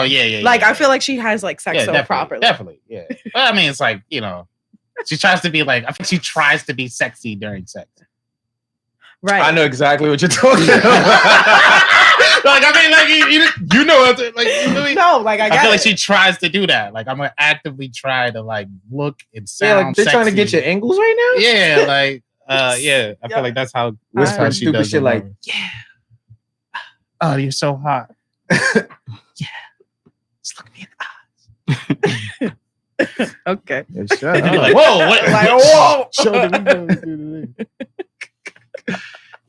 yeah. Like, I feel like she has like sex so properly. Definitely, yeah. But I mean, it's like, you know, she tries to be like, I think she tries to be sexy during sex. Right. I know exactly what you're talking about. Like, I mean, like, you know, like, you really, no, like, I feel like she tries to do that. Like, I'm gonna actively try to like look and sound. Yeah, like they're sexy. trying to get your angles right now. Yeah, like, yeah. I feel like that's how whisper stupid shit like, yeah. Oh, you're so hot. Yeah. Just look me in the eyes. Okay. Yeah, shut You're up. like, whoa, what? Like, whoa.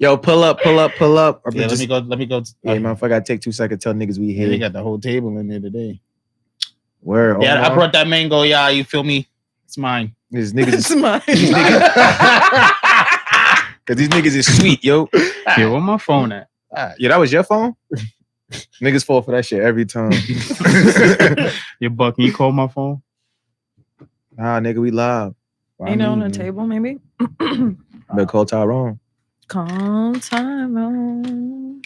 Yo, pull up. Yeah, let me go. Yeah, motherfucker, I take 2 seconds to tell niggas we here. Yeah, they got the whole table in there today. Where? Yeah, I brought that mango. Yeah, you feel me? It's mine. These niggas It's mine. Cause these niggas is sweet, yo. Yeah, where my phone at? Yeah, that was your phone? Niggas fall for that shit every time. Your buck, can you call my phone? Nah, nigga, we live. Ain't on the table, maybe? Better call Tyrone. Call Tyrone.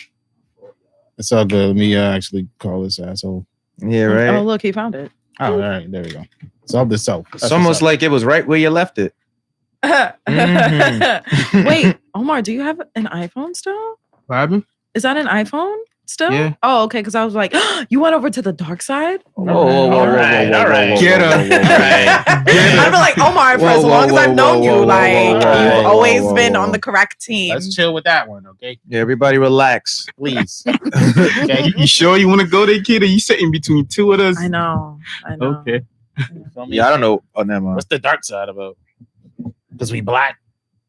It's all good. Let me actually call this asshole. Yeah, right. Oh, look, he found it. Oh, all right, there we go. Solve this self. It's almost like it was right where you left it. Wait, Omar, do you have an iPhone still? What happened? Is that an iPhone still? Yeah. Oh, okay. Because I was like, you went over to the dark side? Whoa. Get him. I've been like, Omar, for as long as I've known you, like, you've always been on the correct team. Let's chill with that one, okay? Yeah, everybody relax. Please. Okay. You sure you want to go there, kid? Or you sitting between two of us? I know. Okay. Yeah, I don't know. Oh, never mind. What's the dark side about? Because we black.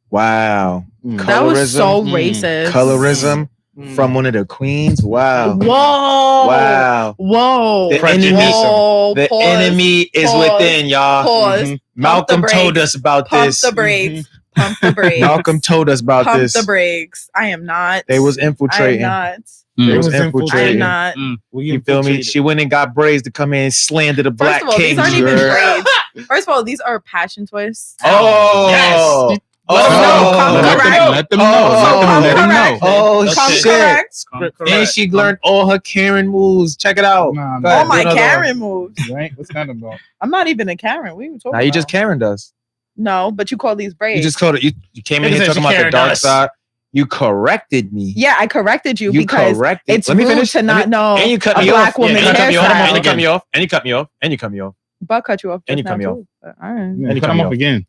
Wow. That was so racist. Colorism from one of the queens. Wow. Whoa. Wow. Whoa. The enemy is within, y'all. Pause. Malcolm told us about this. Pump the brakes. Pump the brakes. Malcolm told us about this. Pump the brakes. I am not. They was infiltrating. I am not. They was infiltrating. I am not. You feel me? She went and got braids to come in and slander the black First of all, kings. these aren't even braids. First of all, these are passion twists. Oh. Yes. Let them know. Oh, shit. Correct. And she learned all her Karen moves. Check it out. All my Karen moves. Right? What's that about? I'm not even a Karen. What are you talking about? You just Karen does. No, but you call these braids. You just called it. You came in here talking about the dark side. You corrected me. Yeah, I corrected you because it's rude to not know and you cut a me black off. woman's hairstyle. And you cut me off. And you cut me off. And you cut me off. But cut you off. And you cut me off. All right. And you cut him off again.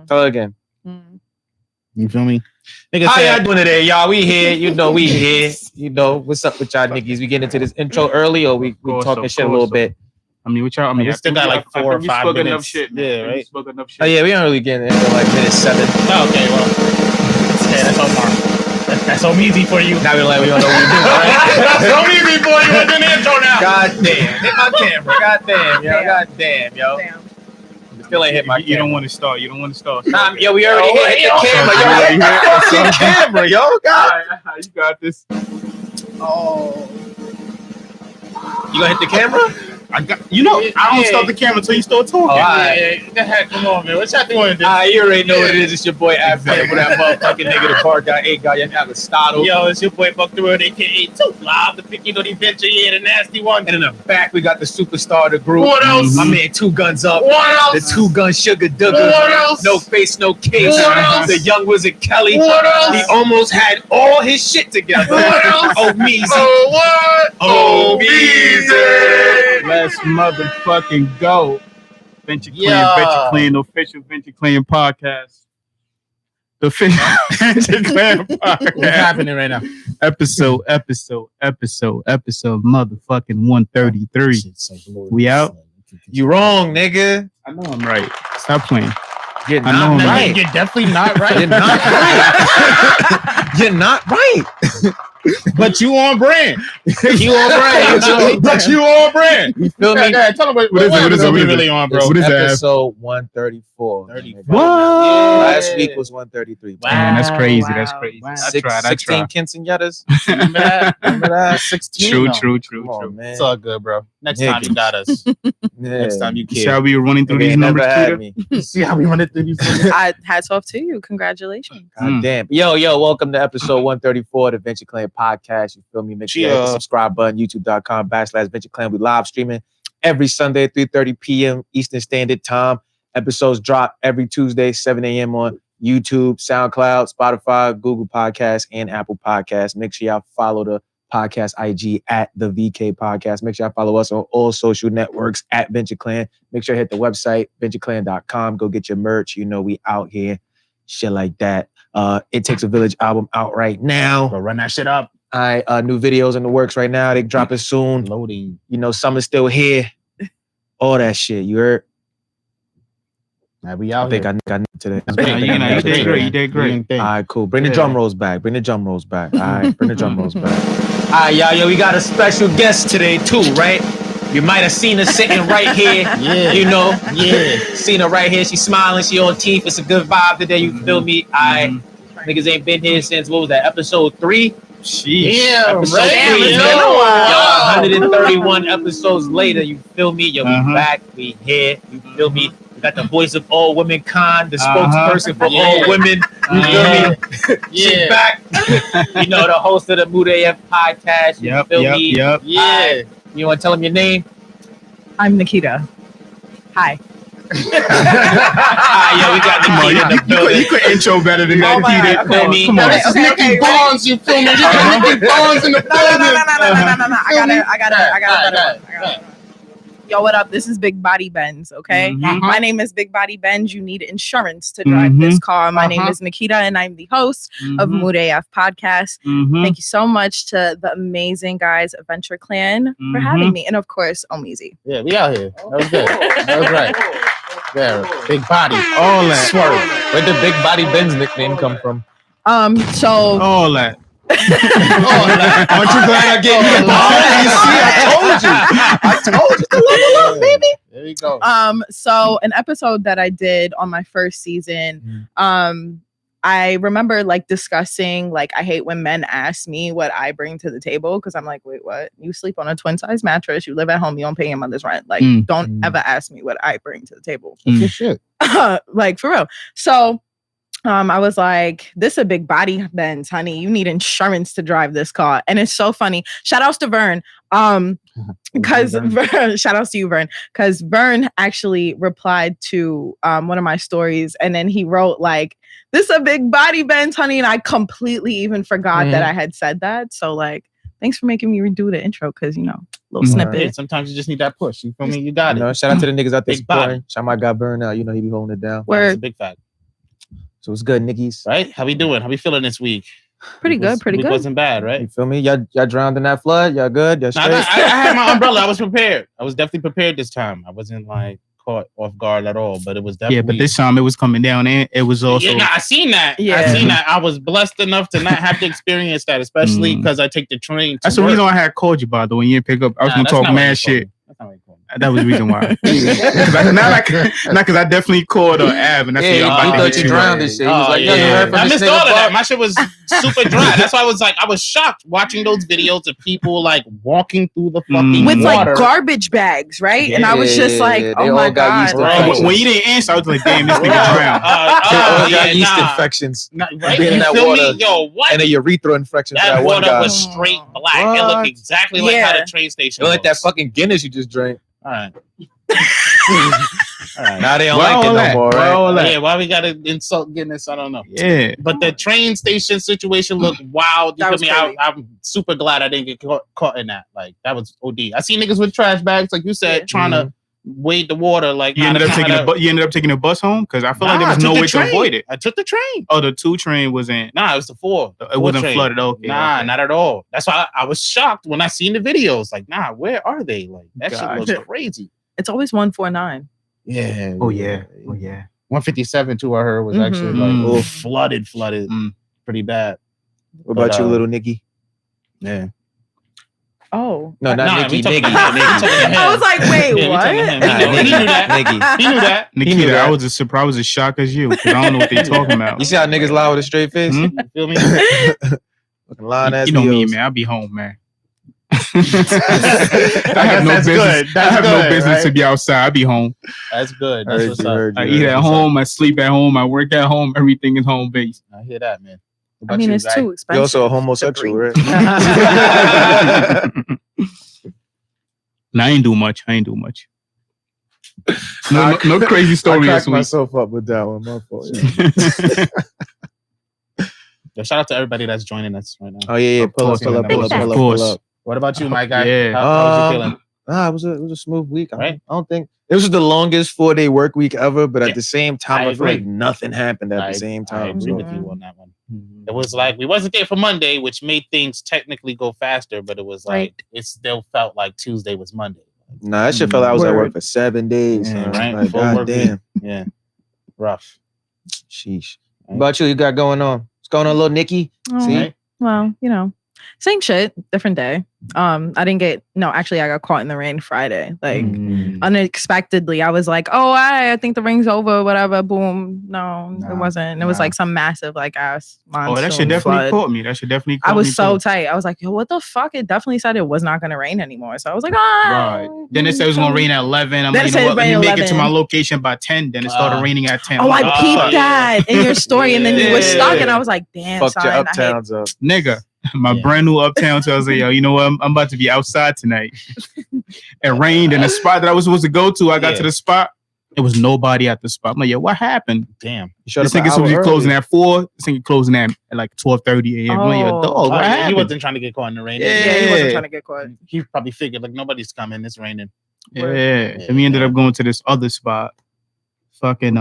Tell her again. You feel me? How y'all doing today, y'all? We here. You know, we here. You know, what's up with y'all niggas? We get into this intro early or we talking shit a little bit? I mean, we still got like 4 or 5 minutes. Enough shit, yeah, right? Oh, yeah, we don't really get into like minute 7. Oh, okay, well. Yeah, that's Omar. That's so easy for you. Now we don't know what we're doing, right? That's so easy for you. What's in the intro now? God damn. Hit my camera. God damn, yo. God damn, yo. Damn. Still ain't hit my camera. You don't want to start. Nah, yo, we already hit the camera. Yo, hit the camera, yo. God. You got this. Oh. You gonna hit the camera? I don't start the camera until you start talking. Yeah. Go ahead, come on, man. What y'all doing? You already know what it is. It's your boy Abfam with that motherfucking nigga, the park guy, 8 guy, Aristotle. Yo, it's your boy Buck the World, aka Too Live, the picky the adventure, yeah, the nasty one. And in the back, we got the superstar of the group. What else? My man, 2 Guns Up. What else? The 2 Gun Sugar Duggar. What else? No face, no case. What else? The young Wizard Kelly. What else? He almost had all his shit together. What else? Oh, Meezy. Oh, what? Oh, Meezy. Let's motherfucking go. Venture Clan, official Venture Clan podcast. The official Venture Clan podcast. What's happening right now? Episode, motherfucking 133. We out? You wrong, nigga. I know I'm right. Stop playing. You're not right. You're definitely not right. You're not right. You're not right. But you on brand. You on brand. But you on brand. You feel me? Tell them what is it really on, bro. What is that? Episode 134. What? Last week was 133. Wow. Man, that's crazy. Wow. That's crazy. Wow. I tried. 16 Quinceañeras. Remember that? 16. True. Come on, man. It's all good, bro. Next time you got us. Next time you See care. how we were running through Nigga these ain't never numbers, had Keita? me. See how we run it through these numbers? Hats off to you. Congratulations. God damn. Yo, welcome to episode 134 of the Venture Clan podcast. You feel me? Make sure you hit the subscribe button, youtube.com/Venture Clan. We live streaming every Sunday at 3:30 p.m. Eastern Standard Time. Episodes drop every Tuesday, 7 a.m. on YouTube, SoundCloud, Spotify, Google Podcasts, and Apple Podcasts. Make sure y'all follow the podcast IG at the VK Podcast. Make sure y'all follow us on all social networks at Venture Clan. Make sure you hit the website, ventureclan.com. Go get your merch. You know we out here. Shit like that. It Takes a Village album out right now. Go run that shit up. New videos in the works right now. They dropping soon. Loading. You know, summer's still here. All that shit. You heard? Now we out I think here. I need today. You did great. You did great. All right, cool. Bring the drum rolls back. All right, bring the drum rolls back. All right, y'all. Yo, we got a special guest today too, right? You might have seen her sitting right here. Yeah. You know? Yeah. Seen her right here. She's smiling. She on teeth. It's a good vibe today. You feel me? Niggas ain't been here since, what was that, episode 3? Yeah, Episode right. 3. It's been a while. Yo, 131 episodes later. You feel me? Yo, we back. We here. You feel me? We got the voice of all women, Khan, the spokesperson for all women. You feel me? She back. You know, the host of the Mood AF podcast. You feel me? Yep. Yeah. You want to tell them your name? I'm Nikeita. Hi. We got Nikeita in the building. You could intro better than that, Keita. Feel me? Come on. This is Nicky Barnes, you feel me? This is Nicky Barnes in the building. No. I got it. Yo, what up? This is Big Body Benz, okay? My name is Big Body Benz. You need insurance to drive this car. My name is Nikeita, and I'm the host of Mood AF Podcast. Thank you so much to the amazing guys at Venture Clan for having me. And of course, Omeezy. Yeah, we out here. That was good. That was right. Yeah, big body. All that. Swerve. Where did Big Body Ben's nickname come from? So All that. Aren't you glad I gave you the ball? I told you to level up, baby. There you go. So an episode that I did on my first season, I remember like discussing, like, I hate when men ask me what I bring to the table, because I'm like, wait, what? You sleep on a twin size mattress, you live at home, you don't pay your mother's rent. Like, don't ever ask me what I bring to the table. Shit. Like, for real. So I was like, this a big body Benz, honey. You need insurance to drive this car. And it's so funny. Shout outs to Vern. Because shout outs to you, Vern. Because Vern actually replied to one of my stories, and then he wrote like, this a big body Benz, honey. And I completely even forgot that I had said that. So like, thanks for making me redo the intro, because little snippet. Yeah, sometimes you just need that push. You feel me? You got it. Shout out to the niggas out there Big body. supporting. Shout out my guy Burn out. You know he be holding it down. That's a big fact. So it's good, niggas. Right? How we doing? How we feeling this week? Pretty good. It wasn't bad, right? You feel me? Y'all drowned in that flood? Y'all good? Y'all straight? I had my umbrella. I was prepared. I was definitely prepared this time. I wasn't like caught off guard at all, but it was definitely. Yeah, but this time it was coming down, and it was also. Yeah, I seen that. Yeah. I seen that. I was blessed enough to not have to experience that, especially because I take the train. That's the reason why I had called you, by the way. When you didn't pick up, I was gonna talk mad shit. That's not what you called me. That was the reason why. Not because I definitely called Ab, and that's he thought you drowned this shit. He was like, I missed all of that. My shit was super dry. That's why I was shocked watching those videos of people like walking through the fucking with water. like garbage bags, right? And I was just like, oh my god. When you didn't answer, I was like, damn, this nigga drowned. They all got yeast infections. Right? Being in that water. Yo, what? And a urethra infection. That one water guy. was straight black. It looked exactly like how the train station It like that fucking Guinness you just drank. All right. Now they don't like it no more, right? Yeah, why we gotta insult Guinness? I don't know. Yeah. But the train station situation looked wild. You feel me? I'm super glad I didn't get caught in that. Like, that was OD. I see niggas with trash bags, like you said, trying to wade the water. Like, you ended up taking the bus home, because I feel like there was no way to avoid it. I took the train. Oh, the 2 train wasn't. Nah, it was the 4. It wasn't flooded. Okay. Nah, not at all. That's why I was shocked when I seen the videos. Like, nah, where are they? Like, that shit looks crazy. It's always 149. Yeah. Oh yeah. 157 too. I heard was actually like flooded, pretty bad. What about you, little Nikki? Yeah. Oh. No, not Nikki. Niggy. I was like, wait, what? He knew that. Niggy. He knew that. Nikeita, I was as surprised, I was as shocked as you, because I don't know what they talking about. You see how niggas lie with a straight face? You feel me? Fucking lying ass. You know me, man. I'll be home, man. I have no business. I have no business to be outside. I be home. That's good. That's what's up. I eat at home. I sleep at home. I work at home. Everything is home based. I hear that, man. I mean, it's too expensive. You're also a homosexual, right? Nah, I ain't do much. No crazy story. I cracked myself up with that one. My fault. Yeah. Shout out to everybody that's joining us right now. Oh yeah. Pull up. What about you, my guy? Yeah. How was you feeling? It was a smooth week. Right? I don't think it was the longest 4-day work week ever, but at the same time, I feel agree. like nothing happened at the same time. I agree with you on that one. It was like we wasn't there for Monday, which made things technically go faster, but it was like it still felt like Tuesday was Monday. Nah, that shit felt like I was at work for 7 days. Yeah, right? Like, God damn. Yeah. Rough. Sheesh. What about you got going on? What's going on, little Nikki? See? Right. Well, same shit, different day. I got caught in the rain Friday. Like unexpectedly, I was like, "Oh, I think the rain's over." Whatever. Boom. No, it wasn't. It was like some massive ass monsoon. Oh, that should definitely caught me. I was so tight. I was like, "Yo, what the fuck?" It definitely said it was not going to rain anymore. So I was like, Right. Then it said it was going to rain at 11. I'm like, let me make it to my location by 10. Then it started raining at 10. Oh, I peeped that in your story, and then you were stuck, and I was like, "Damn, fucked your uptowns up, nigga." My brand new uptown tells me, yo, you know what? I'm about to be outside tonight. It rained, and the spot that I was supposed to go to, I got to the spot. There was nobody at the spot. I'm like, yo, what happened? Damn. This thing is supposed to be closing at 4. This thing is closing at like 12:30 a.m. I'm like, yo, dog, what happened? He wasn't trying to get caught in the rain. Yeah, he wasn't trying to get caught. He probably figured like nobody's coming. It's raining. Yeah. And we ended up going to this other spot. Fucking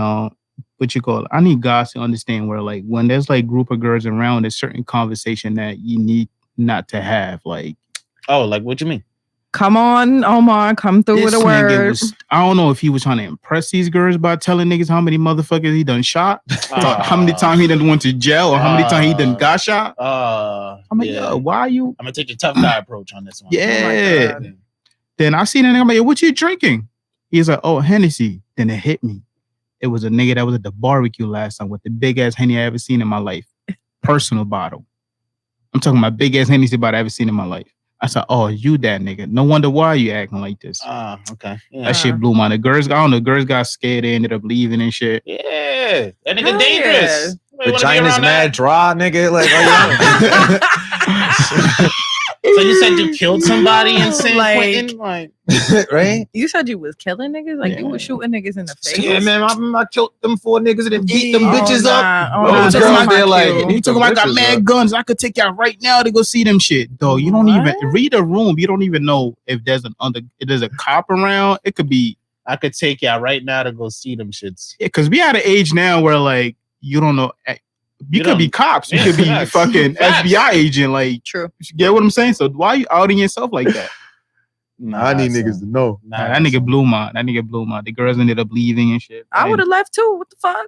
what you call it? I need guys to understand where like when there's like group of girls around, there's certain conversation that you need not to have. Like, like what you mean? Come on, Omar, come through with a word. I don't know if he was trying to impress these girls by telling niggas how many motherfuckers he done shot, how many times he done went to jail, or how many times he done got shot. I'm like, yo, why are you? I'm gonna take a tough guy approach on this one. Yeah. Oh, then I seen a nigga, I'm like, yo, what you drinking? He's like, oh, Hennessy. Then it hit me. It was a nigga that was at the barbecue last time with the big ass Henny I ever seen in my life. Personal bottle. I'm talking about big ass Hennessy bottle I ever seen in my life. I said, oh, you that nigga. No wonder why you acting like this. Okay. Yeah. That shit blew my. The girls got scared. They ended up leaving and shit. Yeah. That nigga dangerous. Vagina's mad dry, nigga. Like, So you said you killed somebody in San Quentin? Like, right? You said you was killing niggas? Like you was shooting niggas in the face? Yeah, man. I killed them 4 niggas and then beat them bitches up. They're like, you talking about I got mad guns. I could take y'all right now to go see them shit. Though you don't even read a room. You don't even know if there's a cop around. It could be. I could take y'all right now to go see them shits. Yeah, because we at an age now where like you don't know. You could be cops. You could be fucking FBI agent. Like, true. You get what I'm saying? So why are you outing yourself like that? I need niggas to know. That nigga blew my. The girls ended up leaving and shit. I would have left too. What the fuck?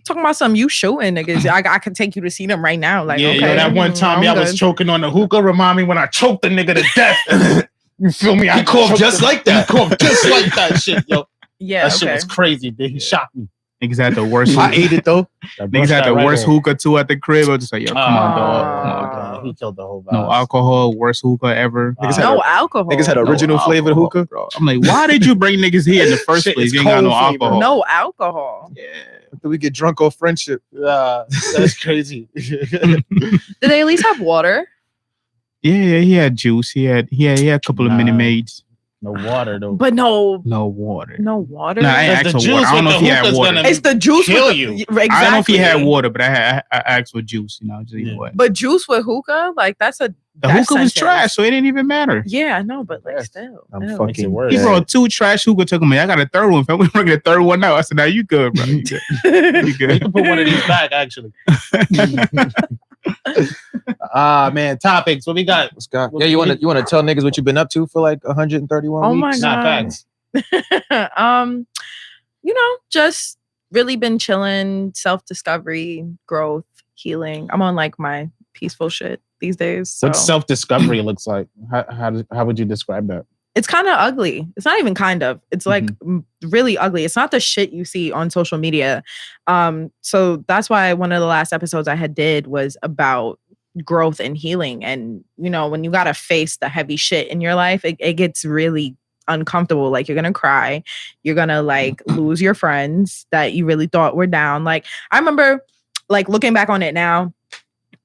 Talking about something you shooting niggas. I could take you to see them right now. Like, okay. That one time I was choking on the hookah. Remind me when I choked the nigga to death. You feel me? I coughed just like that. He coughed just like that shit, yo. Yeah, that shit was crazy. Dude. He shot me. Niggas had the worst. I ate it though. Niggas had the worst hookah too at the crib. I was just like, yo, come on, dog. Come on, dog. He killed the whole vibe. No alcohol, worst hookah ever. No alcohol. Niggas had original flavored hookah, bro. I'm like, why did you bring niggas here in the first place? You ain't got no alcohol. No alcohol. Yeah. Until we get drunk off friendship. That's crazy. Did they at least have water? Yeah, he had juice. He had a couple of Minute Maids. No water though. But no water. No water. Nah, I asked for water. I don't know if he had water. It's the juice kill you. Exactly. I don't know if he had water, but I asked for juice. Just either way. But juice with hookah, like the hookah was trash, so it didn't even matter. Yeah, I know, but like still, I'm fucking worried. He brought 2 trash hookah. Took him. I got a third one. If we bring the third one out, I said, "Now you good, bro. You good. You good." You can put one of these back, actually. Man, topics. What we got? Yeah, you want to tell niggas what you've been up to for like 131 oh weeks? My God. Facts. Just really been chilling, self-discovery, growth, healing. I'm on like my peaceful shit these days. So. What self-discovery looks like? How would you describe that? It's kind of ugly. It's not even kind of. It's like really ugly. It's not the shit you see on social media. So that's why one of the last episodes I did was about growth and healing. And, you know, when you got to face the heavy shit in your life, it gets really uncomfortable. Like, you're going to cry. You're going to like lose your friends that you really thought were down. Like, I remember like looking back on it now,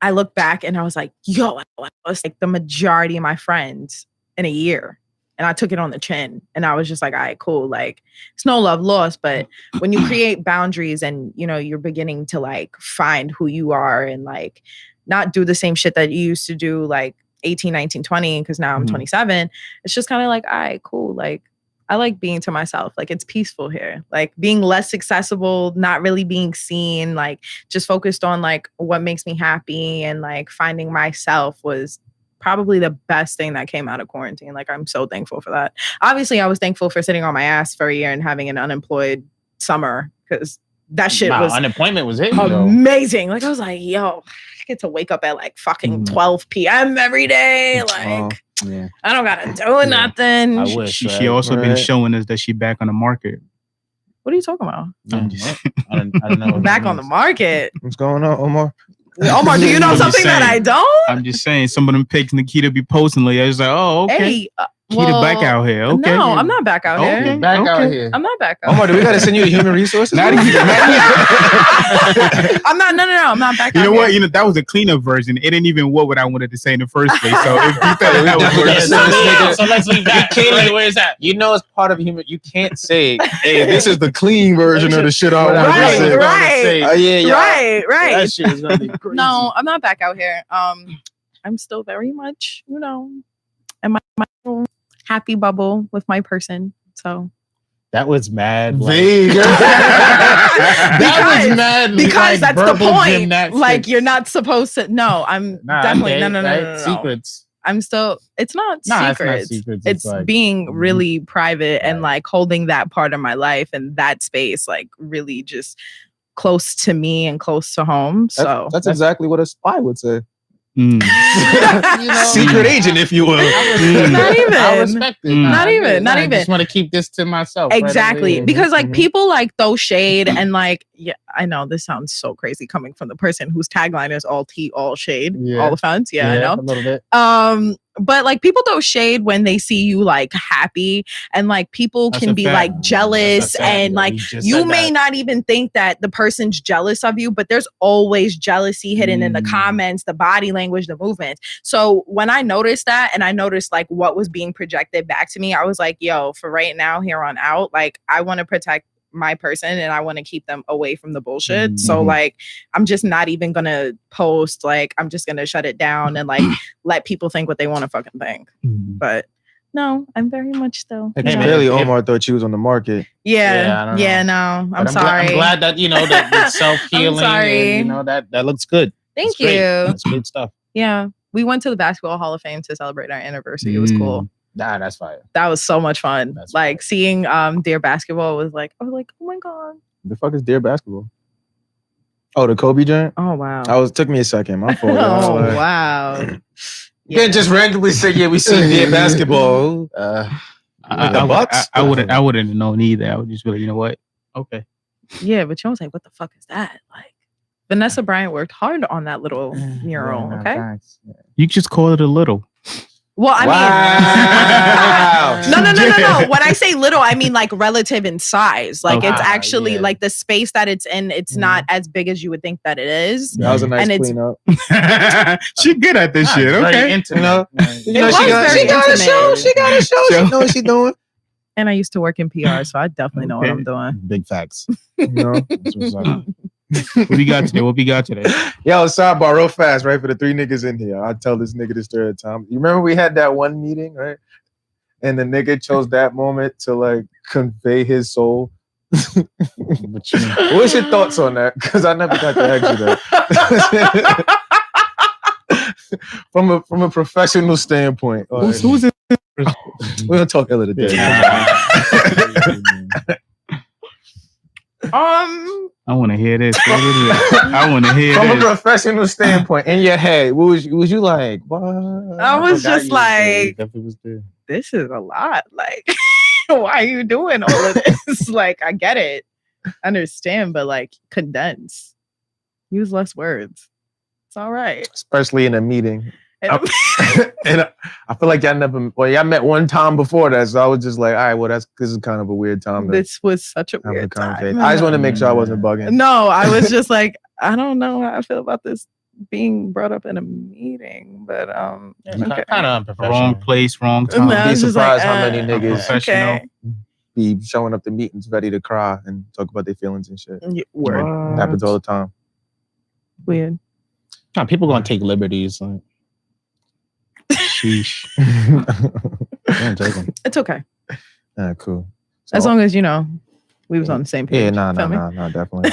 I look back and I was like, yo, I was like the majority of my friends in a year. And I took it on the chin. And I was just like, all right, cool. Like, it's no love lost. But when you create boundaries and, you know, you're beginning to like find who you are and like not do the same shit that you used to do like 18, 19, 20, because now I'm 27. It's just kind of like, all right, cool. Like, I like being to myself. Like, it's peaceful here. Like, being less accessible, not really being seen, like just focused on like what makes me happy and like finding myself was probably the best thing that came out of quarantine. Like, I'm so thankful for that. Obviously, I was thankful for sitting on my ass for a year and having an unemployed summer, because that shit was unemployment was hitting amazing. Like, I was like, yo, I get to wake up at like fucking 12 p.m. every day. Like, I don't gotta do nothing. I wish. She also been showing us that she back on the market. What are you talking about? I don't know. Back on the market. What's going on, Omar? Omar, do you know something that I don't? I'm just saying, some of them pics Nikeita be posting, like, I was like, oh, okay. Hey, Nikeita back out here. Okay. No, I'm not back out here. Back out here. I'm not back out. Omar, do we gotta send you to human resources? I'm not. No. I'm not back out. You know here. what? You know, that was a cleanup version. It didn't even what I wanted to say in the first place. So if you thought that was so let's leave that. Where is that? You know, it's part of human. You can't say, "Hey, this is the clean version of the shit I want to say." Right. Right. That shit is gonna be crazy. No, I'm not back out here. I'm still very much, you know, in my little happy bubble with my person. So that was mad vague. That was mad because like, that's the point. Gymnastics. Like, you're not supposed to. No, I'm definitely no. Secrets. I'm still. It's not secrets. It's like, being really private and like holding that part of my life and that space like really just close to me and close to home. So that's exactly what a spy would say. You know, secret agent, if you will. Not even. I respect it. Not even. I just want to keep this to myself. Exactly. Right? Because like people like throw shade and like, yeah, I know this sounds so crazy coming from the person whose tagline is all tea, all shade, all offense. Yeah, I know. A little bit. But like people throw shade when they see you like happy and like people can be like jealous and like you may not even think that the person's jealous of you, but there's always jealousy hidden in the comments, the body language, the movements. So when I noticed that and I noticed like what was being projected back to me, I was like, yo, for right now, here on out, like I want to protect my person and I want to keep them away from the bullshit. So like I'm just not even gonna post, like I'm just gonna shut it down and like let people think what they want to fucking think. But no, I'm very much still. Clearly Omar thought she was on the market. Yeah, no. I'm sorry. I'm glad that you know the self-healing and, you know that looks good. Thank you. That's good stuff. Yeah. We went to the Basketball Hall of Fame to celebrate our anniversary. It was cool. Nah, that's fire. That was so much fun. That's like fire. Seeing Dear Basketball was like, I was like, oh my God. The fuck is Dear Basketball? Oh, the Kobe joint? Oh wow. Took me a second. My fault. Wow. You can't just randomly say, yeah, we see Dear Basketball. I wouldn't have known either. I would just be like, you know what? Okay. Yeah, but you was like, what the fuck is that? Like Vanessa Bryant worked hard on that little mural, okay? You just call it a little. Well, I mean, no. When I say little, I mean like relative in size. Like it's actually like the space that it's in. It's not as big as you would think that it is. That was a nice cleanup. She good at this shit. Okay, intimate. She got a show. She know what she's doing. And I used to work in PR, so I definitely know what I'm doing. Big facts. What we got today? Yo, sidebar real fast, right? For the three niggas in here, I'll tell this nigga this story at a time. You remember we had that one meeting, right? And the nigga chose that moment to like convey his soul. What's your thoughts on that? Because I never got to ask you that. From a professional standpoint. Who's it? We're gonna talk a little bit. I want to hear this. I want to hear from this. A professional standpoint. In your head, was you like? What? I was just like, this is a lot. Like, why are you doing all of this? Like, I get it, understand, but like, condense, use less words. It's all right. Especially in a meeting. And I feel like y'all met one time before that, so I was just like, all right, well, this is kind of a weird time. This was such a weird time. I just want to make sure I wasn't bugging. No, I was just like, I don't know how I feel about this being brought up in a meeting, but kind of unprofessional. Wrong place, wrong time. I'd be surprised how many niggas be showing up to meetings ready to cry and talk about their feelings and shit. Word. Happens all the time. Weird. No, people gonna take liberties. Like. Sheesh. It's okay. Cool. So, as long as we was on the same page. Yeah, no, definitely.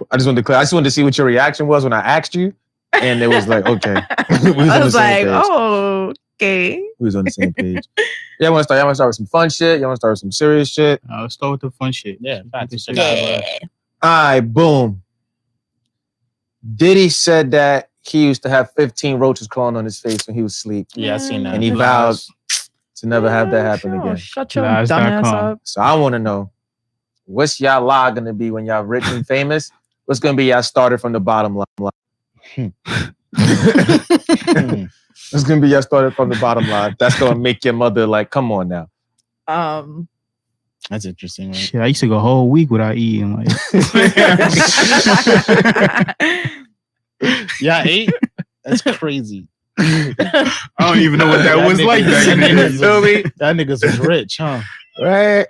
I just wanted to see what your reaction was when I asked you, and it was like, okay. I was like, oh, okay. We was on the same page. Y'all want to start with some fun shit? Y'all want to start with some serious shit? Let's start with the fun shit. Yeah. All right, boom. Diddy said that he used to have 15 roaches crawling on his face when he was asleep. Yeah, I seen that. And he vowed to never have that happen again. Shut your dumbass up. So I want to know, what's y'all lie going to be when y'all rich and famous? What's going to be y'all started from the bottom line? What's going to be y'all started from the bottom line? That's going to make your mother like, come on now. That's interesting. Right? Shit, I used to go a whole week without eating. Like, yeah, 8. That's crazy. I don't even know what that was like. That niggas was rich, huh? Right?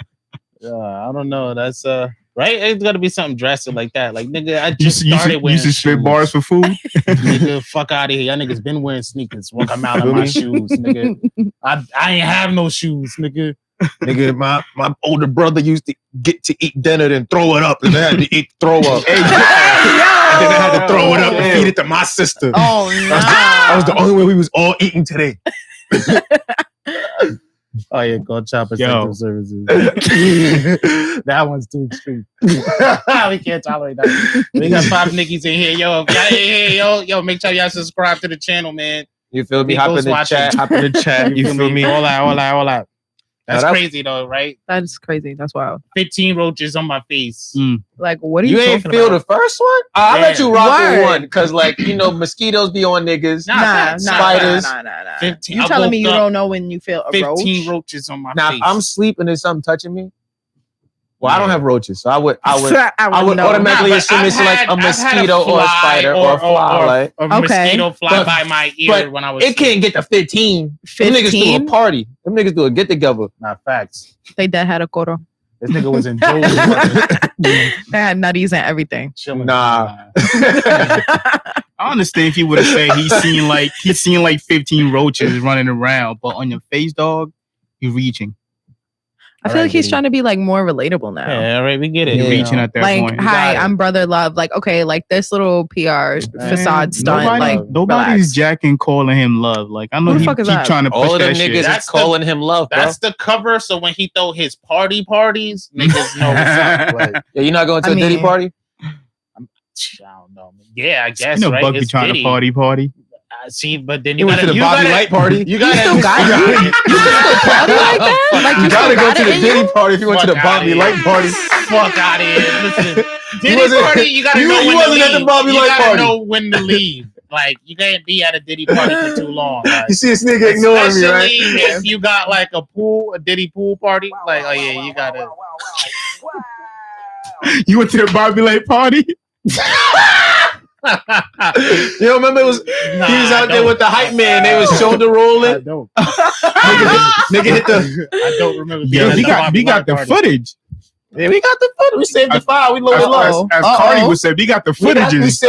I don't know. That's right. It's got to be something drastic like that. Like nigga, I just started wearing. You used to spit bars for food. Nigga, fuck out of here. Y'all niggas been wearing sneakers. Walk them out of my shoes, nigga. I ain't have no shoes, nigga. Nigga, my older brother used to get to eat dinner and throw it up, and I had to throw up. And then I had to throw it up and feed it to my sister. Oh no! That was the only way we was all eating today. Oh yeah, go Child Protective Services. That one's too extreme. We can't tolerate that. We got 5 Nickies in here, yo. Make sure y'all subscribe to the channel, man. You feel me? Hop in the chat. You feel me? All out. That's crazy though, right? That is crazy. That's wild. 15 roaches on my face. Like, what are you talking about? You ain't feel the first one? I'll let you rock with one. Because, like, mosquitoes be on niggas. Spiders. Nah. 15. You telling me you don't know when you feel a 15 roaches on my face. Now, if I'm sleeping and something touching me, well, I don't have roaches, so I would automatically assume it's like a mosquito or a spider or a fly. A mosquito fly by my ear when I was. It can't get to 15. 15? Them niggas do a party. Them niggas do a get together. Not facts. They did had a coro. This nigga was in Joe's. They had nutties and everything. Nah. I understand if he would have said he's seen like 15 roaches running around, but on your face, dog, you're reaching. I feel like he's trying to be like more relatable now. Yeah, all right, we get it. You're reaching at that point. Like, hi, I'm Brother Love. Like, okay, like this little PR facade stunt. Nobody's jacking calling him Love. Like, I know he keep trying to push all of them that niggas shit. is calling him Love, bro. That's the cover. So when he throw his parties, niggas know what's up. Like, yeah, you're not going to a Diddy party? I don't know. Yeah, I guess. Buck be trying to party. See, but then you went to the Bobby Light party. You still got it. You can still party like that. Like you gotta go to the Diddy party if you went to the Bobby Light party. Fuck out of here! Listen, Diddy party. You gotta know when to leave. At the Bobby Light party. You gotta know when to leave. Like you can't be at a Diddy party for too long. Like, you see this nigga ignoring me, right? If you got like a Diddy pool party, like oh yeah, you gotta. You went to the Bobby Light party. You don't remember he was out there with the hype man. They was shoulder rolling. I don't. Nigga hit the. I don't remember. Yeah, we got the footage. Yeah, we got the footage. We saved the file. We loaded low. As Cardi would say, we got the footages.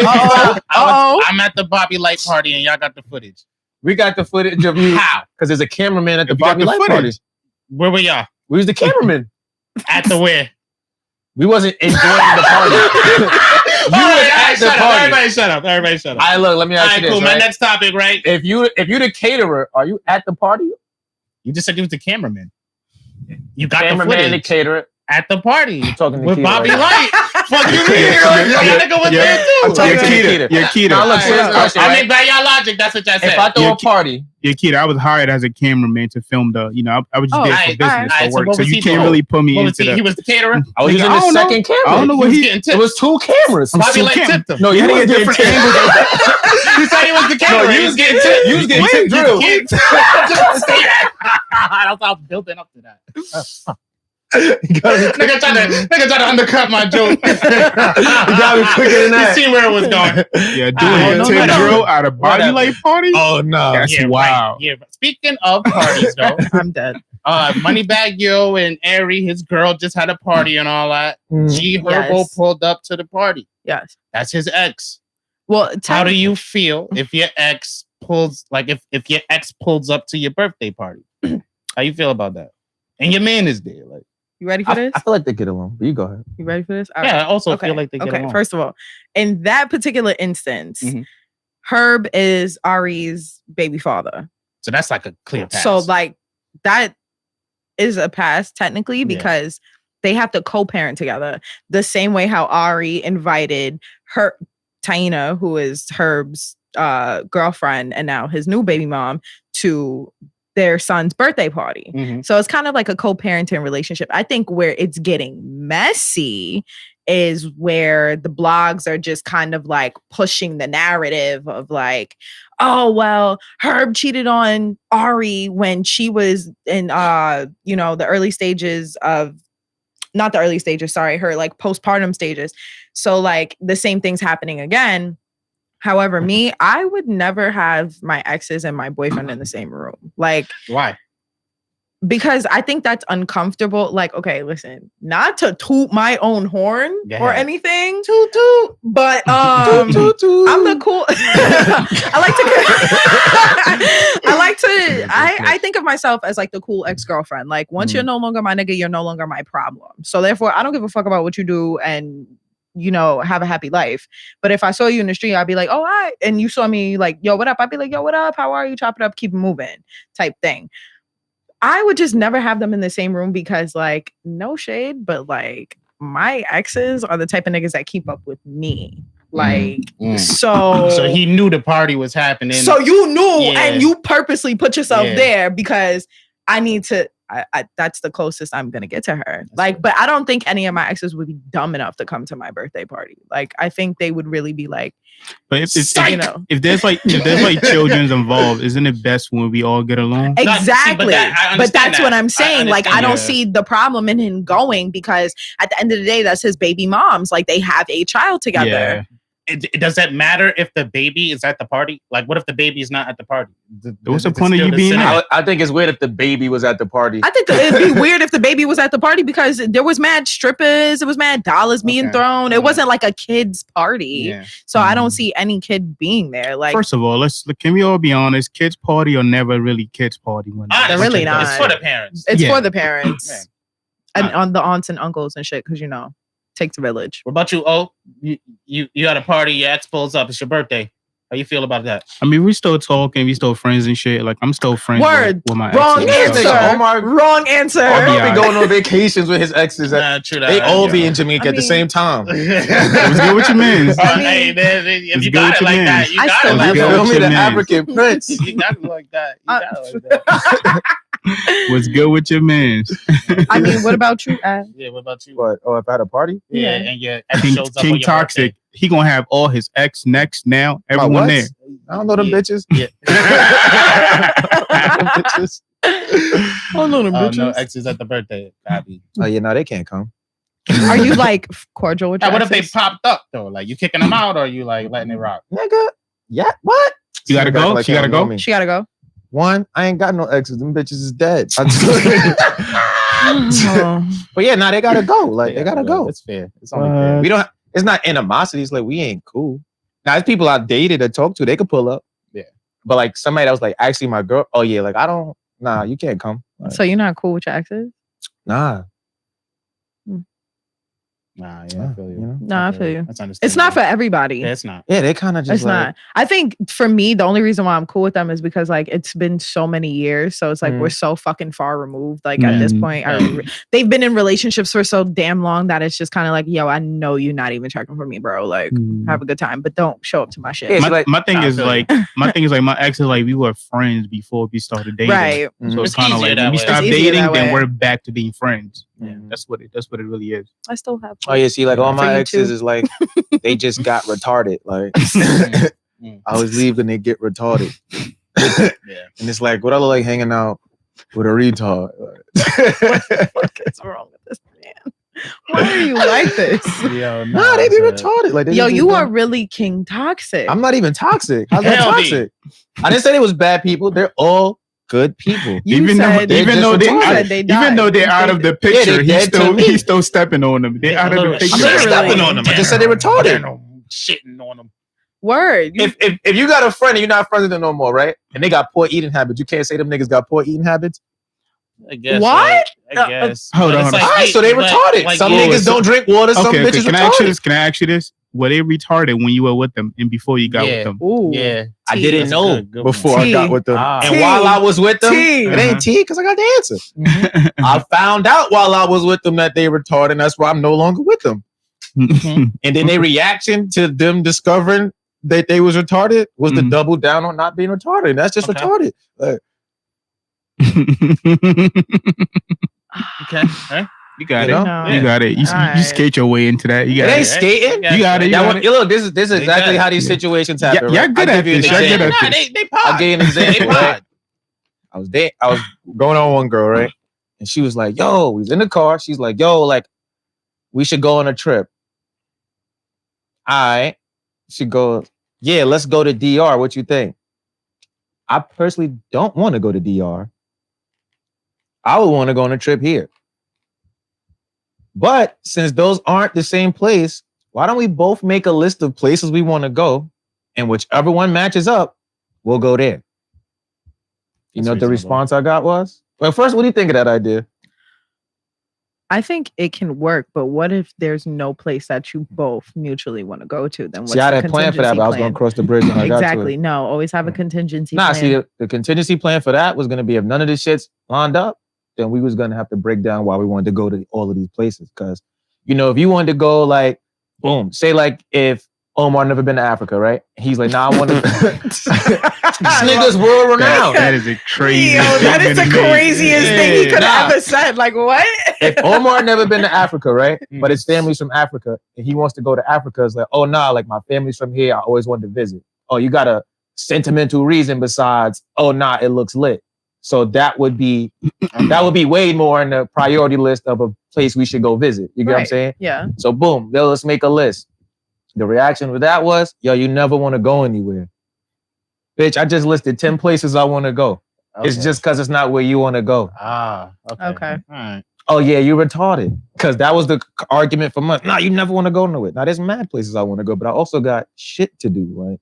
I'm at the Bobby Light party and y'all got the footage. We got the footage of you. How? Because there's a cameraman at the Bobby Light party. Where were y'all? We was the cameraman. At the where? We wasn't enjoying the party. You was at the party. Everybody shut up. All right, look, let me ask you this. Cool. My next topic, right? If you the caterer, are you at the party? You just said you was the cameraman. You got cameraman, the footage. the caterer at the party. You talking to with Nikeita Bobby right now. Light. Fuck you mean? That nigga was there too. Nikeita. Now look, serious question, I mean, by your logic, that's what y'all said. If I throw a party, Kid, I was hired as a cameraman to film the. I was just there for business for work, so you can't really put me into that. He was the caterer. I was using the second camera. I don't know what It was 2 cameras. Bobby Light tipped him. No, you had to get different angles. He said he was the caterer. No, you was getting tipped. You was getting tipped drilled. I was building up to that. Nigga tried to undercut my joke. You got me quicker than that. You see where it was going. Yeah, doing a tip drill at a Bobby Light party? Oh no, that's wild. Right. Yeah. Speaking of parties, though, I'm dead. Moneybag Yo and Ari, his girl, just had a party and all that. G Herbo pulled up to the party. Yes, that's his ex. Well, how do you feel if your ex pulls if your ex pulls up to your birthday party? How you feel about that? And your man is there, like. You ready for this? I feel like they get along. But you go ahead. You ready for this? All right. I also okay. feel like they get along. Okay, first of all, in that particular instance, Herb is Ari's baby father. So that's like a clear pass. So like that is a pass technically because they have to co-parent together. The same way how Ari invited her Taina, who is Herb's girlfriend and now his new baby mom, to their son's birthday party. So it's kind of like a co-parenting relationship. I think where it's getting messy is where the blogs are just kind of like pushing the narrative of like, oh, well, Herb cheated on Ari when she was in, the early stages of, not the early stages, sorry, her like postpartum stages. So like the same thing's happening again. However, me, I would never have my exes and my boyfriend in the same room. Like, why? Because I think that's uncomfortable. Like, okay, listen, not to toot my own horn or anything, but I'm the cool. I think of myself as like the cool ex-girlfriend. Like, once you're no longer my nigga, you're no longer my problem. So therefore, I don't give a fuck about what you do and have a happy life. But if I saw you in the street, I'd be like, oh, hi. And you saw me like, yo, what up? I'd be like, yo, what up? How are you? Chop it up, keep it moving type thing. I would just never have them in the same room because like, no shade, but like my exes are the type of niggas that keep up with me. Like, so he knew the party was happening. So you knew and you purposely put yourself there because I need to, that's the closest I'm going to get to her. Like, but I don't think any of my exes would be dumb enough to come to my birthday party. Like, I think they would really be like, but if there's like children's involved, isn't it best when we all get along? Exactly. But that's what I'm saying. Like, I don't see the problem in him going because at the end of the day, that's his baby mom's. Like, they have a child together. Yeah. Does that matter if the baby is at the party? Like, what if the baby is not at the party? What's the point of you being there? I think it's weird if the baby was at the party. I think it'd be weird if the baby was at the party because there was mad strippers, there was mad dollars being thrown. It wasn't like a kid's party. Yeah. So I don't see any kid being there. Like, first of all, can we all be honest? Kids' party are never really kids' party. They're really not. It's for the parents. It's for the parents. And on the aunts and uncles and shit, because takes a village. What about you? Oh, you had a party, your ex pulls up, it's your birthday. How you feel about that? I mean, we still talking, we still friends and shit. Like, I'm still friends with my wrong exes. Answer. Wrong answer. Omar be going on vacations with his exes. True that. They all be in Jamaica at the same time. What's good with your man? Hey, man, if you got it like that, you got it like that. Feel me, the African prince. You got it like that. What's good with your man? I mean, what about you, Ad? Yeah, what about you? What? Oh, if I had a party? Yeah, and your ex shows up King on your Toxic. birthday. He gonna have all his ex next now. Everyone there. I don't know them bitches. Yeah. Bitches. Oh no, them bitches. No exes at the birthday. Copy. Oh yeah, no, they can't come. Are you like cordial with your what if exes? they popped up though? Like, you kicking them out or you like letting it rock? Nigga. Yeah. What? You gotta go. Like She gotta go. She gotta go. One, I ain't got no exes. Them bitches is dead. But yeah, they gotta go. Like, they gotta go. It's fair. It's only fair. We don't. It's not animosity. It's like we ain't cool. Now, it's people I dated or talked to. They could pull up. Yeah. But like somebody that was like actually my girl. Oh yeah, like I don't. Nah, you can't come. Like, so you're not cool with your exes? Nah. Nah, yeah, I feel you. You know? No, I feel you. That's understandable. It's not for everybody. Yeah, it's not. Yeah, they kind of just It's not. I think for me, the only reason why I'm cool with them is because like it's been so many years, so it's like we're so fucking far removed. Like at this point, they've been in relationships for so damn long that it's just kind of like, yo, I know you're not even checking for me, bro. Like, have a good time, but don't show up to my shit. Yeah, my thing is like, my ex is like, we were friends before we started dating, right? So it's kind of like when we stop dating, then we're back to being friends. Yeah, that's what it really is. I still have. Oh yeah, see, like all my exes too. is like they just got retarded. Like I always leave and they get retarded. And it's like, what I look like hanging out with a retard. What the fuck is wrong with this man? Why are you like this? Yo, nah, they be retarded. Like, yo, you are really king toxic. I'm not even toxic. How's that toxic? I didn't say they was bad people. They're all good people. Even though they're out of the picture, he's still stepping on them. They're out of the picture. I'm not stepping on them. I just said they're retarded. Shitting on them. Word. If you got a friend and you're not friends with them no more, right? And they got poor eating habits, you can't say them niggas got poor eating habits. I guess. What? I guess. Hold on. Like, all right, so they retarded. Like, some niggas don't drink water. Some bitches retarded. Can I ask you this? Were they retarded when you were with them and before you got with them? Ooh. Yeah. I didn't know before I got with them. And while I was with them, it ain't T because I got the answer. I found out while I was with them that they retarded, and that's why I'm no longer with them. And then their reaction to them discovering that they was retarded was to double down on not being retarded. And that's just retarded. Like, okay. Right? You got it. No. You got it. You skate your way into that. You got it. Ain't skating. You got it. Look, this is exactly how these situations happen. Yeah, good at this. They pod. I'll give you an example. Right? I was going on one girl, right? And she was like, yo, we was in the car. She's like, yo, like, we should go on a trip. She goes, yeah, let's go to DR. What you think? I personally don't want to go to DR. I would want to go on a trip here. But since those aren't the same place, why don't we both make a list of places we want to go, and whichever one matches up, we'll go there. You know what the response I got was? Well, first, what do you think of that idea? I think it can work, but what if there's no place that you both mutually want to go to? Then what's I had a plan for that, but I was going to cross the bridge when I got to it. Exactly. No, always have a contingency plan. See, the contingency plan for that was going to be if none of this shit's lined up, then we was going to have to break down why we wanted to go to all of these places. Because, you know, if you wanted to go like, boom, say like if Omar never been to Africa, right? He's like, nah, I want to. This nigga's world renowned. That is a crazy. That is the craziest thing he could have ever said. Like, what? If Omar never been to Africa, right? But his family's from Africa, and he wants to go to Africa, it's like, oh nah, like my family's from here. I always wanted to visit. Oh, you got a sentimental reason besides, oh nah, it looks lit. So that would be way more in the priority list of a place we should go visit. You get what I'm saying? Yeah. So boom, let's make a list. The reaction with that was, yo, you never want to go anywhere. Bitch, I just listed 10 places I want to go. Okay. It's just because it's not where you want to go. Okay. All right. Oh, yeah, you retarded. Because that was the argument for months. Nah, you never want to go nowhere. Now, there's mad places I want to go, but I also got shit to do. Like,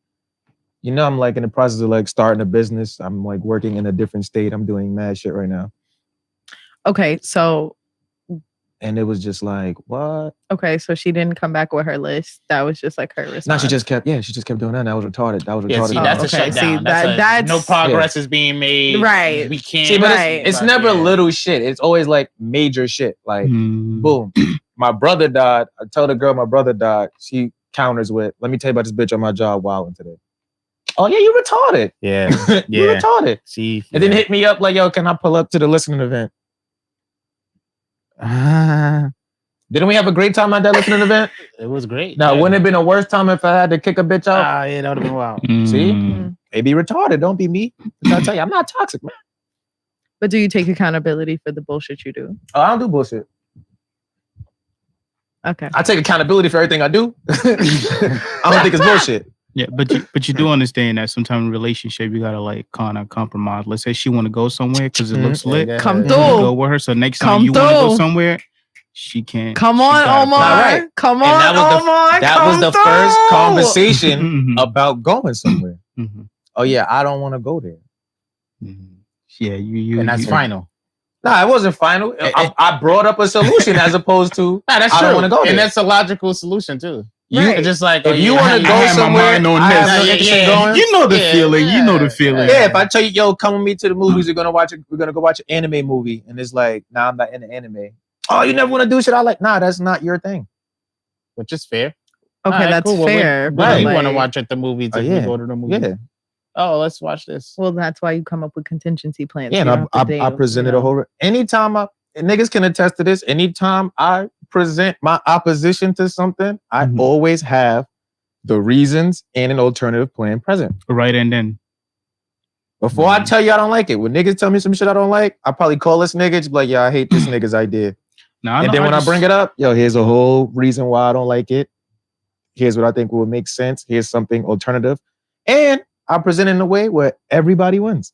you know, I'm like in the process of like starting a business. I'm like working in a different state. I'm doing mad shit right now. Okay, so... And it was just like, what? Okay, so she didn't come back with her list. That was just like her response. No, she just kept doing that. That was retarded. Yeah, see, that's a shutdown. That's no progress is being made. Right. We can't. See, but it's never little shit. It's always like major shit. Like, boom. My brother died. I tell the girl my brother died. She counters with, let me tell you about this bitch on my job wilding today. Oh, yeah, you retarded. Yeah. You retarded. See. And then hit me up like, yo, can I pull up to the listening event? Didn't we have a great time at that listening event? It was great. Now, wouldn't it have been a worse time if I had to kick a bitch out? Yeah, that would have been wild. See? They be retarded. Don't be me. I tell you, I'm not toxic, man. But do you take accountability for the bullshit you do? Oh, I don't do bullshit. Okay. I take accountability for everything I do. I don't think it's bullshit. Yeah, but you do understand that sometimes in a relationship you gotta like kind of compromise. Let's say she want to go somewhere because it looks lit. Come through. Go with her. So next time you want to go somewhere, she can't. Come on, Omar. Right. Come on, Omar. That was the first conversation about going somewhere. Oh yeah, I don't want to go there. Yeah, you and that's final. Nah, it wasn't final. I brought up a solution as opposed to that's I true. don't want to go there. And that's a logical solution too. Right. It's just like if you want to go I have my somewhere, mind on I have this. no interest in going. You know the feeling. You know the feeling. Yeah, if I tell you, yo, come with me to the movies, we're gonna go watch an anime movie, and it's like, nah, I'm not into anime. Oh, you never want to do shit? I like, nah, that's not your thing. Which is fair. Okay, All right, that's cool. fair. What do you want to like- watch at the movies if we go to the movies? Yeah. Oh, let's watch this. Well, that's why you come up with contingency plans. Yeah, You and don't have to I date, presented you know. a whole. Anytime and niggas can attest to this. Anytime I present my opposition to something, I always have the reasons and an alternative plan present. Right, and then Before I tell you I don't like it, when niggas tell me some shit I don't like, I probably call this nigga, just be like, yeah, I hate this nigga's idea. And then when I bring it up, yo, here's a whole reason why I don't like it. Here's what I think will make sense. Here's something alternative. And I present it in a way where everybody wins.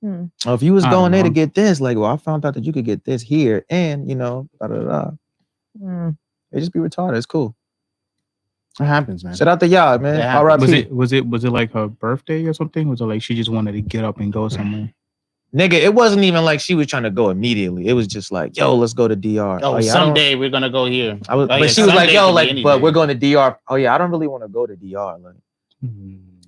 If you was going there to get this, like, well, I found out that you could get this here, and you know, da da da. They just be retarded. It's cool. It happens, man. Shout out to y'all, man. R.I.P. Was it like her birthday or something? Was it like she just wanted to get up and go somewhere? Nigga, it wasn't even like she was trying to go immediately. It was just like, yo, let's go to DR. Oh, someday we're gonna go here. But she was like, yo, like, but we're going to DR. Oh yeah, I don't really want to go to DR. Like,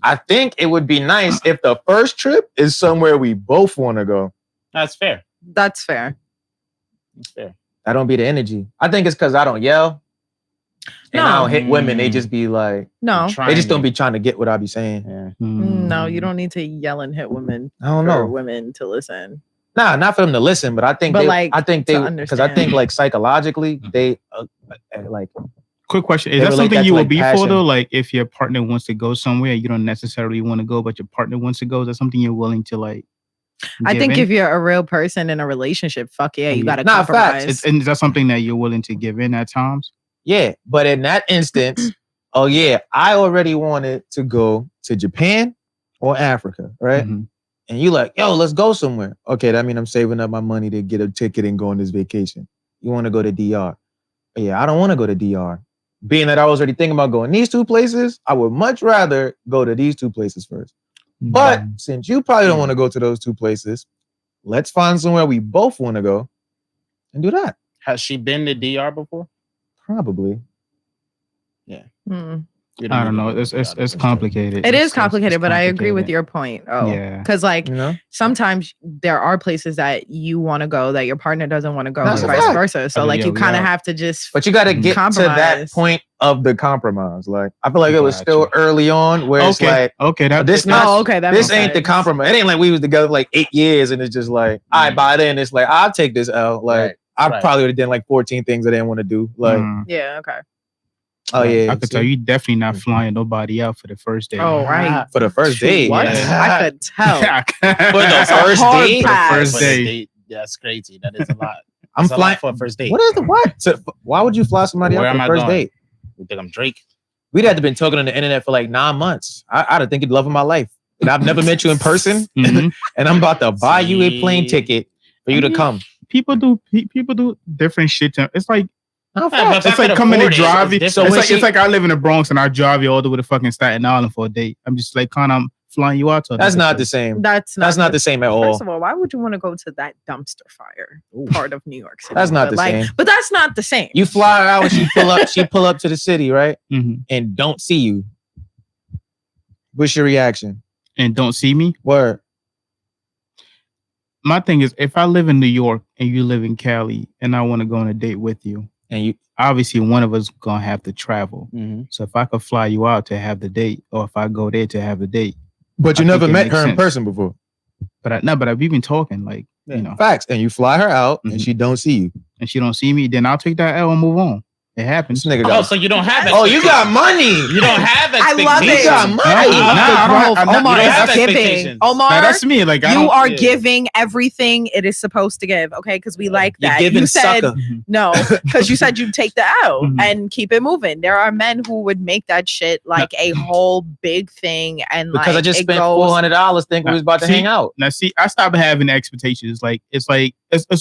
I think it would be nice if the first trip is somewhere we both want to go. That's fair. That's fair. That's fair. That don't be the energy. I think it's because I don't yell. And I don't hit women. They just be like, No. They just don't be trying to get what I be saying. Yeah. No, you don't need to yell and hit women. I don't for know. women to listen. Nah, not for them to listen, but I think But, they, like, I think to they, because I think understand. like psychologically, they like. Quick question: Is They that relate something that you to, would like, be passion. for though? Like, if your partner wants to go somewhere, you don't necessarily want to go, but your partner wants to go. Is that something you're willing to like? I give think in? if you're a real person in a relationship, fuck yeah, you gotta Nah, compromise. facts. And is that something that you're willing to give in at times? Yeah, but in that instance, oh yeah, I already wanted to go to Japan or Africa, right? Mhm. And you like, yo, let's go somewhere. Okay, that means I'm saving up my money to get a ticket and go on this vacation. You want to go to DR? Yeah, I don't want to go to DR. Being that I was already thinking about going these two places, I would much rather go to these two places first. But since you probably don't want to go to those two places, let's find somewhere we both want to go and do that. Has she been to DR before? Probably. Yeah. I don't know. It's complicated. It It's- is complicated, it's but I agree with complicated. your point. Oh, Yeah. because like You know? sometimes there are places that you want to go that your partner doesn't want to go, That's and a vice fact. versa. So I mean, like yeah, you we kind of are. have to just. But you got to get to that Compromise. point of the compromise. Like, I feel like it was still early on where it's like, okay, that, this not, Oh, okay, that this makes ain't the sense. compromise. It ain't like we was together for like 8 years and it's just like, all right, by then it's like, I'll take this out. Like, Right, I right. probably would have done like 14 things I didn't want to do. Like, Yeah. Okay. oh yeah. I could tell you definitely not flying nobody out for the first day. Oh right. For the first date. What? Yeah. I could tell. For the That's a first hard date? pass. First For the day. date, that's crazy. That is a lot. I'm That's a lot flying. for a first date. What is the what? So, why would you fly somebody Where out am for I the first going? date? You think I'm Drake? We'd have to been talking on the internet for like 9 months. I'd have think you'd love of my life. And I've never met you in person. Mhm. And I'm about to buy you a plane See? ticket for you to come. People do different shit. It's like But if I it's like could coming to afford it, drive you. it's So different. it's like I live in the Bronx and I drive you all the way to fucking Staten Island for a date. I'm just like kind of flying you out to. a That's different not the place. same. That's That's not the same at all. First of all, why would you want to go to that dumpster fire part of New York City? That's not But, the like, same. But that's not the same. You fly her out and she pull up. She pull up to the city, right? Mhm. And don't see you. What's your reaction? And don't see me. Word. My thing is, if I live in New York and you live in Cali, and I want to go on a date with you, And you obviously one of us gonna have to travel. Mhm. So if I could fly you out to have the date, or if I go there to have the date, But you I never think it met makes her in sense. person before. but we've been talking, like, you know, Facts. And you fly her out and Mhm. she don't see you. and she don't see me, then I'll take that L and move on. It happens. This nigga Oh, got so you don't have Oh, you got expectations. money. You don't have I expectations. love it. You got money. Nah, I don't have- I'm not- Omar you don't is have giving. expectations. Omar, Now, that's me. Like, I you don't, are yeah. giving everything it is supposed to give. Okay, because we like You're that. giving You said sucker. Mhm. no, because you said you take the L Mhm. and keep it moving. There are men who would make that shit like a whole big thing, and Because I like, just it spent goes- $400 thinking we was about to See, hang out. Now, see, I stopped having expectations. Like, it's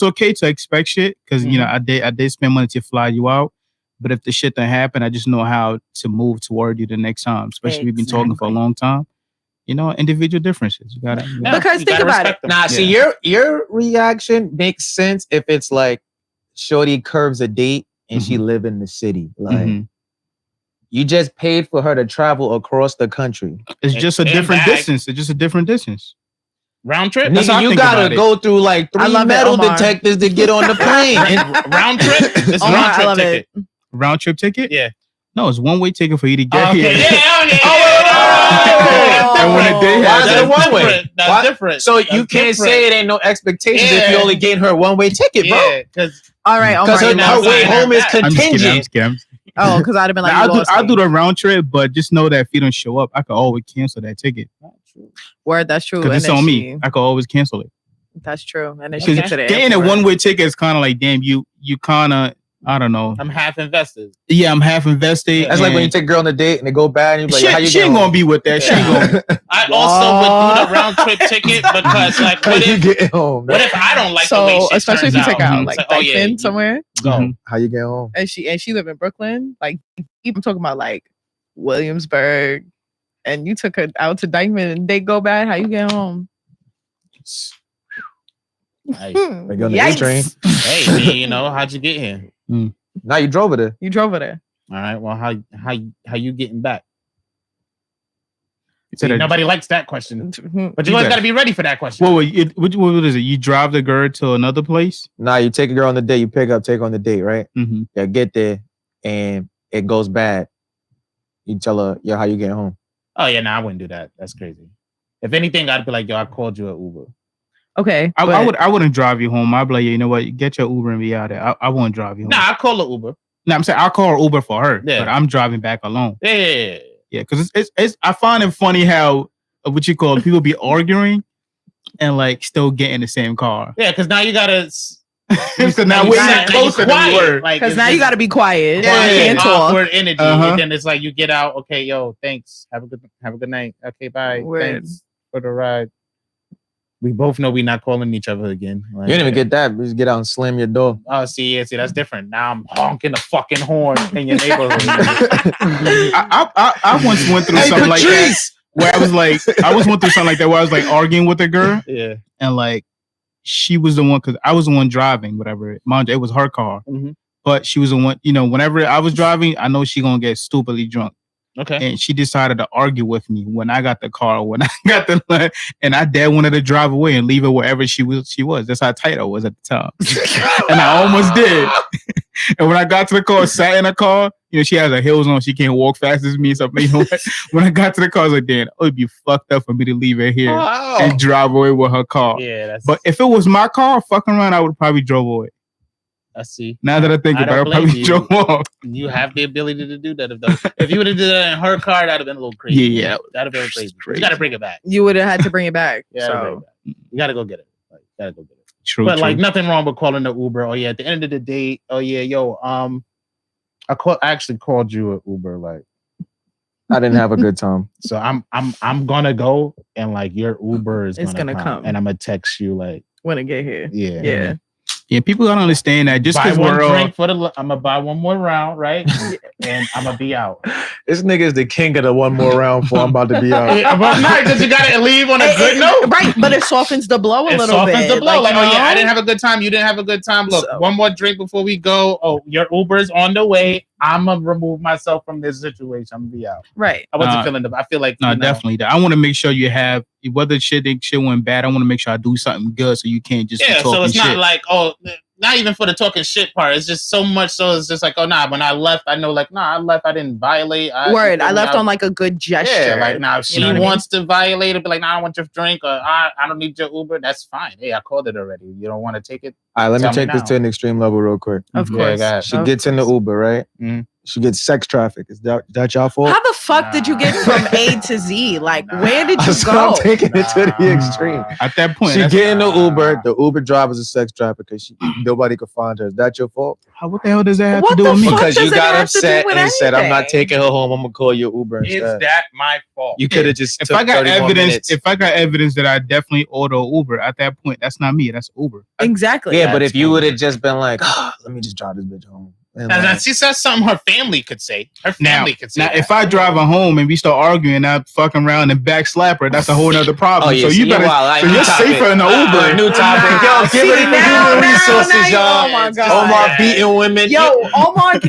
okay to expect shit because you know I did spend money to fly you out. But if the shit don't happen, I just know how to move toward you the next time. Especially if we've been talking for a long time. individual differences. You gotta. Because think about it. Nah, see, your reaction makes sense if it's like shorty curves a date and she live in the city. Like you just paid for her to travel across the country. It's just a different distance. It's just a different distance. Round trip? Nigga, you gotta go through like 3 metal detectors to get on the plane. Round trip? It's round trip ticket. Round trip ticket? Yeah. No, it's one-way ticket for you to get here. And when it did happen, that's one way. That's different. So you can't say it ain't no expectations if you only gain her one-way ticket, bro. Because all right, because her way home is contingent. I'm just kidding. Oh, because I'd have been like, I'll do the round trip, but just know that if you don't show up, I could always cancel that ticket. Word, that's true. Because it's on me. I could always cancel it. That's true. And then she gets to the getting a one-way ticket is kind of like, damn, you kind of, I don't know. I'm half invested. Yeah, I'm half invested. That's like when you take a girl on a date and they go bad and you're like, how you she ain't gonna be with that. She ain't gonna. I also would do the round trip ticket because, like, what if you get home? What if I don't like the way she especially if you take out like Dyson somewhere? Go. How you get home? And she live in Brooklyn. Like, even talking about like Williamsburg, and you took her out to Dykeman and they go bad. How you get home? They go on the A train. Hey, you know, how'd you get here? Now you drove her there. You drove her there. All right. Well, how you getting back? See, nobody likes that question, but you always got to be ready for that question. What is it? You drive the girl to another place? Nah, you take a girl on the date. You pick up, take her on the date, right? Mm-hmm. Yeah, get there, and it goes bad. You tell her, yo, how you getting home? Oh yeah, I wouldn't do that. That's crazy. If anything, I'd be like, yo, I called you an Uber. Okay, I wouldn't drive you home. I'd be like, you know what? Get your Uber and be out there. I won't drive you home. Nah, I call an Uber. No, I'm saying I'll call an Uber for her, but I'm driving back alone. Yeah, because it's I find it funny how what you call people be arguing and like still get in the same car. Yeah, because now you gotta. So now we're closer than we were. Because now you gotta be quiet. Yeah, you can't talk. Awkward energy, and then it's like you get out. Okay, yo, thanks. Have a good night. Okay, bye. Thanks for the ride. We both know we're not calling each other again. Like, you didn't even get that. We just get out and slam your door. Oh, see, that's different. Now I'm honking the fucking horn in your neighborhood. I once went through something like that where I was like, went through something like that where I was like arguing with a girl. Yeah. And like, she was the one, because I was the one driving, whatever. Mind you, it was her car. Mm-hmm. But she was the one, whenever I was driving, I know she gonna get stupidly drunk. Okay. And she decided to argue with me when I got the car, and I dad wanted to drive away and leave her wherever she was. That's how tight I was at the time. And I almost did. And when I got to the car, sat in the car, she has her heels on, she can't walk fast as me. So when I got to the car, I was like, damn, it would be fucked up for me to leave her here and drive away with her car. Yeah, but if it was my car fucking around, I would probably drove away. I see. Now that I think about it, I probably drove off. You have the ability to do that. If you would have did that in her car, that'd have been a little crazy. Yeah. That'd have been crazy. You got to bring it back. You would have had to bring it back. You got to go get it. True. But like nothing wrong with calling the Uber. Oh yeah, at the end of the day, oh yeah, yo, I actually called you an Uber. Like, I didn't have a good time. So I'm gonna go, and like your Uber is gonna come, and I'm gonna text you like when it get here. Yeah. Yeah, people gotta understand that just because we're drink for I'm gonna buy one more round, right? And I'm gonna be out. This nigga is the king of the one more round for I'm about to be out. But not because you gotta leave on a good note, right? But it softens the blow a little bit. It softens the blow. Like, oh yeah, I didn't have a good time. You didn't have a good time. Look, one more drink before we go. Oh, your Uber's on the way. I'm gonna remove myself from this situation. I'm gonna be out. Right. I wasn't feeling I feel like definitely. I want to make sure you have whether shit went bad. I want to make sure I do something good so you can't just so it's not like not even for the talking shit part. It's just so much so it's just like, oh nah, when I left, I know like, nah, I left, I didn't violate. I left on like a good gesture. Yeah, like now if she wants to violate it, be like, nah, I want your drink, or I don't need your Uber, that's fine. Hey, I called it already. You don't want to take it? All right, let me take this to an extreme level real quick. Of course. She gets in the Uber, right? Mm-hmm. She gets sex traffic. Is that y'all fault? How the fuck did you get from A to Z? Like, where did you go? I'm taking it to the extreme. At that point, she get in the Uber. The Uber driver's a sex trafficker because nobody could find her. Is that your fault? What the hell does that have to do with me? Because you got upset and said, "I'm not taking her home. I'm gonna call your Uber instead." Is that my fault? You could have just. If I got evidence that I definitely order Uber, at that point, that's not me. That's Uber. Exactly. Yeah, but if you would have just been like, "Let me just drive this bitch home," She says something her family could say. Her family could say. Now, if I drive her home and we start arguing, and I fucking around and back slap her, that's a whole other problem. So you better. So you're safer in the Uber. New topic. Yo, give it the human resources, y'all. Oh my God. Omar beating women. Yo, Omar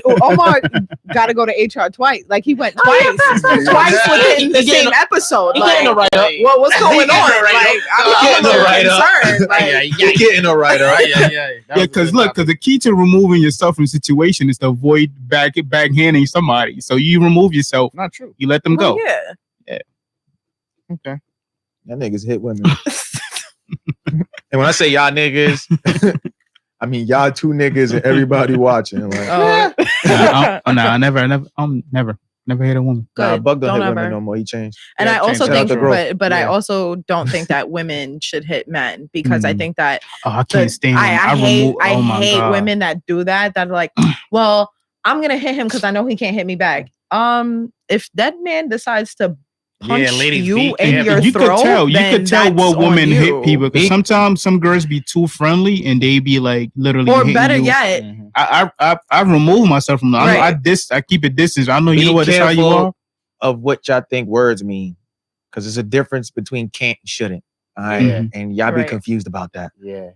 got to go to HR twice. Like he went twice within the same episode. He getting a write up. Well, what's going on? Like I'm a little concerned. You're getting a write up. Yeah, because the key to removing yourself from a situation is to avoid backhanding somebody. So you remove yourself. Not true. You let them go. Yeah. Okay. Y'all niggas hit women. And when I say y'all niggas, I mean y'all two niggas and everybody watching. Like, I never hit a woman. Bug don't hit women no more. He changed. And I also think, I Yeah. also don't think that women should hit men because I think that I can't stand them. I hate women that do that. That are like, well, I'm gonna hit him because I know he can't hit me back. If that man decides to punch you in your throat, you could tell what women hit people. Because sometimes some girls be too friendly and they be like literally. Or better you. yet, I remove myself from them. Right. I keep a distance. I know you know what this how you are. Of what y'all think words mean, because there's a difference between can't and shouldn't. All right, and y'all be confused about that. Yeah.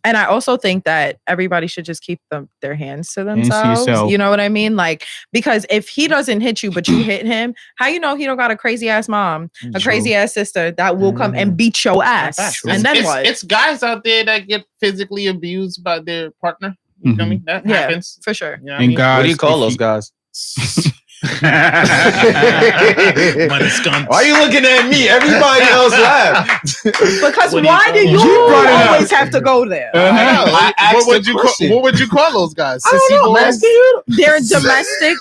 And I also think that everybody should just keep their hands to themselves. You know what I mean? Like, because if he doesn't hit you, but you hit him, how you know he don't got a crazy ass mom, a crazy ass sister that will come and beat your ass? And then what? It's guys out there that get physically abused by their partner. You feel me? That happens. For sure. You know and guys, what do you call those guys? Why are you looking at me? Everybody else laughed. Because why do you always have to go there? What would you call those guys? I don't know. They're domestic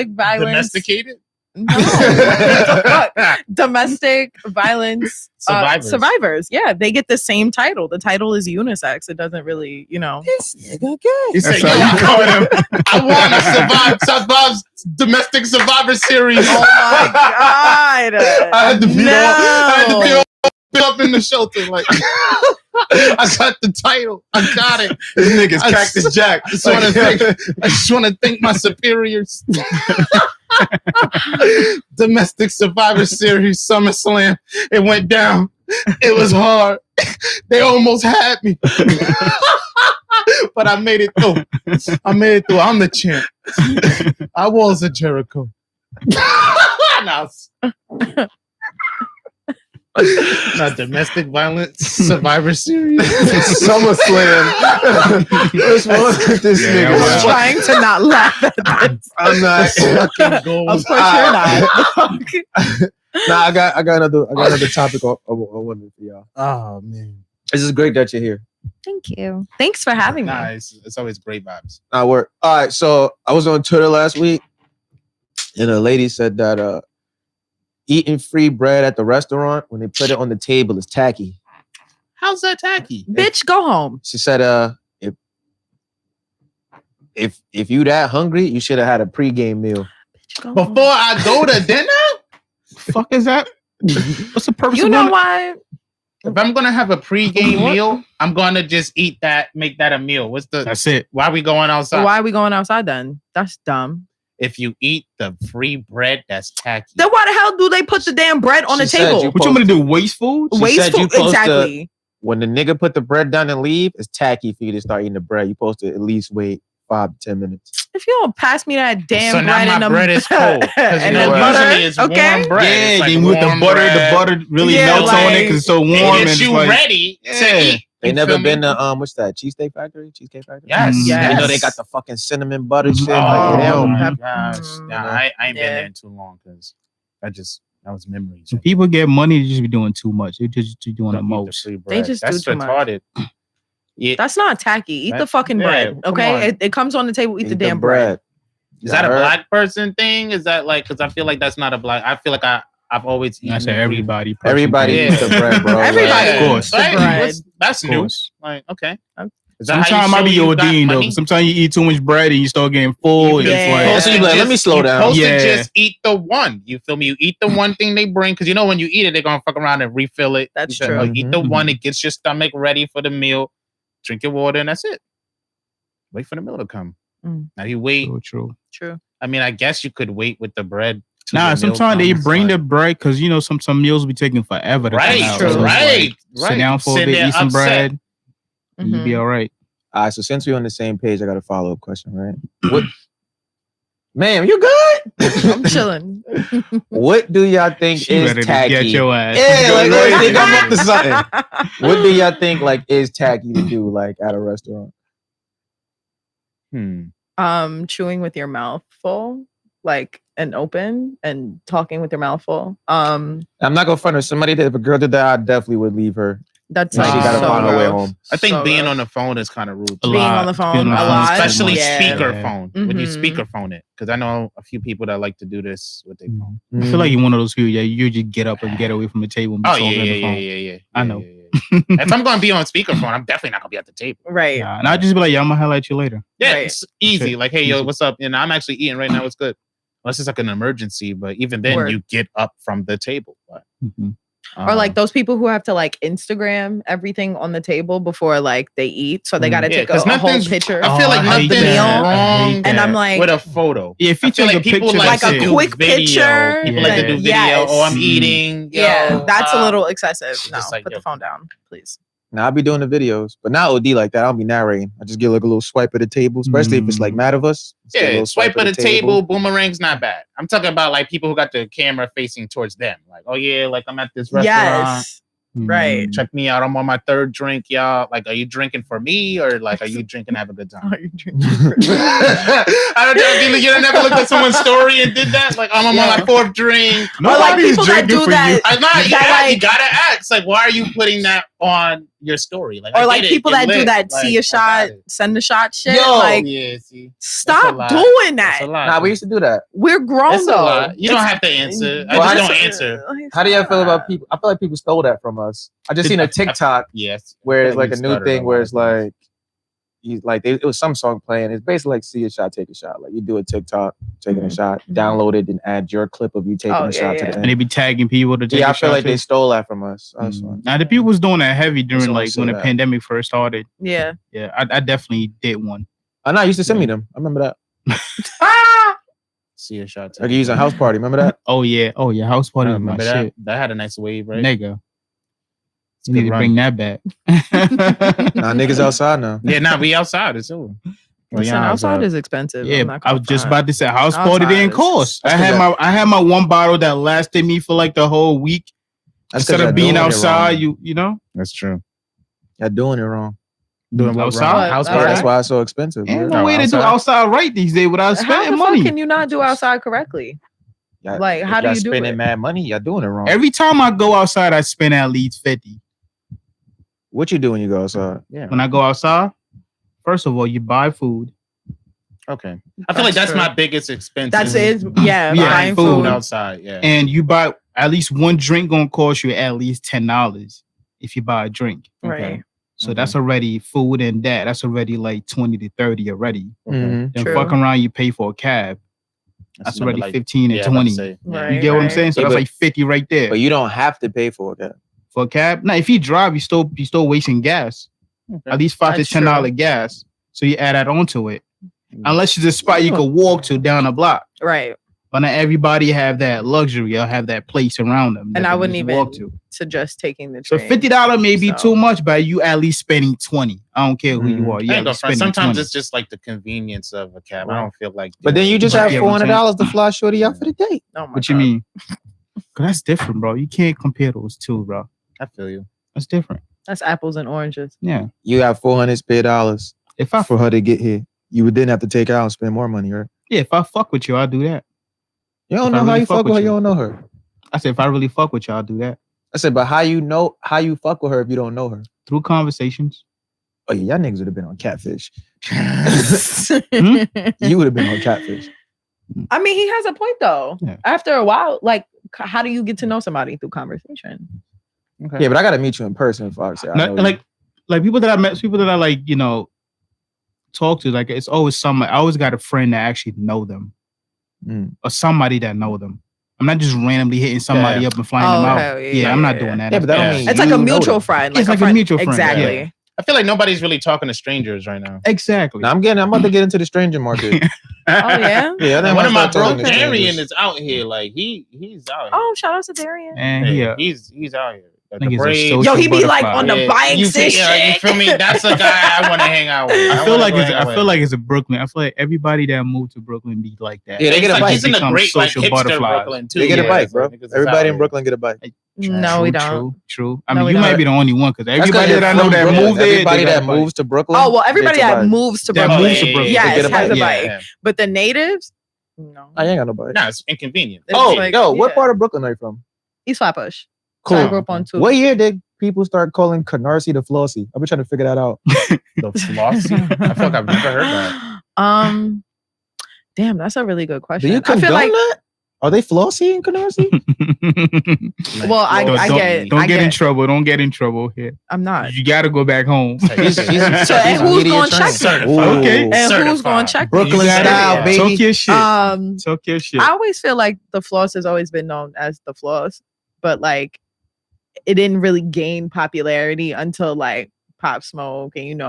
violence. Domesticated? No. Domestic violence survivors. Yeah, they get the same title. The title is unisex. It doesn't really, This nigga gay. You say, I want to survive domestic survivor series. Oh my God. I had to be up in the shelter. Like, I got the title. I got it. This nigga's Cactus Jack. I just want to thank my superiors. Domestic Survivor Series SummerSlam. It went down. It was hard. They almost had me. But I made it through. I'm the champ. I was a Jericho. Not domestic violence Survivor Series. SummerSlam. This nigga was trying to not laugh at this. I'm not fucking going. Of course you're not. Nah, I got another topic I wanted for y'all. Oh man, this is great that you're here. Thank you. Thanks for having me. It's always great vibes. All right, so I was on Twitter last week, and a lady said that eating free bread at the restaurant when they put it on the table is tacky. How's that tacky? Bitch, go home. She said, if you that hungry, you should have had a pregame meal. Before I go to dinner? Fuck is that? What's the purpose? You know why? If I'm gonna have a pregame meal, I'm gonna just eat that, make that a meal. That's it. Why are we going outside? Why are we going outside then? That's dumb. If you eat the free bread, that's tacky. Then why the hell do they put the damn bread on the table? What you want to do? Waste food? Waste food, exactly. When the nigga put the bread down and leave, it's tacky for you to start eating the bread. You're supposed to at least wait 5 to 10 minutes. If you don't pass me that damn bread and the bread is cold. And the butter, it's warm bread. Yeah, then with the butter really melts on it because it's so warm. And it's ready to eat. They never been to what's that? Cheesecake Factory? Yes. You know they got the fucking cinnamon butter shit. Oh my gosh. I ain't been there in too long because that was memories. When people get money, they just be doing too much. They just doing the most. They just do too much. Yeah. That's not tacky. Eat the fucking bread. Okay? It comes on the table. Eat the damn bread. Is that a black person thing? Is that like, because I feel like that's not a black, I feel like I've always eaten. I say everybody. Everybody eats the bread, bro. Everybody. Of course. Right? That's new. Like, okay. Sometimes I be ODing though. Sometimes you eat too much bread and you start getting full. And it's like, let me slow down. You're supposed to just eat the one. You feel me? You eat the one thing they bring because you know when you eat it, they're gonna fuck around and refill it. That's true. Eat the one. It gets your stomach ready for the meal. Drink your water and that's it. Wait for the meal to come. Now you wait. True. I mean, I guess you could wait with the bread. Sometimes they bring the bread because some meals be taking forever to come out. True. Right. Sit down for a bit, eat some bread, and you'll be all right. All right, so since we're on the same page, I got a follow-up question, right? What, ma'am, you good? I'm chilling. What do y'all think is tacky? Get your ass. Yeah, like I think I'm up to something. What do y'all think is tacky to do at a restaurant? Chewing with your mouth full, and open, and talking with your mouth full. I'm not gonna front her. Somebody that if a girl did that, I definitely would leave her. That's she gotta find her way home. I think being on the phone is kind of rude. Being on the phone a lot, especially speakerphone when you speakerphone it. Because I know a few people that like to do this with their phone. I feel like you're one of those people. Yeah, you just get up and get away from the table. And Yeah. I know. If I'm gonna be on speakerphone, I'm definitely not gonna be at the table. Right. And I'll just be like, I'm gonna highlight you later. Yeah, it's easy. Like, hey, yo, what's up? And I'm actually eating right now. It's good. Unless it's an emergency, but even then, you get up from the table. But, or those people who have to Instagram everything on the table before they eat, so they got to take a whole picture. I feel like nothing's wrong, and I'm like with a photo. Yeah, if you take a picture, a quick picture, people like to do video. Oh, I'm eating. That's a little excessive. No, put the phone down, please. Now I'll be doing the videos, but not OD like that. I'll be narrating. I just get a little swipe at the table, especially if it's mad of us. Yeah, swipe at the table. Boomerang's not bad. I'm talking about people who got the camera facing towards them. Oh yeah, I'm at this restaurant. Yes. Right. Check me out. I'm on my third drink, y'all. Are you drinking for me or are you drinking to have a good time? Are you drinking? I don't know. You never looked at someone's story and did that. I'm on my fourth drink. Or people that do that. You gotta ask. Why are you putting that on your story? Or people that do that. See a shot, send a shot. Shit. Stop doing that. Nah, we used to do that. We're grown though. You don't have to answer. I just don't answer. How do y'all feel about people? I feel like people stole that from us. I just seen a TikTok. Yes. Where it's a new thing where it's it was some song playing. It's basically see a shot, take a shot. You do a TikTok, taking a shot, download it, and add your clip of you taking a shot to the end. And they be tagging people to take a shot. I feel like they stole that from us. Now the people was doing that heavy during when the pandemic first started. Yeah. Yeah, I definitely did one. I know. I used to send me them. I remember that. See a shot. Like using House Party. Remember that? Oh yeah. House Party. Remember that? Shit. That had a nice wave, right? Nigga. You need to bring that back. Nah, niggas outside now. Yeah, we outside. It's over. Outside is expensive. Yeah, I was just about to say House Party didn't cost. I had my one bottle that lasted me for the whole week. Instead of being outside, you know. That's true. You're doing it wrong. Doing outside House Party. That's why it's so expensive. Ain't no way to do outside right these days without spending money. How can you not do outside correctly? How do you do it? Spending mad money, you're doing it wrong. Every time I go outside, I spend at least 50. What you do when you go outside? Yeah. When I go outside, first of all, you buy food. Okay. I feel like that's my biggest expense. That's it. Yeah. Buying food outside. Yeah. And you buy at least one drink gonna cost you at least $10 if you buy a drink. Right. Okay. So that's already food and that's already 20 to 30 already. Mm-hmm. Then fuck around, you pay for a cab. That's already 15 and 20. Right, you get what I'm saying? So that's 50 right there. But you don't have to pay for a cab. For a cab? Now, if you drive, you still wasting gas. Okay. At least $5 to $10 gas. So you add that onto it. Unless it's a spot you could walk to down the block. Right. But not everybody have that luxury or have that place around them. And I wouldn't even suggest taking the train. So $50 may be too much, but you at least spending 20. I don't care who you are. Yeah, sometimes 20. it's just the convenience of a cab. I don't feel like. But then you just have $400 to fly shorty out for the date. Oh my what you mean? Cause that's different, bro. You can't compare those two, bro. I feel you. That's different. That's apples and oranges. Yeah. You have $400 spare dollars for her to get here. You would then have to take her out and spend more money, right? Yeah, if I fuck with you, I'll do that. You don't know how you fuck with her, you don't know her. I said, if I really fuck with you, I'll do that. I said, but how you fuck with her if you don't know her? Through conversations. Oh yeah, y'all niggas would have been on Catfish. You would have been on Catfish. I mean, he has a point though. Yeah. After a while, how do you get to know somebody through conversation? Okay. Yeah, but I gotta meet you in person, Fox. Like people that I met, people that I talk to. It's always somebody. I always got a friend that actually know them, or somebody that know them. I'm not just randomly hitting somebody up and flying them out. I'm not doing that. Yeah, but that don't mean it's like a mutual friend. It's like a mutual friend. Exactly. Yeah. I feel like nobody's really talking to strangers right now. Exactly. Now I'm about to get into the stranger market. Oh yeah. Yeah, And one of my bros, to Darian, strangers. is out here. Like he's out here. Oh, shout out to Darian. And Yeah, he's out here. Like the Nigga's a braids. social Yo, he be like butterfly. on the bikes you and see, shit. you feel me? That's a guy I want to hang out with. I feel like it's a Brooklyn. I feel like everybody that moved to Brooklyn be like that. Yeah, they get a bike. He's in a Become great like social hipster butterflies. Brooklyn too. They get a Yeah, bike, so bro. niggas is Everybody out in here. Brooklyn get a bike. No, we don't. True. I No, mean, we you don't. might be the only one because 'Cause everybody that I know from that Brooklyn, moved there, everybody they got that a bike. moves to Brooklyn. Oh well, everybody gets a that bike. moves to That Brooklyn, moves to Brooklyn. yes, They get a has a bike. bike. But the natives, no. I ain't got no bike. Nah, it's inconvenient. It's Oh, like, yo, what yeah. part of Brooklyn are you from? East Flatbush. Cool. So I grew up on 2. What year did people start calling Canarsie the Flossy? I've been trying to figure that out. The flossy. I feel like I've never heard that. Damn, that's a really good Do question. you I condone feel like, that? Are they Flossy in Canarsie? well, I get. Don't I get in get. trouble. Don't get in trouble here. I'm not. You got to go back home. So and who's going to check them? Okay. And who's going to check them? Brooklyn style, baby. Talk your shit. Um, Talk your shit. I always feel like the floss has always been known as the floss, but like it didn't really gain popularity until like Pop Smoke and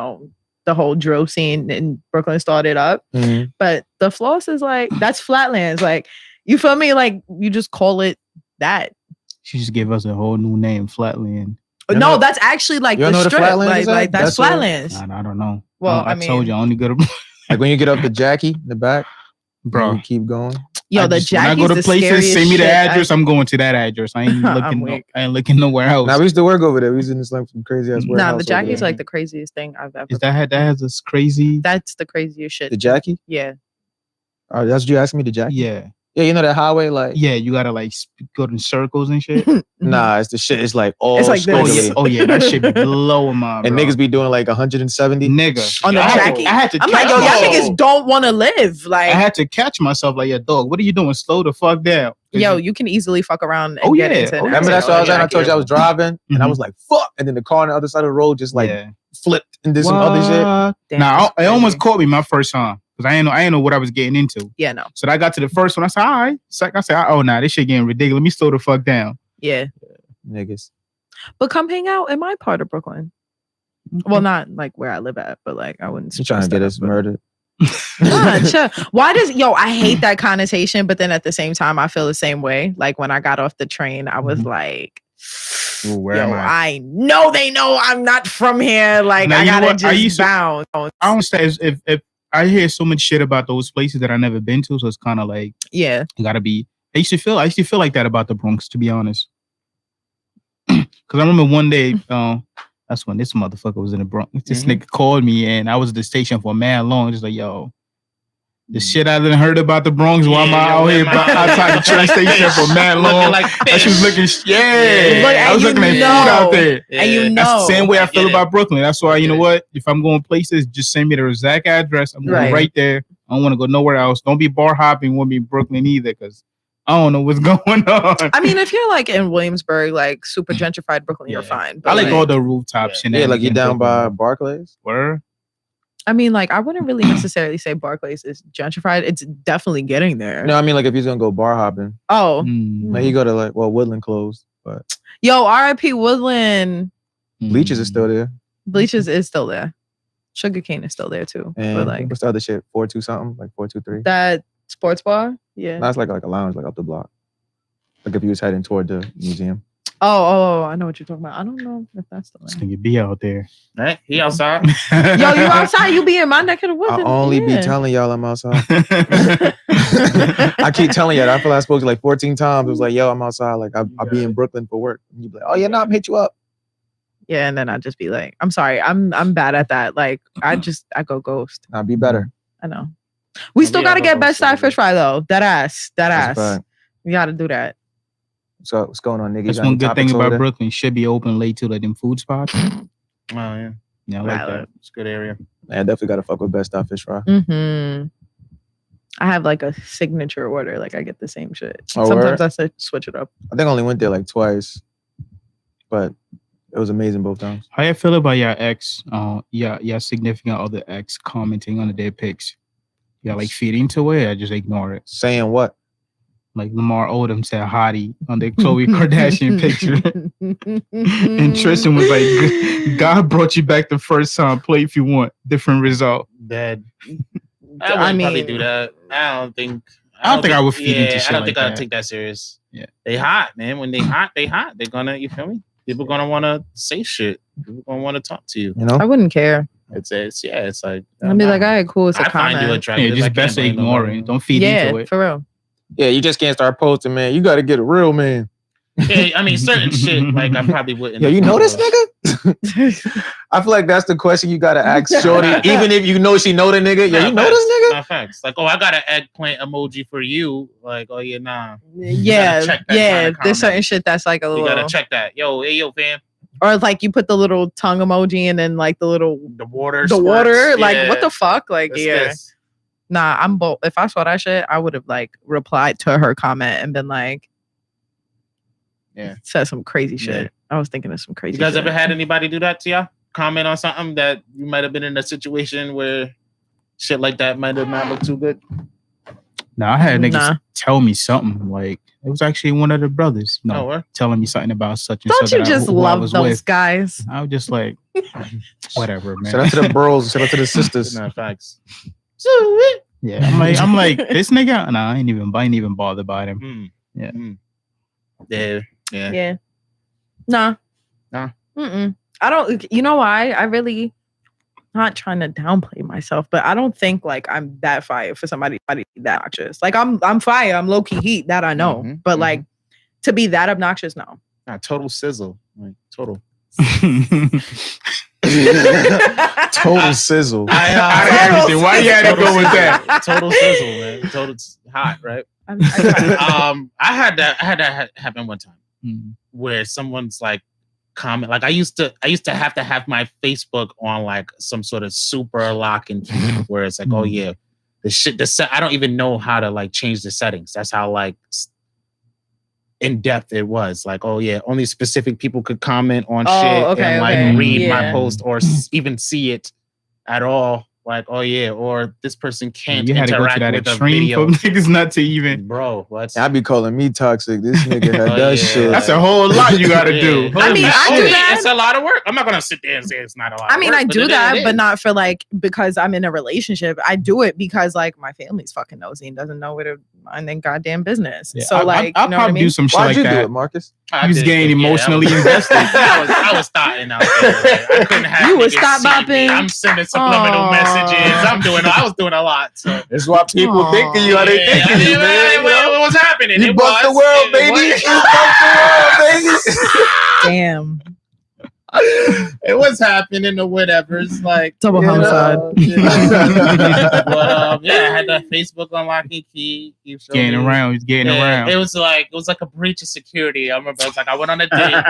the whole drill scene in Brooklyn started up. Mm-hmm. But the floss is like that's Flatlands. Like you feel me? Like you just call it that. She just gave us a whole new name, Flatland. No, that's actually like You the know what the strip. Flatlands Like, is at? like that's That's what- Flatlands. I don't know. Well, I told you I only go to Like when you get up to Jackie in the back, bro. you keep going. Yo, the when I Jackie's go to the places, scariest send me the shit. address. I'm going to that address. I ain't I'm looking. weak. I ain't looking nowhere else. Now we used to work over there. We was in this like some crazy ass warehouse. Nah, the over Jackie's there. like the craziest thing I've ever. Is that has this crazy? That's the craziest shit. the Jackie. Yeah. That's what you asking me, the Jackie. Yeah, Yeah, you know that highway, like yeah. You gotta like go in circles and shit. nah, it's the shit. It's like all It's like this. squiggly. Oh yeah, that shit be blowing my. And bro. niggas be doing like 170. nigga On the I had to- Jackie. I had to. I'm like, yo, y'all catch myself. niggas don't want to live. I Like, had to catch myself. Like, yeah, dog. What are you doing? Slow the fuck down. yo, you can easily fuck around and Oh, get yeah. into. Oh, an Remember that's accident what I on was the at? I told you I was driving and I Mhm. was like, fuck. And then the car on the other side of the road just like yeah. flipped and did some other shit. What? Damn, Nah, that's it almost crazy. caught me my first time because I ain't know what I was getting into. Yeah, no. So I got to the first one. I said, all right. I said, oh, nah, this shit getting ridiculous. Let me slow the fuck down. Yeah. Niggas. But come hang out in my part of Brooklyn. Well, not like where I live at, but like I wouldn't. You trying to suggest get that, us but- murdered. Nah, chill. Why does I hate that connotation, but then at the same time I feel the same way. Like when I got off the train, I was Mhm. like, Ooh, where yo, am I? I know they know I'm not from here. Like Now, I you know gotta what? I just used to- bounce. I don't say if I hear so much shit about those places that I never been to, so it's kind of like Yeah. you gotta be. I used to feel like that about the Bronx, to be honest. Because I remember one day, that's when this motherfucker was in the Bronx. This nigga called me, and I was at the station for a man long. Just like, yo, the shit I didn't heard about the Bronx while I'm Yeah, yo, out here where my- outside the train station for man Looking long. like She was fish. looking, Yeah. Look, I and was you looking at food know. out there. And you Yeah. know. That's the same way I I feel get it. about Brooklyn. That's why, I you know get it. what? If I'm going places, just send me the exact address. I'm going Right. right there. I don't want to go nowhere else. Don't be bar hopping with me in Brooklyn either, because I don't know what's going on. I mean, if you're like in Williamsburg, like super gentrified Brooklyn, you're Yeah. fine. I But like like, all the rooftop Yeah. shit. Yeah, like you down by Barclays. Where? I mean, like I wouldn't really necessarily say Barclays is gentrified. It's definitely getting there. No, I mean like if he's gonna go bar hopping, Oh, like you go to like Woodland closed, but yo, R.I.P. Woodland. Bleachers is still there. Bleachers is still there. Sugarcane is still there too. And But like what's the other shit? 4-2 something, like 4-2-3. that sports bar. Yeah. That's like a lounge, like up the block. Like if you was heading toward the museum. Oh, I know what you're talking about. I don't know if that's the This one. nigga be out there. Right? He outside. Yo, you outside? You be in my neck of the woods? I and- only be yeah. telling y'all I'm outside. I keep telling you that. I feel like I spoke to you like 14 times. It was like, yo, I'm outside. Like I'll be in Brooklyn for work. And you be like, oh yeah, no, I'm hit you up. Yeah, and then I'd just be like, I'm sorry, I'm bad at that. Like I go ghost. I'll be better. I know. We Maybe still I'll gotta go get ghost best side over fish fry though. That ass. That's a fact. We gotta do that. So what's going on, nigga? You That's got one any good thing topics over about there? Brooklyn. Should be open late to like them food spots. Oh yeah. Yeah, I like Valid. that. It's a good area. Man, I definitely gotta fuck with Best Stop Fish Fry. Mm-hmm. I have like a signature order. Like I get the same shit. Oh, Sometimes word? I say switch it up. I think I only went there like twice, but it was amazing both times. How you feel about your ex, your significant other ex commenting on their pics? Yeah, like feeding to it or just ignore it? Saying what? Like Lamar Odom said hottie on the Khloe Kardashian picture. And Tristan was like, God brought you back the first time. Play if you want. Different result. Dead. I wouldn't probably do that. I don't think I would feed into shit. I don't think like I'd take that serious. Yeah. They hot, man. When they hot, they hot. They're gonna, you feel me? People gonna wanna say shit. People gonna wanna talk to you. You know? I wouldn't care. It's like I'd be like, all right, cool. It's a I find you comment. attractive. Yeah, just best to ignore it. Don't feed into it. For real. Yeah, you just can't start posting, man. You got to get a real man. Yeah, I mean, certain shit, like I probably wouldn't. Yeah, you know this nigga? I feel like that's the question you got to ask shorty, even if you know she know the nigga. Yeah, you know this nigga? Nah, facts. Like, oh, I got an eggplant emoji for you. Like, oh yeah, nah. Yeah. There's certain shit that's like a little. You gotta check that. Yo, fam. Or like you put the little tongue emoji and then like the water. Like what the fuck? Like this. Nah, I'm both. If I saw that shit, I would have like replied to her comment and been like, said some crazy shit. I was thinking of some crazy. You guys shit. ever had anybody do that to y'all? Comment on something that you might have been in a situation where shit like that might have not looked too good? No, I had niggas tell me something. Like it was actually one of the brothers, telling me something about such and such. Don't you just love those guys? I was just like, whatever, man. Shout out to the bros. Shout out to the sisters. Nah, facts. Yeah, I'm like this nigga. Nah, I ain't even bothered by him. Yeah. Nah. Mm-mm. I don't. You know why? I really not trying to downplay myself, but I don't think like I'm that fire for somebody that obnoxious. Like I'm fire. I'm low key heat. That I know. But like to be that obnoxious, no. Nah, total sizzle. Like total. Total sizzle. Everything. Why you had to go with that? Total sizzle, man. Total hot, right? I had that happen one time where someone's like comment. Like I used to have my Facebook on like some sort of super lock and key where it's like, oh yeah, I don't even know how to like change the settings. That's how like in depth it was. Like, oh yeah, only specific people could comment on shit and read my post or even see it at all. Like, oh yeah, or this person can't interact with a video. For niggas not to even, bro. What? I be calling me toxic. This nigga had that shit. That's a whole lot you gotta do. I mean, I do that. It's a lot of work. I'm not gonna sit there and say it's not a lot. I mean, I do that, but not for like because I'm in a relationship. I do it because like my family's fucking nosy and doesn't know where to mind their goddamn business. Yeah, so like, I'll probably do some shit like that. Why'd you do it, Marcus? He was getting emotionally invested. I was starting out there. Like, I couldn't have. You was stop bopping. I'm sending subliminal messages. I was doing a lot. So that's why people think of you. How they think of you, man. What was happening? You bucked the world, baby. You bucked the world, baby. Damn. It was happening or whatever. It's like double homicide. But I had that Facebook unlock and key. He's getting around. It was like a breach of security. I remember I went on a date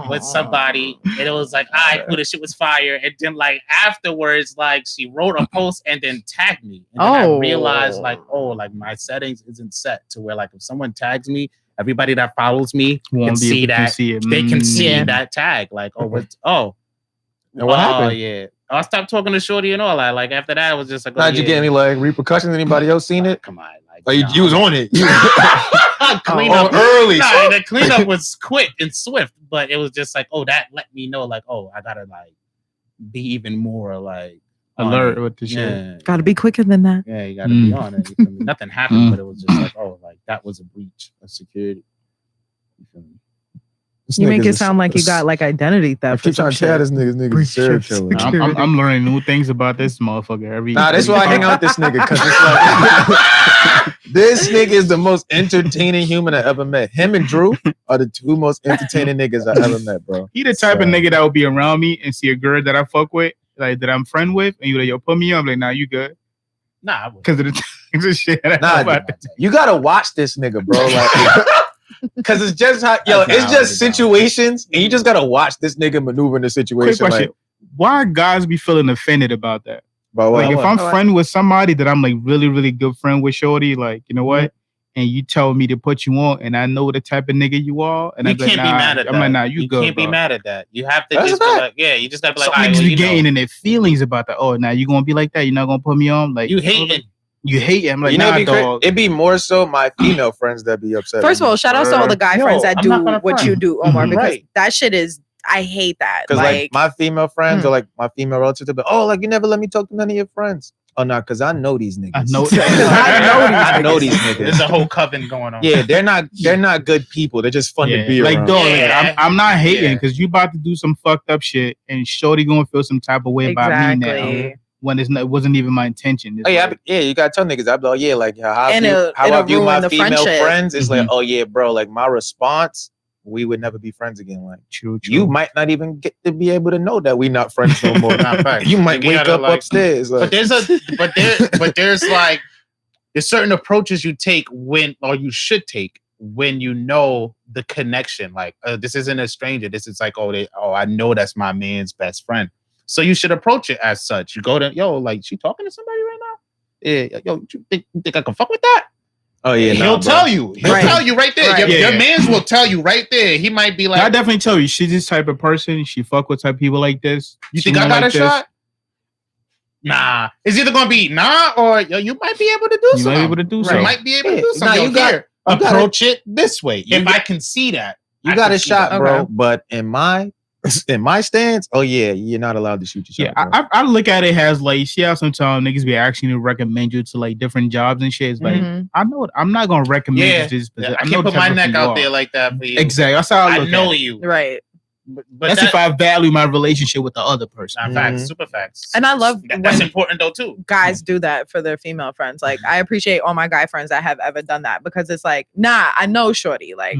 with somebody, and it was like, I cool, this shit was fire. And then like afterwards, like she wrote a post and then tagged me. And then I realized like, like my settings isn't set to where like if someone tags me, everybody that follows me can see that. They can see that tag. Like, and what happened? Yeah. I stopped talking to Shorty and all that. Like after that, it was just like, how'd you get any like repercussions? Anybody else seen it? Come on, like you was on it. Clean up early. Nah, the cleanup was quick and swift, but it was just like, that let me know, like, I gotta like be even more like alert with the shit. Gotta be quicker than that. Yeah, you gotta be on it. Nothing happened, but it was just like, like that was a breach of security. You feel me? You make it sound like you got like identity theft. I keep trying to tell this nigga serial killer. I'm learning new things about this motherfucker that's why I hang out with this nigga, because it's like this nigga is the most entertaining human I ever met. Him and Drew are the two most entertaining niggas I ever met, bro. He the type of nigga that would be around me and see a girl that I fuck with, like that I'm friend with, and you like, yo, put me on. I'm like, nah, you good? Nah, because of the things of shit. You gotta watch this nigga, bro. Like. Because it's just it's just situations, and you just gotta watch this nigga maneuver in the situation. Quick question: why guys be feeling offended about that? Like if I'm friend with somebody that I'm like really, really good friend with, shorty, like you know what, and you tell me to put you on, and I know the type of nigga you are, and you can't be mad at that. I'm like, nah, you good. You can't be mad at that. You have to just be like, you just gotta be like, niggas be getting in their feelings about that. Oh, now you gonna be like that? You're not gonna put me on? Like you hating. You hate it. I'm like, You know, nah, dog. it'd be more so my female friends that be upset. First of all, shout out to all the guy friends that do what you do, Omar, because that shit is. I hate that. Because like my female friends or like my female relatives, but like you never let me talk to none of your friends. Oh no, because I know these niggas. I know these niggas. There's a whole coven going on. Yeah, they're not good people. They're just fun to be around. Like, dog, I'm not hating because you about to do some fucked up shit and shorty gonna feel some type of way about me now. When it wasn't even my intention. Oh yeah, you gotta tell niggas. I'd be like, yeah, like how I view my female friends is like, oh yeah, bro, like my response, we would never be friends again. Like, true. You might not even get to be able to know that we not friends no more. You might wake up like, upstairs. Like. But there's like there's certain approaches you take you should take when you know the connection. Like this isn't a stranger. This is like I know that's my man's best friend. So you should approach it as such. You go to like she talking to somebody right now. Yeah, you think I can fuck with that? Oh yeah, he'll tell you. He'll tell you right there. Right. Your mans will tell you right there. He might be like, I definitely tell you, she's this type of person. She fuck with type of people like this. You think I got a shot? Nah, it's either gonna be nah or you might be able to do something. You might be able to do something. You might be able to do something. You got approach it this way. If I can see that, you got a shot, bro. But in my stance, oh yeah, you're not allowed to shoot your shot. Yeah, I look at it as like, see how sometimes niggas be asking to recommend you to like different jobs and shit. It's like, I know I'm not gonna recommend you to this position. I can't put my neck out there like that for you. Exactly. That's how I know you. Right. But that's if I value my relationship with the other person. Facts, super facts. And I love that's important though too. Guys do that for their female friends. Like I appreciate all my guy friends that have ever done that because it's like, nah, I know shorty. Like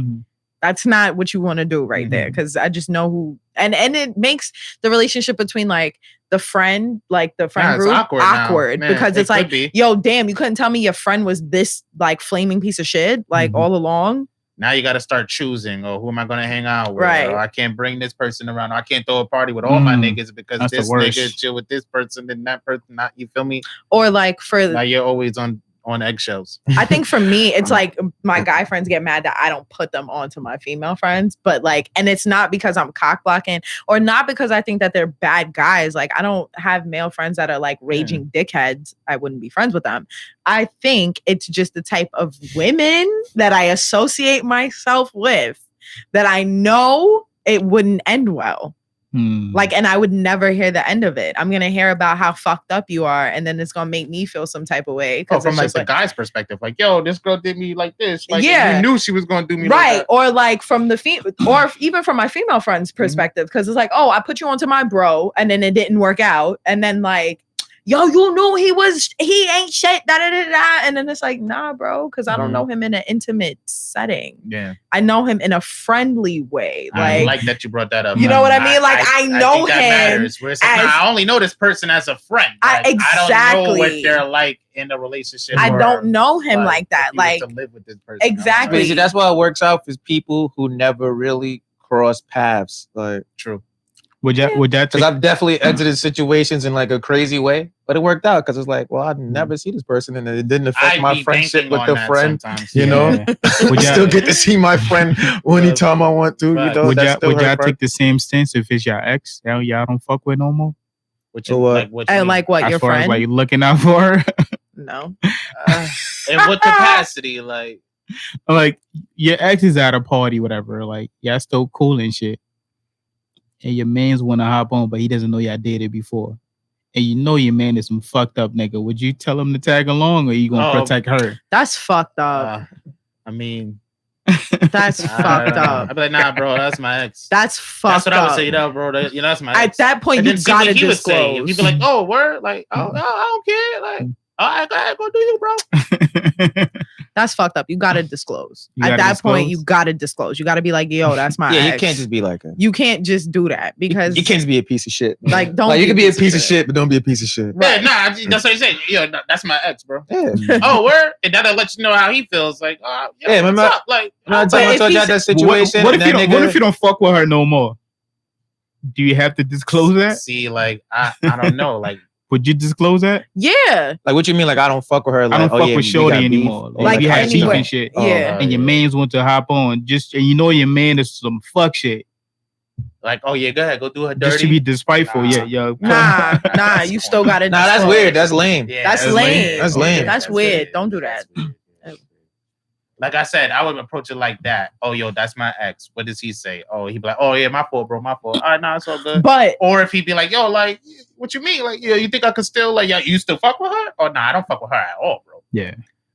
that's not what you want to do right there. Cause I just know who and it makes the relationship between like the friend group awkward because it's like, yo, damn, you couldn't tell me your friend was this like flaming piece of shit like all along. Now you got to start choosing, who am I going to hang out with? Right. Or I can't bring this person around. Or I can't throw a party with all my niggas because that's this nigga chill with this person and that person not. You feel me? Or like now you're always on eggshells. I think for me, it's like my guy friends get mad that I don't put them onto my female friends, but like, and it's not because I'm cock blocking or not because I think that they're bad guys. Like I don't have male friends that are like raging dickheads. I wouldn't be friends with them. I think it's just the type of women that I associate myself with that I know it wouldn't end well. Like, and I would never hear the end of it. I'm gonna hear about how fucked up you are, and then it's gonna make me feel some type of way. From like the guy's perspective, like, yo, this girl did me like this. Like, you knew she was gonna do me right, like that. Or like from the or even from my female friend's perspective, because it's like, oh, I put you onto my bro, and then it didn't work out, and then like, yo, you knew he ain't shit, da da da da, and then it's like, nah, bro, because I don't know him in an intimate setting. Yeah, I know him in a friendly way. I like that you brought that up. You know what I mean? Like I know him. Where it's like, I only know this person as a friend. Like, exactly. I don't know what they're like in a relationship. I don't know him like that. Like to live with this person. Exactly. See, that's why it works out for people who never really cross paths. Like true. Would that? Because I've definitely exited situations in like a crazy way, but it worked out because it's like, well, I'd never see this person, and it didn't affect my friendship with the friend. You know, would still get to see my friend anytime I want to. You know, would y'all take the same stance if it's your ex? Y'all don't fuck with no more. What your friend? As why you looking out for her? No. In what capacity? Like your ex is at a party, whatever. Like y'all still cool and shit. And your man's want to hop on, but he doesn't know y'all dated before. And you know your man is some fucked up nigga. Would you tell him to tag along or you going to protect her? That's fucked up. I mean... That's fucked up. I'd be like, nah, bro, that's my ex. That's fucked up. That's what I would say, you know, bro. That's my ex. At that point, you gotta disclose. He'd be like, oh, word? Like, oh, I don't care. Like, all right, go ahead, go do you, bro. That's fucked up. You gotta disclose. At that point, you gotta disclose. You gotta be like, yo, that's my ex. You can't just be like her. You can't just do that because you can't just be a piece of shit. Like, don't. Like, you can be a piece of shit, but don't be a piece of shit. Right. Yeah, nah, that's what you say. Yo, that's my ex, bro. Yeah. Oh, word? And that'll let you know how he feels. Like, what's up? Like, I told you that situation. What if you don't fuck with her no more? Do you have to disclose that? See, like, I don't know. Like, would you disclose that? Yeah. Like, what you mean? Like, I don't fuck with her. Like, I don't fuck with shorty anymore. Like you had beef and shit. Yeah. And your man's want to hop on. And you know your man is some fuck shit. Like, oh yeah, go ahead, go do her dirty. Just to be despiteful, Nah. yeah. Nah, you still gotta. Nah, that's disclose. weird. That's lame. Yeah, That's lame. That's lame. That's weird. Don't do that. Like I said, I would approach it like that. Oh, yo, that's my ex. What does he say? Oh, he'd be like, oh yeah, my fault, bro, my fault. All right, nah, it's all good. But or if he'd be like, yo, like, what you mean? Like, yeah, you think I could still like, yeah, you still fuck with her? Oh, nah, I don't fuck with her at all, bro. Yeah.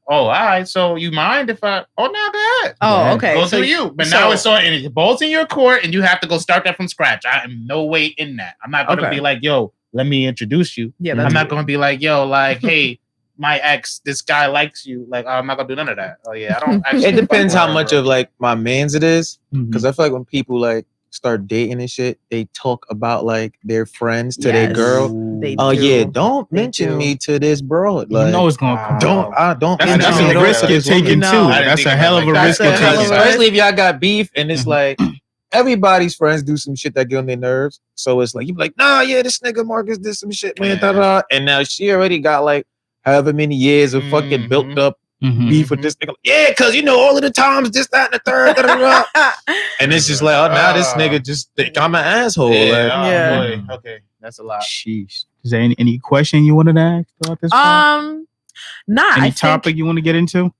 Oh, all right. So you mind if I? Oh, now go ahead. Oh, okay. Go through you. But now it's on. And it's balls in your court, and you have to go start that from scratch. I am no way in that. I'm not gonna be like, yo, let me introduce you. Yeah, I'm not gonna be like, yo, like, hey, my ex, this guy likes you. Like, I'm not gonna do none of that. Oh yeah, I don't. Actually It depends fuck how with much her, of like my man's it is, Mhm. because I feel like when people like start dating and shit, they talk about like their friends to their Yes. girl. They Oh do. yeah, don't They mention do. me to this bro. You Like, know it's gonna come. don't That's mention a me to risk this you're woman. taking No. too. I didn't That's think a about hell it of a like risk that. you're That's a hell of taking. a Especially if y'all got beef and it's like everybody's friends do some shit that get on their nerves. So it's like you be like, nah, yeah, this nigga Marcus did some shit, man. Yeah. Da-da. And now she already got like however many years of fucking built up Mhm. beef with this nigga. Yeah, cause you know all of the times this, that, and the third. Da-da-da. And it's just like, oh, now this nigga just think I'm an asshole. Yeah. Like, Oh, Yeah. boy. Okay, that's a lot. Sheesh. Is there any question you wanted to ask about this? Nah. Any I topic think, you want to get into?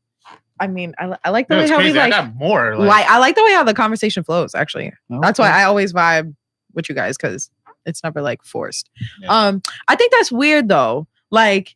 I mean, I like the No, way it's how we crazy. I like. got more. Like I like the way how the conversation flows. Actually, that's why I always vibe with you guys because it's never like forced. Yeah. I think that's weird though. Like,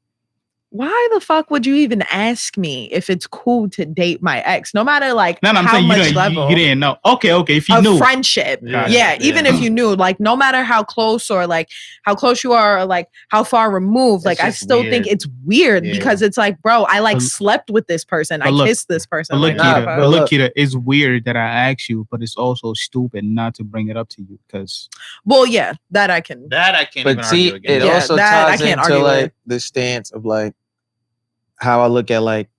why the fuck would you even ask me if it's cool to date my ex? No matter like No, I'm how saying much you level didn't know. Okay. If you of knew, friendship. Yeah. Yeah, even Yeah. if you knew, like no matter how close or like how close you are or like how far removed, like It's I just still think weird. it's weird Yeah. because it's like, bro, I like But- slept with this person. I but look- kissed this person. But look, Like, Nah, what the Kita, fuck? but look- Kita, it's weird that I asked you, but it's also stupid not to bring it up to you because Well, yeah, that I can. That I can't even but see, argue against. it Yeah, also that I ties can't into argue like with. the stance of like how I look at like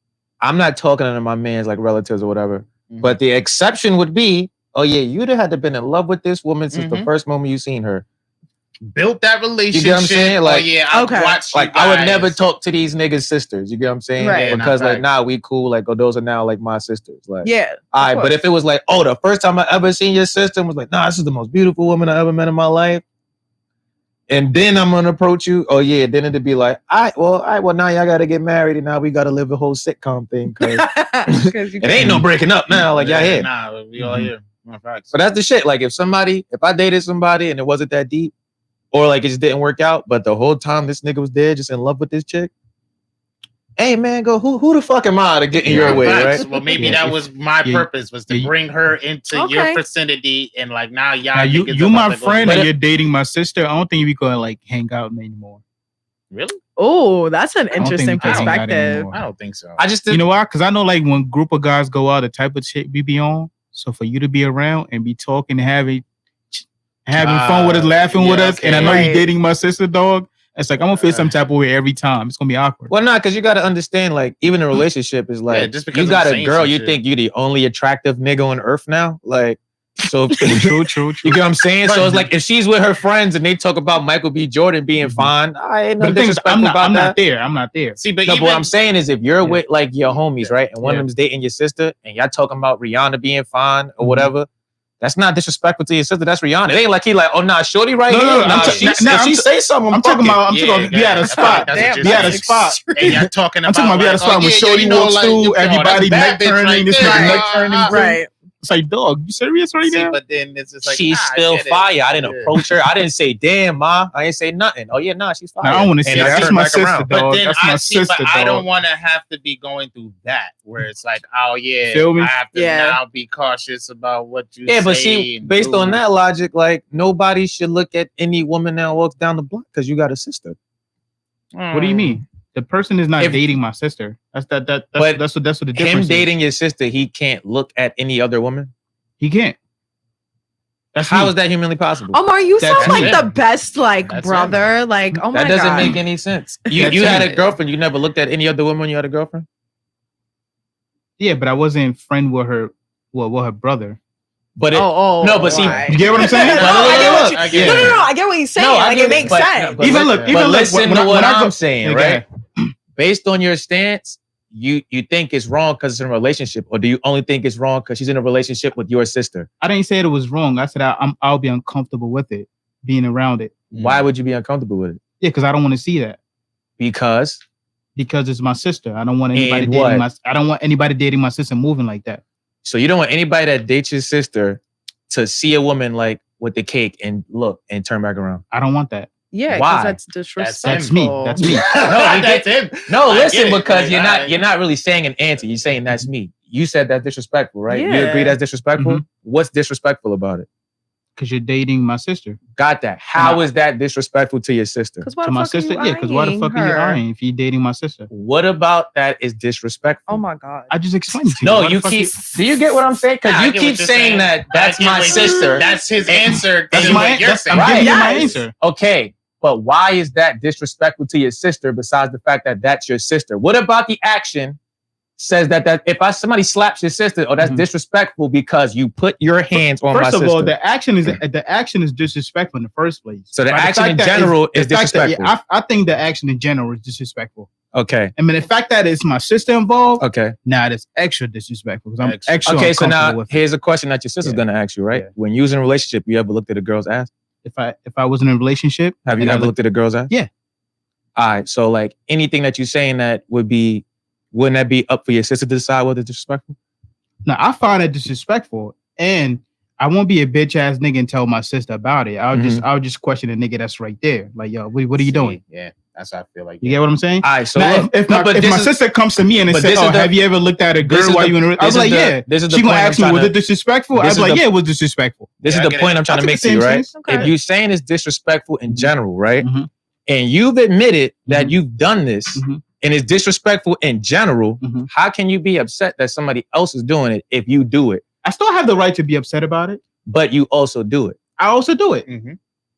I'm not talking to my man's like relatives or whatever. Mhm. But the exception would be, oh yeah, you'd have had to been in love with this woman since the Mhm. first moment you seen her. built that relationship. You get what I'm saying? Like, oh yeah, I okay. watched. Like you I would guys. never talk to these niggas' sisters. You get what I'm saying? Right. Yeah, Because nah, like, nah, we cool. Like, oh, those are now like my sisters. Like, Yeah. all right. of But course. if it was like, oh, the first time I ever seen your sister was like, nah, this is the most beautiful woman I ever met in my life. And then I'm gonna approach you. Oh yeah. Then it'd be like, all right. Well, now y'all gotta get married, and now we gotta live a whole sitcom thing. Cause 'Cause you it ain't no breaking up now. Like y'all here. Nah, we all here. My facts. But that's the shit. Like if I dated somebody and it wasn't that deep, or like it just didn't work out, but the whole time this nigga was there, just in love with this chick. Hey man, go who the fuck am I to get in your way, Facts. right? Well, maybe Yeah, that was my yeah, purpose, was to yeah, bring her into Okay. your vicinity, and like now y'all. now you niggas you about my to go friend do and it. you're dating my sister. I don't think we gonna like hang out anymore. Really? Oh, that's an I don't think interesting we can hang out perspective. anymore. I don't think so. I just You know why? Because I know like when group of guys go out, the type of shit we be on. So for you to be around and be talking and having fun with us, laughing with yeah, us, and I okay. know Right. you dating my sister, dog. It's like I'm gonna feel some type of way every time. It's gonna be awkward. well, not because you got to understand, like even a relationship is like, just because you I'm got a saying girl, some you shit. think you the only attractive nigga on earth now, like. So True. you get what I'm saying? So it's like if she's with her friends and they talk about Michael B. Jordan being fine, I ain't no But the thing is, disrespectful about I'm that. not there. I'm not there. See, but No, even but what I'm saying is if you're Yeah. with like your homies, right, and one Yeah. of them's dating your sister, and y'all talking about Rihanna being fine or Mhm. whatever, that's not disrespectful to your sister. That's Rihanna. It ain't like he like, oh nah, shorty right No, here. no, no, Nah, I'm she, ta- nah, if I'm she ta- say something, I'm talking about. I'm Yeah, talking. Be yeah, at a I feel like spot. that's what you're Be at a saying. spot. and y'all talking I'm about. talking about be at a spot when Shorty walks through, everybody neck turning, this nigga neck turning. Right. It's like, dog, you serious right See, now? but then it's just like she's nah, I still get it. fire. I didn't Yeah. approach her. I didn't say, damn, ma. I ain't say nothing. Oh yeah, nah, she's fire. Nah, I don't want to And say I that. That's turned my back sister, around. But dog. then That's I my see, sister, but I don't dog. want to have to be going through that, where it's like, oh yeah, Feel me? I have to Yeah. now be cautious about what you Yeah, say. but see, and based do. on that logic, like nobody should look at any woman that walks down the block because you got a sister. What do you mean? The person is not If- dating my sister. That's But that's what the difference Him is. dating your sister, he can't look at any other woman. He can't. That's How me. is that humanly possible? Omar, you That's sound like it. the best like That's brother. Like, oh my that doesn't god. make any sense. You That's had it. a girlfriend. You never looked at any other woman when you had a girlfriend. Yeah, but I wasn't friend with her. Well, with her brother. But it, Oh, no, but see, right. You get what I'm saying? No, No, I get what you. I get No, it. no, no. I get what he's saying. No, I like, get it it, makes but- sense. but Even listen- look, but even look. listen to what I I'm go, saying, Yeah, right? go Based on your stance, you think it's wrong because it's in a relationship, or do you only think it's wrong because she's in a relationship with your sister? I didn't say it was wrong. I said I'll be uncomfortable with it, being around it. Why would you be uncomfortable with it? Yeah, because I don't want to see that. Because it's my sister. I don't want anybody And dating what? I don't want anybody dating my sister moving like that. So you don't want anybody that dates your sister to see a woman like with the cake and look and turn back around. I don't want that. Yeah, Why? because that's disrespectful. That's me. That's him. No, listen, it. because Like, you're not really saying an answer. You're saying that's me. You said that's disrespectful, right? You Yeah. agree that's disrespectful? Mhm. What's disrespectful about it? Because you're dating my sister. Got that. How is that disrespectful to your sister? Because why To the my fuck sister? are you Yeah, because why the eyeing fuck are you her? eyeing if you're dating my sister? What about that is disrespectful? Oh my god. I just explained it to you. No, Why the you fuck keep. Do you get what I'm saying? Because Nah, I you get keep what you're saying that that's my sister. That's his answer. That's to my what you're saying. I'm giving you my Yes. answer. Okay, but why is that disrespectful to your sister? Besides the fact that that's your sister, what about the action says that if somebody slaps your sister, oh, that's Mhm. disrespectful because you put your hands on my First sister. of all, the action is disrespectful in the first place. So the By action fact in that general is the fact that- disrespectful. yeah, I think the action in general is disrespectful. Okay. I mean, the fact that it's my sister involved, Okay. nah, that's extra disrespectful because I'm extra Okay. So uncomfortable now with it. here's a question that your sister's Yeah. gonna ask you, right? Yeah. When you was in a relationship, you ever looked at a girl's ass? If I wasn't in a relationship, Have you and I ever looked at a girl's ass? Yeah. All right. So like anything that you're saying that wouldn't that be up for your sister to decide whether it's disrespectful? No, I find it disrespectful, and I won't be a bitch ass nigga and tell my sister about it. I'll just question the nigga that's right there. Like, yo, what are you doing? Yeah, that's how I feel like. You get what I'm saying? All right. So Now, look, if my sister comes to me and but says, this "Oh, is the- have you ever looked at a this girl is while the- you in a?" I this was is like, the- "Yeah." this is the She gonna point I'm ask me, trying "Was to- it disrespectful?" I this was is like, the- "Yeah, it was disrespectful." this Yeah, is I the get point it. I'm trying I to think make it to you, makes right? sense. Okay. If you're saying it's disrespectful in general, right? Mhm. And you've admitted that Mhm. you've done this Mhm. and it's disrespectful in general, Mhm. how can you be upset that somebody else is doing it if you do it, I still have the right to be upset about it. but you also do it? I also do it.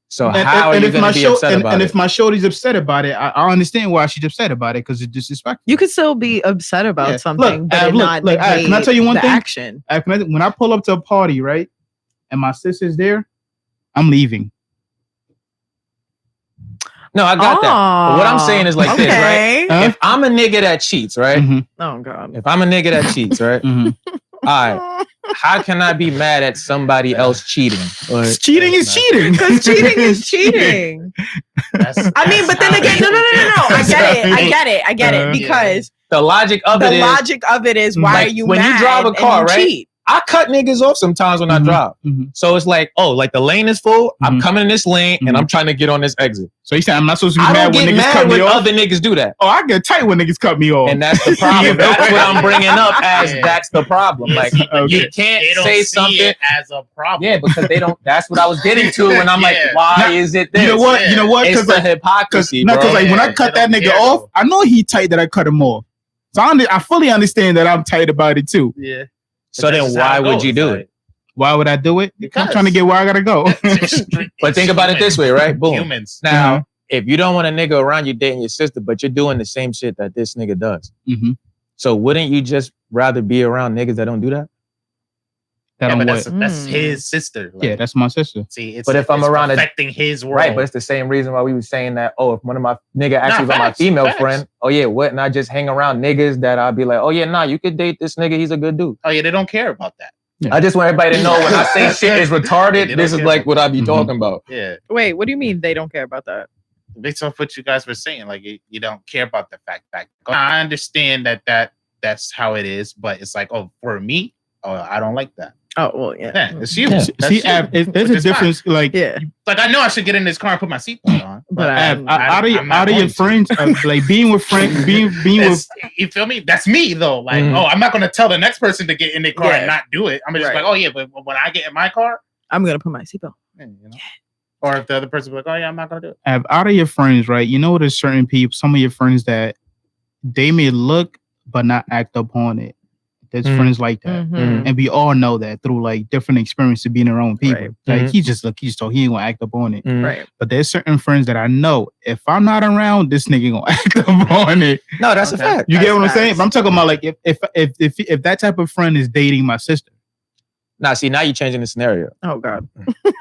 So And- how and are you if going my to be show- upset and- about and it? if my shorty's upset about it, I understand why she's upset about it because it's disrespectful. You could still be upset about Yeah. something, Look, but look, not look, can I negate tell you one the thing? action. When I pull up to a party, right, and my sister's there, I'm leaving. No, I got that. But what I'm saying is like this, right? okay. If I'm a nigga that cheats, right? Mhm, Oh god. If I'm a nigga that cheats, right? mhm. All right. How can I be mad at somebody else cheating? Like, Cheating is cheating. Because cheating is cheating. I mean, but then again, no. I get it. Because the logic of the it is, logic of it is why like, are you when you mad drive a and car, you right? cheat? I cut niggas off sometimes when I Mhm, drive. mhm. So it's like, oh, like the lane is full. I'm Mhm. coming in this lane and I'm trying to get on this exit. So you saying I'm not supposed to be I mad don't when get niggas mad cut me when off? other niggas do that. Oh, I get tight when niggas cut me off. And that's the problem. That's what I'm bringing up as Yeah. that's the problem. Like, Okay. you can't They don't say see something. it as a problem. Yeah, because they don't. That's what I was getting to when I'm like, Yeah. why Now, is it this? You know what? Yeah. You know what? It's Because the hypocrisy, no, bro. because like when I Yeah, cut they that don't nigga care, off, though. I know he tight that I cut him off. So I fully understand that I'm tight about it too. Yeah. So But then that's just how why it would goes, you do like, it? Why would I do it? Because- I'm trying to get where I gotta go. But think about it this way, right? Boom. Humans. Now, if you don't want a nigga around you dating your sister, but you're doing the same shit that this nigga does, Mhm. so wouldn't you just rather be around niggas that don't do that? That Yeah, don't but work. that's his sister. Like, Yeah, that's my sister. see, it's, But if I'm it's around affecting his world, Right, but it's the same reason why we were saying that, oh, if one of my nigga actually was my facts, female facts. friend, oh yeah, what? And I just hang around niggas that I'd be like, oh yeah, nah, you could date this nigga, he's a good dude. oh yeah, they don't care about that. Yeah. I just want everybody to know when I say shit is They retarded, don't this is care like about what I be Mhm. talking about. Yeah, Wait, what do you mean they don't care about that? based off what you guys were saying, like you don't care about the fact. I understand that's how it is, but it's like, oh, for me, I don't like that. Oh well, yeah. Yeah, it's you. Yeah. That's See, you. Ab, there's Which a is fine. difference. Like, Yeah. Like I know I should get in this car and put my seatbelt on, But Ab, I- out of I'm not your going to. friends, like being with friends, being with. That's- you feel me? That's me though. Like, Mhm. oh, I'm not gonna tell the next person to get in their car Yeah. and not do it. I'm just Right. like, oh yeah, but when I get in my car, I'm gonna put my seatbelt. you know. Or if the other person be like, oh yeah, I'm not gonna do it. Ab, out of your friends, right? You know, there's certain people, some of your friends that they may look but not act upon it. There's Mhm. friends like that. Mhm. And we all know that through like different experiences of being around people. Right. Like Mhm. he just he ain't gonna act up on it. Right. But there's certain friends that I know if I'm not around, this nigga gonna act up on it. No, that's Okay. a fact. You get That's what I'm saying? facts. But I'm talking about like if that type of friend is dating my sister. Nah, see, now you're changing the scenario. Oh god.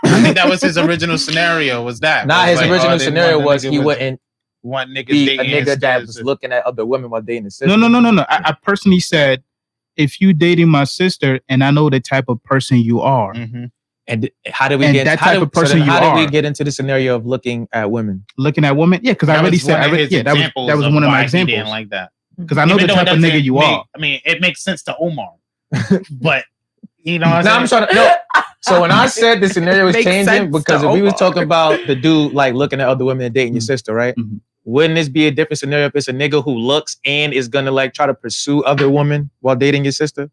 I think that was his original scenario. Was that? Nah, Was his like, original I didn't scenario want was the nigga he with- wouldn't want niggas be a dating nigga his that sister. was looking at other women while dating his sister. No. I personally said, if you dating my sister and I know the type of person you are, Mm-hmm. And how did we And get that type of person you how did we are. get into the scenario of looking at women? looking at women, yeah, because I already said, that was one of my examples. He didn't like that. Because I know the type of nigga you are. I mean, it makes sense to Omar, but you know what I'm trying to. No. So when I said the scenario was Makes changing, sense because to if we was Omar. talking about the dude like looking at other women and dating your sister, right? Mm-hmm. Wouldn't this be a different scenario if it's a nigga who looks and is gonna like try to pursue other women while dating your sister?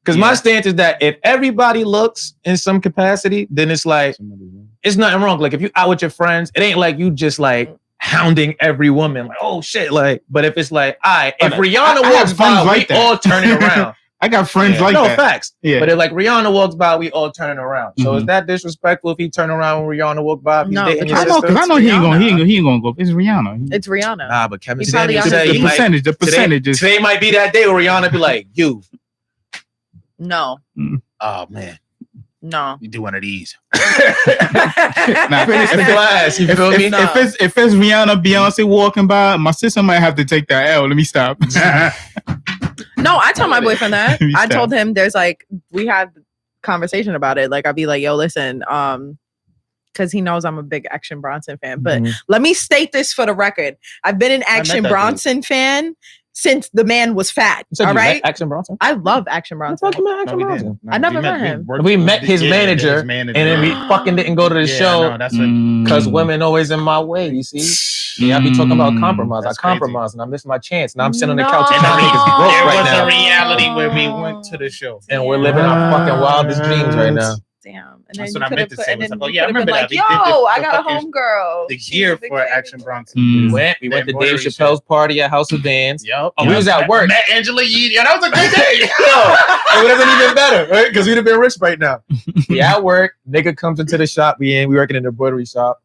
Because my stance is that if everybody looks in some capacity, then it's like it's nothing wrong. Like if you out with your friends, it ain't like you just like hounding every woman. Like, oh shit, like. But if it's like, all right, if Rihanna walks by, like we all turning around. I got friends like that. No facts. Yeah. But if like Rihanna walks by, we all turning around. So is that disrespectful if he turn around when Rihanna walk by? If he's No, dating your I know, sister? because I know he ain't gonna go. It's Rihanna. It's Rihanna. Nah, but Kevin He probably Samuels got said his he beat. might- The percentage is Today might be that day where Rihanna be like, you. No. Oh man, No. you do one of these. Finish the glass. You feel me? If it's Rihanna, Beyonce walking by, my sister might have to take that L. Let me stop. No, I tell my boyfriend that. You I stop. told him there's like we had conversation about it. Like I'd be like, yo, listen, because he knows I'm a big Action Bronson fan. But let me state this for the record. I've been an Action that Bronson fan since the man was fat. You said All you right. met Action Bronson? I love Action Bronson. Action Bronson? I never met him. We met his manager, and then we fucking didn't go to the show No, that's what. because women always in my way. You see? Yeah, I be talking about compromise. That's I compromised and I missed my chance. Now I'm sitting on the No. couch and And my there niggas broke was right a now, reality where we went to the show. and we're living our fucking wildest dreams right now. Damn. And That's then what I meant to say. And Was then like, oh you yeah, I could've been remember that. like, We yo, did I got a fucking- homegirl. The She's gear a big for fan. Action Bronson. We went to Dave embroidery Chappelle's party at House of Vans. Yep. Oh, we was at work. Met Angela Yee. Yeah, that was a good day. It would have been even better, right? Because we'd have been rich right now. We at work. Nigga comes into the shop. We working in the embroidery shop.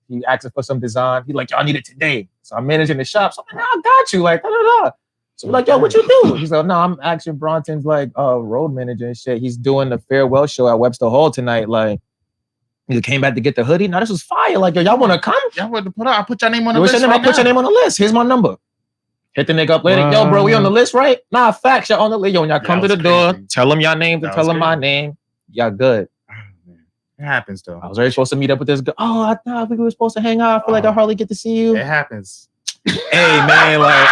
He asks us for some design. He like, y'all need it today. So I'm managing the shop. So I'm like, I got you. Like, da da da. So we're like, yo, what you do? He's like, no, I'm Action Bronson's like road manager and shit. He's doing the farewell show at Webster Hall tonight. Like, he came back to get the hoodie. No, this was fire. Like, yo, y'all want to come? Y'all want to put out? I'll put your name on the What's list. your name? Right I'll put your now. name on the list. Here's my number. Hit the nigga up later. Yo, bro, we on the list, right? Nah, facts. Y'all on the list. Yo, when y'all come to the door, tell them your names and That tell was them my crazy. name. Y'all good. It happens though. I was already supposed to meet up with this girl. Oh, I thought we were supposed to hang out. I feel like I hardly get to see you. It happens. Hey, man, like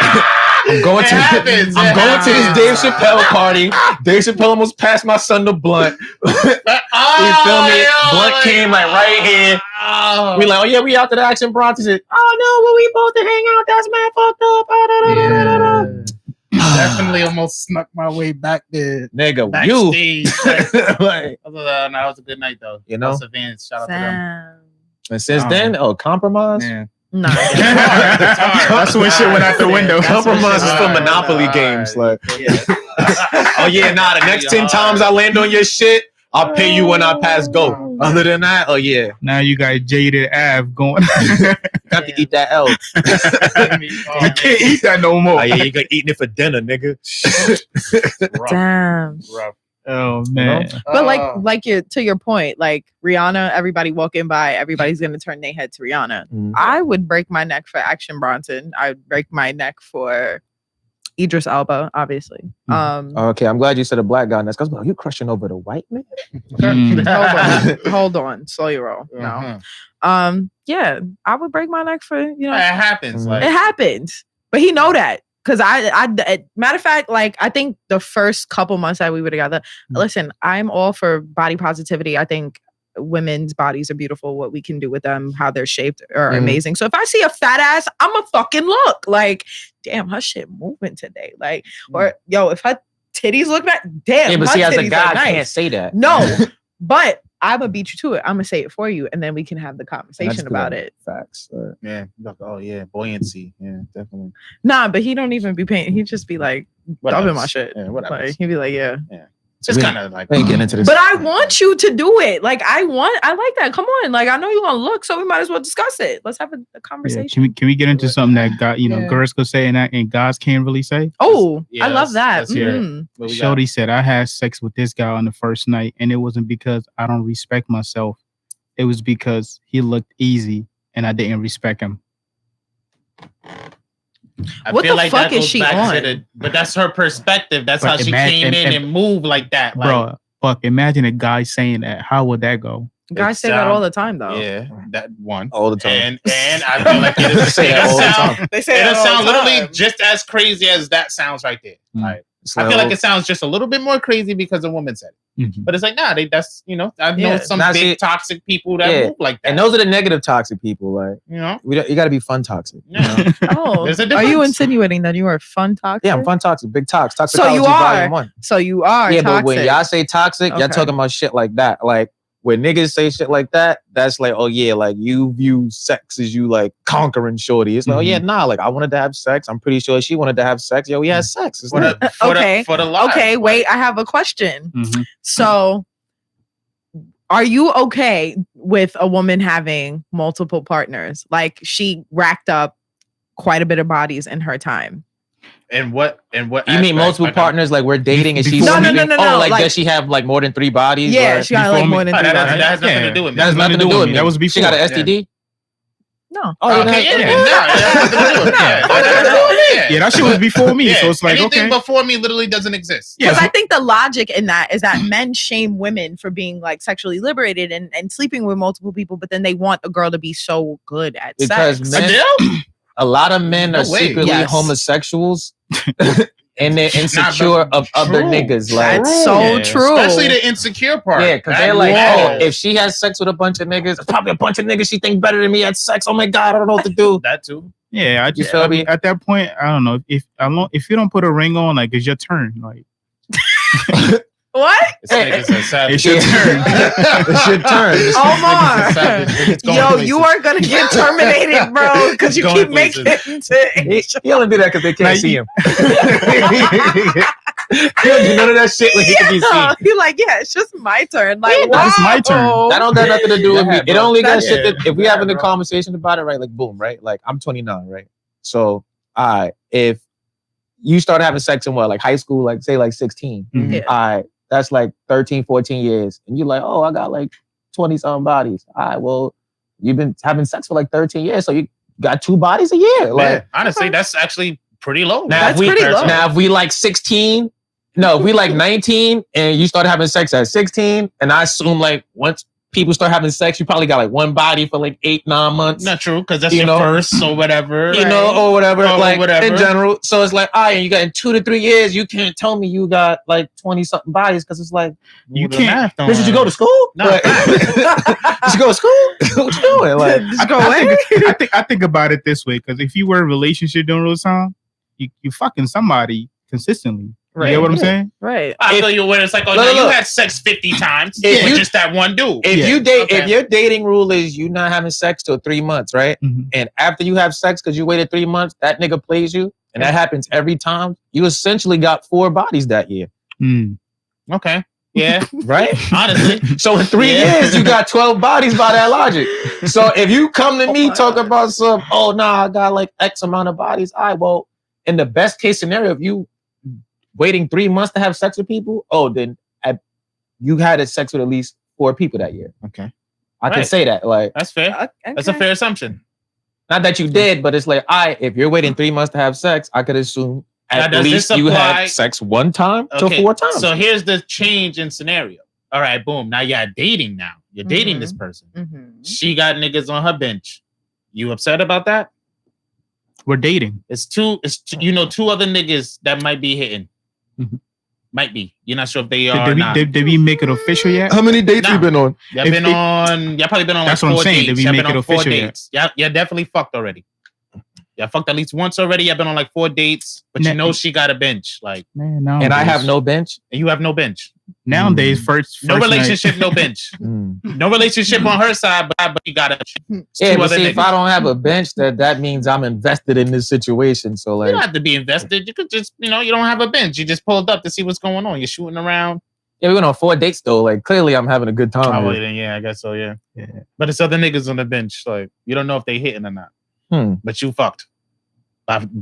I'm going to happens. I'm It going to his Dave happens. Chappelle party. Dave Chappelle almost passed my son to Blunt. You feel me? Blunt came like right here. We like, oh yeah, we out to the Action Bronson. He said, oh no, well, we supposed to hang out. That's mad fucked up. Ah, da, da, da, da, da, da. Definitely almost snuck my way back there. Nigga, Backstage. like, No, that was a good night though. You know? House of Vans, shout out to them. Damn. and since then, compromise. Man. Nah. It's hard. That's when shit went out the window. That's when Compromise shit is went for out the Monopoly window. games. Like, Yeah. oh yeah, nah, the next 10 times I land on your shit, I'll pay you when I pass go. Other than that, oh yeah, Now you got Jaded Ave going. got to eat that L. You can't eat that no more. Oh yeah, you got eating it for dinner, nigga. Damn. Rough. Oh man. But like to your point, like Rihanna, everybody walking by, everybody's gonna turn their head to Rihanna. Mhm. I would break my neck for Action Bronson. I would break my neck for Idris Elba, obviously. Okay, I'm glad you said a black guy. That's because you crushing over the white man. Hold on, slow your roll. No. Yeah, I would break my neck for It happens. Like it happens, but he know that. Cause I matter of fact, like I think the first couple months that we were together, listen, I'm all for body positivity. I think women's bodies are beautiful. What we can do with them, how they're shaped, are amazing. So if I see a fat ass, I'm a fucking look like, damn, her shit moving today. Like, or yo, if her titties look nice, damn. Yeah, but her see, as a titties guy, look I nice. can't say that. No, but I'm gonna beat you to it. I'm gonna say it for you, and then we can have the conversation about it. Facts. yeah. Like, oh yeah, buoyancy. Yeah, definitely. Nah, but he don't even be paying. He just be like dubbing my shit. Yeah, whatever. Like he'd be like, yeah. Just kind of like We ain't getting into this. But I want you to do it. Like I like that. Come on. Like I know you're gonna look, so we might as well discuss it. Let's have a Yeah, conversation. can we get into something that God, girls could say and guys can't really say? Oh, Yeah, I love that. let's hear it. Mhm. What we got? Shorty said, I had sex with this guy on the first night, and it wasn't because I don't respect myself. It was because he looked easy, and I didn't respect him. I What feel the like fuck that is goes she back on? to the, but that's her perspective. That's But how she came in and moved like that. Like, Bro, fuck, imagine a guy saying that. How would that go? Guys say that all the time, though. Yeah, that one all the time. And I feel like it'll Say that all the time. They say that all sound the literally time. just as crazy as that sounds right there. Like, It's I feel like, like it sounds just a little bit more crazy because a woman said it. Mhm. But it's like, nah, that's I know some Nah, big see, toxic people that move like that. and those are the negative toxic people. Like, you got to be fun toxic. Yeah. Oh, There's a are you difference. insinuating that you are fun toxic? Yeah, I'm fun toxic, big tox. So Toxicology you are. Volume 1. So you are. Yeah, toxic. but when y'all say toxic, y'all Okay. talking about shit like that. Like when niggas say shit like that, that's like, oh yeah, like you view sex as you like conquering shorty. It's like, oh yeah, nah, like I wanted to have sex. I'm pretty sure she wanted to have sex. Yo, we had sex. It's For lit. the lives. Okay, wait. I have a question. Mhm. So, are you okay with a woman having multiple partners? Like she racked up quite a bit of bodies in her time. And what You mean aspect? multiple Like, partners? Like we're dating and she's No, no, sleeping? no, no, Oh, no, like like- does she have like more than 3 bodies? Yeah, Or- she got like before me- more than Oh, 3 that bodies. has nothing to do with me. That has nothing to do with me. That was before. She got an STD? No. Oh, yeah, Okay, Yeah, that shit was before me. So it's like, anything okay. before me literally doesn't exist. Because Yeah, I think the logic in that is that men shame women for being like sexually liberated and sleeping with multiple people, but then they want a girl to be so good at Because sex. men- A lot of men No are way. secretly Yes. homosexuals and they're insecure but of other true. niggas. Like, That's so true. Especially the insecure part. yeah, because That they're like, matters. oh, if she has sex with a bunch of niggas, it's probably a bunch of niggas she thinks better than me at sex. Oh my God, I don't know what to do. That too. Yeah, I feel me? mean, at that point, I don't know if you don't put a ring on, like it's your turn. Like What? This nigga's a savage. it's your turn. It's your turn. Omar. Yo, you are gonna get terminated, bro, because you Going keep making places. it. He only do that because they can't Like, see him. He don't do none of that shit when he can be seen. You're like, yeah, it's just my turn. Like, Yeah, wow. it's my turn. That don't got nothing to do with me. Yeah, It bro. only got That's- shit that if we yeah, having a bro. conversation about it, right? Like, boom, right? Like, I'm 29, right? So, if you start having sex in what, like high school, like say like 16, Mhm. Yeah. that's like 13, 14 years. And you're like, oh, I got like 20 something bodies. Well, you've been having sex for like 13 years. So you got 2 bodies a year. Like, Yeah, honestly, that's actually pretty low. Now, That's pretty low. Now, if we like 16, no, if we like 19 and you start having sex at 16, and I assume like once people start having sex, you probably got like 1 body for like 8-9 months. Not true, because that's You your know? first or whatever. You know, or whatever, Or like whatever. in general. So it's like, all right, you got in 2 to 3 years, you can't tell me you got like 20 something bodies because it's like, You The can't- math don't bitch, did you go to school? No. Like, did you go to school? What you doing? Like, Just go away. I think about it this way, because if you were in a relationship during those time, you fucking somebody consistently. You Right. get what I'm saying? Right. I feel you when it's like, oh, Look, no, you look. had sex 50 times If with you- just that one dude. if Yeah. you date, Okay. if your dating rule is you not having sex till 3 months, right? Mhm. And after you have sex because you waited 3 months, that nigga plays you, and that happens every time. You essentially got 4 bodies that year, Mm. Okay. Yeah. right? Honestly. So in 3 Yeah. years, you got 12 bodies by that logic. So if you come to me my talk God. about some, oh nah, I got like X amount of bodies. All right, well, in the best case scenario, if you waiting 3 months to have sex with people, then you had sex with at least 4 people that year. Okay. I can Right. say that. Like, That's fair. Okay. That's a fair assumption. not that you did, but it's like, if you're waiting 3 months to have sex, I could assume Now, at does least this you apply- had sex 1 time to 4 times. So here's the change in scenario. All right, boom. Now you're dating now. You're dating this person. Mhm. She got niggas on her bench. You upset about that? We're dating. It's two, you know, 2 other niggas that might be hitting. Mhm. Might be. You're not sure if they are or Did not. we make it official yet? How many dates Nah. you been on? Y'all if been it- on. Y'all probably been on like That's what I'm 4 saying. dates. Did we Y'all make been it on 4 official yet? dates. Y'all definitely fucked already. Y'all fucked at least once already. Y'all been on like 4 dates, but you Nah. know she got a bench. Like, Man, And I have no bench. and you have no bench. Nowadays, first No night- relationship, no bench. No relationship on her side, but you got a Yeah, 2 but other see, niggas. if I don't have a bench, that means I'm invested in this situation. So You like, don't have to be invested. You could just, you know, you don't have a bench. You just pulled up to see what's going on. You're shooting around. yeah, we went on 4 dates though. Like, clearly I'm having a good time. Oh, well, here. then, yeah, I guess so, yeah. Yeah. But it's other niggas on the bench. Like, you don't know if they hitting or not. But you fucked.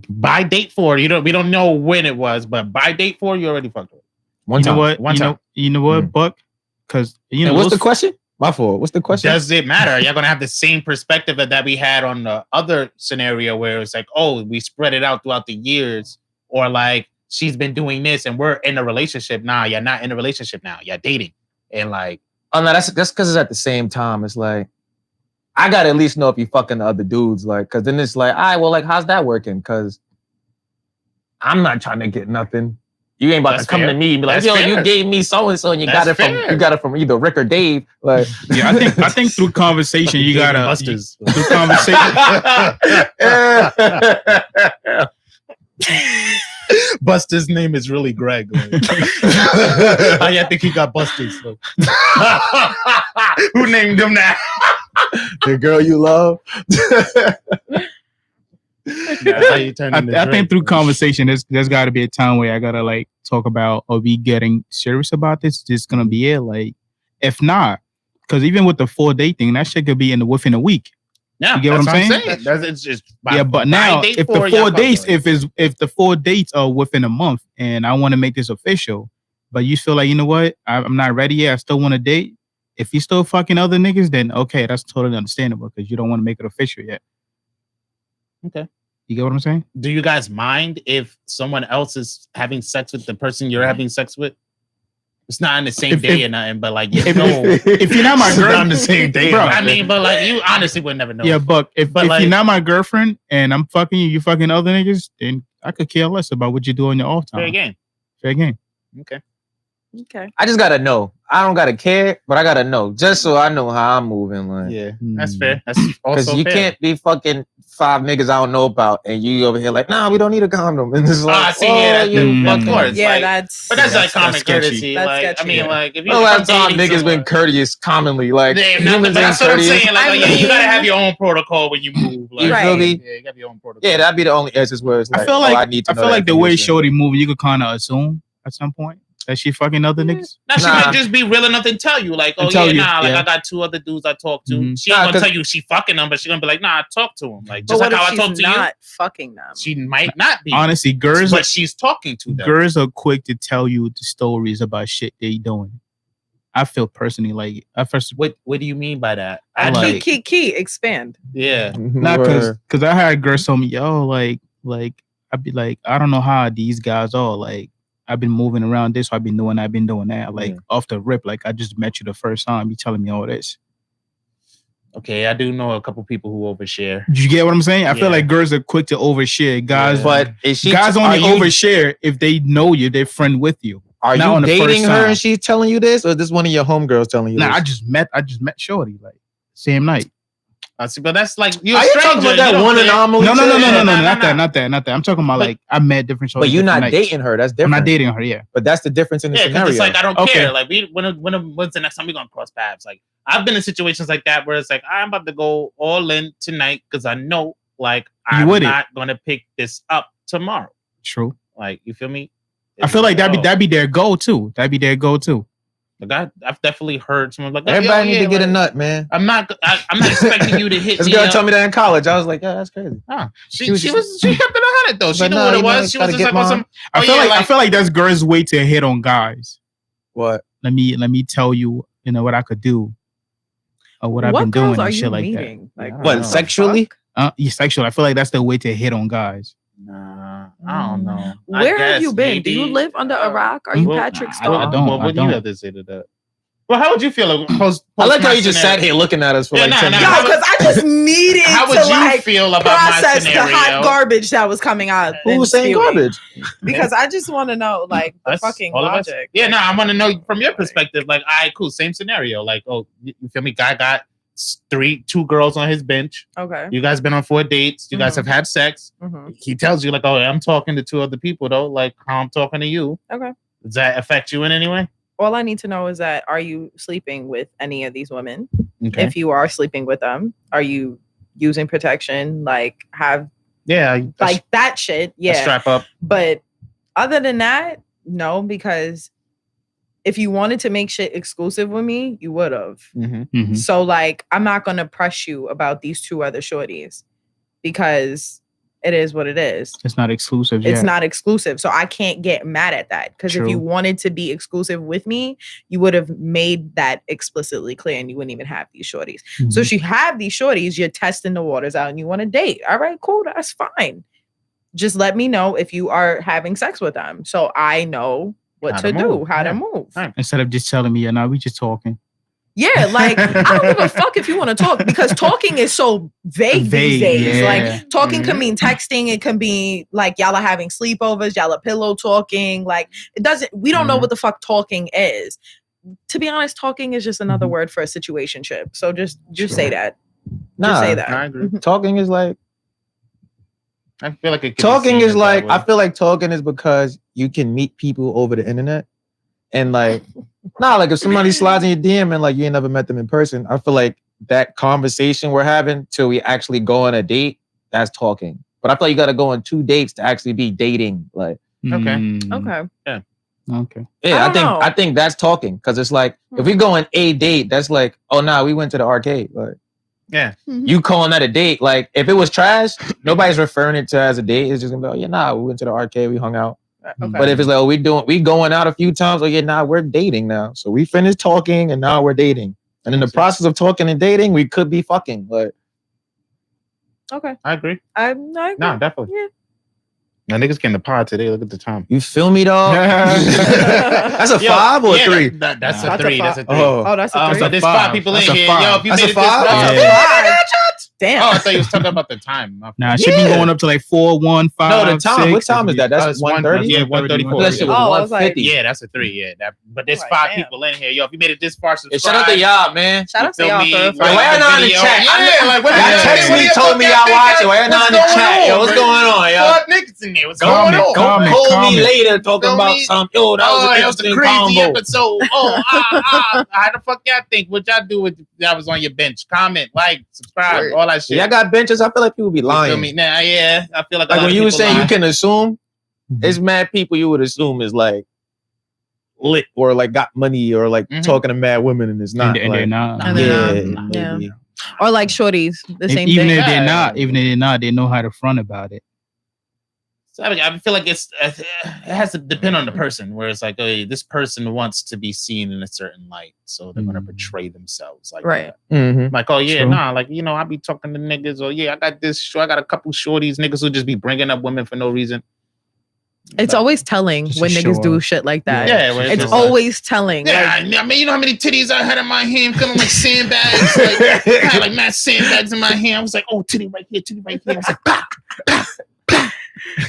By date 4, we don't know when it was, but by date 4, you already fucked her. One You know time. what? One You time. know what, Buck? Because you And know what's the those- question? My fault. What's the question? Does it matter? Are y'all gonna have the same perspective that we had on the other scenario where it's like, oh, we spread it out throughout the years, or like she's been doing this and we're in a relationship now. You're not in a relationship now. You're dating, and like, oh no, that's because it's at the same time. It's like I gotta at least know if you fucking the other dudes, like, because then it's like, all right, well, like, how's that working? Because I'm not trying to get nothing. You ain't about to come to me and be like, yo, you gave me so and so, and you got it from either Rick or Dave. Like, yeah, I think through conversation you gotta Busters. through conversation. Buster's name is really Greg. Like. I think he got Busters. So. Who named him that? The girl you love. I think through conversation, there's got to be a time where I gotta like talk about, are we getting serious about this? This is gonna be it. Like, if not, because even with the 4-date thing, that shit could be within a week. Yeah, you get what I'm saying? It's just but now if the 4 dates, if the 4 dates are within a month, and I want to make this official, but you feel like, you know what, I'm not ready yet. I still want to date. If you still fucking other niggas, then okay, that's totally understandable because you don't want to make it official yet. Okay. You get what I'm saying? Do you guys mind if someone else is having sex with the person you're having sex with? It's not on the same day or nothing, but like, if you're not my girl, on the same day, bro. I mean, but like, you honestly would never know. Yeah, but if like, you're not my girlfriend and I'm fucking you, you fucking other niggas, then I could care less about what you do on your off time. Fair game. Okay. I just gotta know. I don't gotta care, but I gotta know just so I know how I'm moving. Like, yeah, that's fair. That's also because you can't be fucking 5 niggas I don't know about, and you over here like, nah, we don't need a condom. And this is like, of course. Yeah, like, that's. But that's like common courtesy. Like, sketchy. I mean, like, if you the last time niggas been courteous commonly, like, humans that's what I'm saying. Like, you gotta have your own protocol when you move. Like, you feel me? Yeah, you gotta have your own protocol. Yeah, that'd be the only instance where it's like, I need to know. I feel like the way Shorty moving, you could kind of assume at some point that she fucking other niggas. Now she might just be real enough to tell you, like, oh yeah, like I got 2 other dudes I talk to. Mm-hmm. She ain't gonna tell you she fucking them, but she gonna be like, nah, I talk to them. Like, just like how I talk to you. Not fucking them. She might not be. Honestly, girls, but she's talking to them. Girls are quick to tell you the stories about shit they doing. I feel personally like at first. What do you mean by that? Key, expand. Yeah, not because I had girls tell me, yo, like I'd be like, I don't know how these guys are like. I've been moving around this, so I've been doing that. Like off the rip, like I just met you the first time. You telling me all this. Okay, I do know a couple people who overshare. You get what I'm saying? I feel like girls are quick to overshare. Guys, but guys only overshare if they know you, they're friend with you. Are you dating her and she's telling you this, or is this one of your homegirls telling you this? Nah, I just met Shorty like same night. See, but that's like you're a stranger. Talking about that one anomaly? No, not that. I'm talking about like I met different Shorties. But you're not dating her. That's different. I'm not dating her. Yeah, but that's the difference in the scenario. It's like I don't care. Like when's the next time we gonna cross paths? Like I've been in situations like that where it's like I'm about to go all in tonight because I know like I'm not gonna pick this up tomorrow. True. Like you feel me? I feel like that'd be their goal too. Like I've definitely heard someone like everybody need to get a nut, man. I'm not expecting you to hit. This girl told me that in college. I was like, yeah, that's crazy. She kept it 100 though. She knew what it was. She was just like on some. I feel like that's girls' way to hit on guys. What? Let me tell you, what I could do, or what I've been doing and shit like that. Like what sexually? Yeah, sexually. I feel like that's the way to hit on guys. Nah, I don't know. Where have you been? Do you live under a rock? Are you Patrick Star? I don't. What do you have to say to that? Well, how would you feel? I like how you just sat here looking at us for 10 minutes. Yo, because I just needed to feel about process the hot garbage that was coming out. Who was saying garbage? Because I just want to know, like, the fucking logic. Yeah, no, I want to know from your perspective. Like, all right, cool, same scenario. Like, oh, you feel me? Guy got 2 girls on his bench. Okay. You guys been on 4 dates. You guys have had sex. Mm-hmm. He tells you, like, oh, I'm talking to 2 other people, though. Like, how I'm talking to you. Okay. Does that affect you in any way? All I need to know is that, are you sleeping with any of these women? Okay. If you are sleeping with them, are you using protection? Like, like that shit. Yeah. Strap up. But other than that, no, because if you wanted to make shit exclusive with me, you would have. Mm-hmm. Mm-hmm. So, like, I'm not going to press you about these 2 other shorties because it is what it is. It's not exclusive. It's not exclusive. So I can't get mad at that. Because if you wanted to be exclusive with me, you would have made that explicitly clear and you wouldn't even have these shorties. Mm-hmm. So if you have these shorties, you're testing the waters out and you want to date. All right, cool. That's fine. Just let me know if you are having sex with them. So I know what to do, how to move. Instead of just telling me, we just talking. Yeah, like I don't give a fuck if you want to talk because talking is so vague these days. Yeah. Like talking can mean texting. It can be like y'all are having sleepovers, y'all are pillow talking. Like it doesn't. We don't know what the fuck talking is. To be honest, talking is just another word for a situationship. So just say that. Just say that. I agree. Talking is like. I feel like talking is like. I feel like talking is because you can meet people over the internet, and like. Like if somebody slides in your DM and like you ain't never met them in person, I feel like that conversation we're having till we actually go on a date, that's talking. But I feel like you got to go on 2 dates to actually be dating. Like, okay, yeah, okay, yeah. I think that's talking because it's like if we go on a date, that's like, oh no, we went to the arcade. Like, yeah, you calling that a date? Like if it was trash, nobody's referring it to as a date. It's just gonna be, we went to the arcade, we hung out. Okay. But if it's like, we going out a few times, we're dating now. So we finished talking and now we're dating. And in the process of talking and dating, we could be fucking. Like, okay, I agree. I agree. No, definitely. Yeah. Now niggas came to pod today. Look at the time. You feel me, dog? That's a 5 or a 3? That's a 3. That's a 3. Oh, that's a 3. So there's 5 people in here. Yo, if you that's made a 5? Damn. Oh, I thought you was talking about the time. Nah, it should be going up to like 4, 1, 5. No, the time. 6, what time is that? That's 1:30? Yeah, 1:34. That shit was 1:50. Yeah, that's a 3. Yeah, but there's 5 people in here. Yo, if you made it this far, subscribe. Shout out to y'all, man. Shout out to y'all. Why y'all not in the chat? Yeah, like what y'all text me, told me y'all watching. Why y'all not in the chat? Yo, what's going on, yo? 5 niggas in there. What's going on? Call me later talking about some. Yo, that was an interesting crazy combo. episode. How the fuck y'all think? What y'all do with that was on your bench? Comment, like, subscribe, all that shit. Y'all got benches. I feel like people be lying. You feel me? Nah, yeah. I feel like when you were saying you can assume, it's mad people you would assume is like lit or like got money or like talking to mad women and it's not. And they're not. Yeah. Or like shorties, the same even thing. If they're not, they know how to front about it. So I feel like it has to depend on the person. Where it's like, oh, this person wants to be seen in a certain light, so they're gonna portray themselves like that. Mm-hmm. Like, oh yeah, like I be talking to niggas, or I got this, I got a couple shorties. Niggas will just be bringing up women for no reason. It's always telling when niggas do shit like that. Yeah, it's always telling. Yeah, I mean, you know how many titties I had in my hand, feeling like sandbags. Like, I had like mad sandbags in my hand. I was like, oh, titty right here, titty right here. I was like, bah, bah, bah.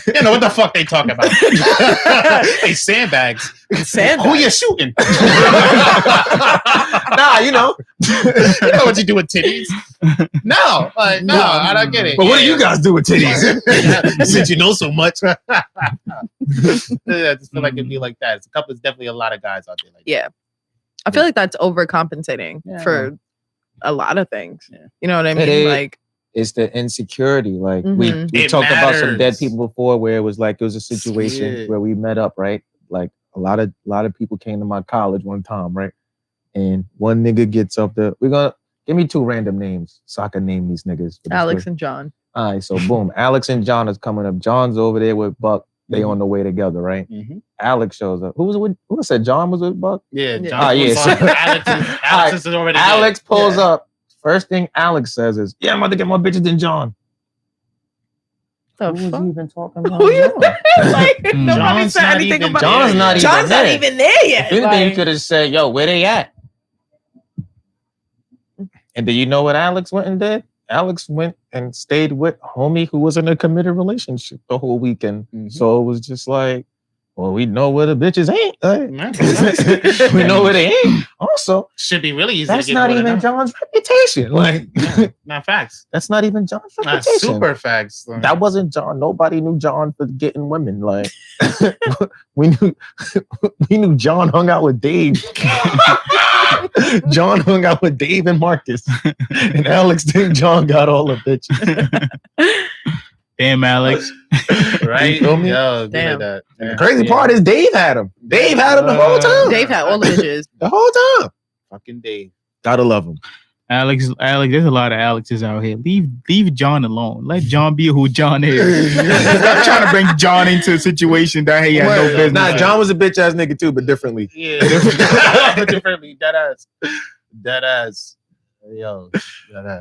You know what the fuck they talk about? Hey, sandbags. Who you shooting? Nah, you know what you do with titties. No, I don't get it. But what do you guys do with titties? Since you know so much. I just feel like it'd be like that. It's definitely a lot of guys out there like that. Yeah. I feel like that's overcompensating for a lot of things. Yeah. You know what I mean? Like, it's the insecurity. Like we talked about some dead people before where it was a situation where we met up, right? Like a lot of people came to my college one time, right? And one nigga gets up there. We're gonna give me 2 random names so I can name these niggas. Alex and John. All right, so boom. Alex and John is coming up. John's over there with Buck. They on the way together, right? Mm-hmm. Alex shows up. Who said John was with Buck? Yeah, John. So Alex is already Alex pulls up. First thing Alex says is, I'm about to get more bitches than John. Who was he even talking about? Who you like, nobody said anything about John's not even there yet. If anything, you could have said, yo, where they at? And do you know what Alex went and did? Alex went and stayed with homie who was in a committed relationship the whole weekend. Mm-hmm. So it was just like, well, we know where the bitches ain't. Right? We know where they ain't. Also, should be really easy. That's to get not even John's reputation. Like, not facts. That's not even John's reputation. Not super facts. Like. That wasn't John. Nobody knew John for getting women. Like, we knew John hung out with Dave. John hung out with Dave and Marcus, and Alex think John got all the bitches. Damn, Alex. Right? You feel me? Yo, damn. That. The crazy part is Dave had him. Dave had him the whole time. Dave had all the bitches. The whole time. Fucking Dave. Gotta love him. Alex, there's a lot of Alexes out here. Leave John alone. Let John be who John is. I'm trying to bring John into a situation that he had no business. Nah, John was a bitch ass nigga too, but differently. Yeah, differently. Dead ass. Yo,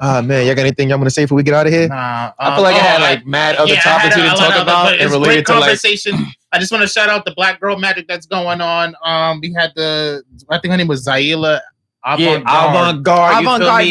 Ah man, y'all got anything y'all want to say before we get out of here? Nah, I feel like I had like mad other topics we didn't talk about and related to conversation. I just want to shout out the Black Girl Magic that's going on. We had I think her name was Zaila. Avant-garde,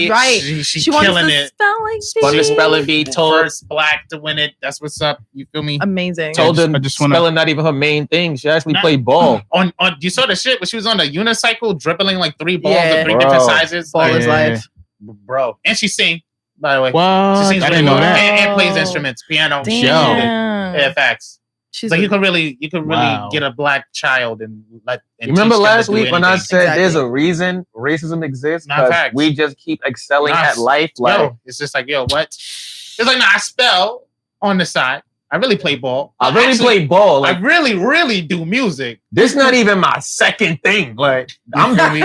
right? She killing it. Spun the spelling bee, told first black to win it. That's what's up. You feel me? Amazing. Told them spelling not even her main thing. She actually played ball. On you saw the shit when she was on the unicycle dribbling like 3 balls of 3 different sizes. Ball is life, bro. And she sing, by the way. Wow, she sings I didn't know that. And plays instruments, piano. Damn. Yeah, facts. She's you could really get a black child and let. And remember last week when I said there's a reason racism exists? Because we just keep excelling at life. Like it's just like what? It's like I spell on the side. I really play ball. I play ball. Like, I really do music. This is not even my second thing. Like I'm doing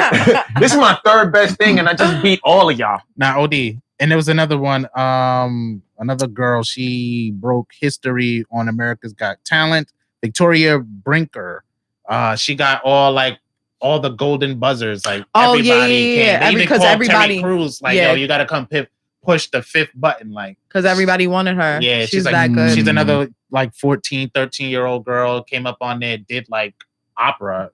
this is my third best thing, and I just beat all of y'all. Nah, OD. And there was another one. Another girl. She broke history on America's Got Talent. Victoria Brinker. She got all the golden buzzers. Like everybody came. Because everybody. Terry Crews, yo, you gotta come push the 5th button, like because everybody wanted her. Yeah, she's like, that good. She's another 14, 13-year-old girl, came up on there, did opera,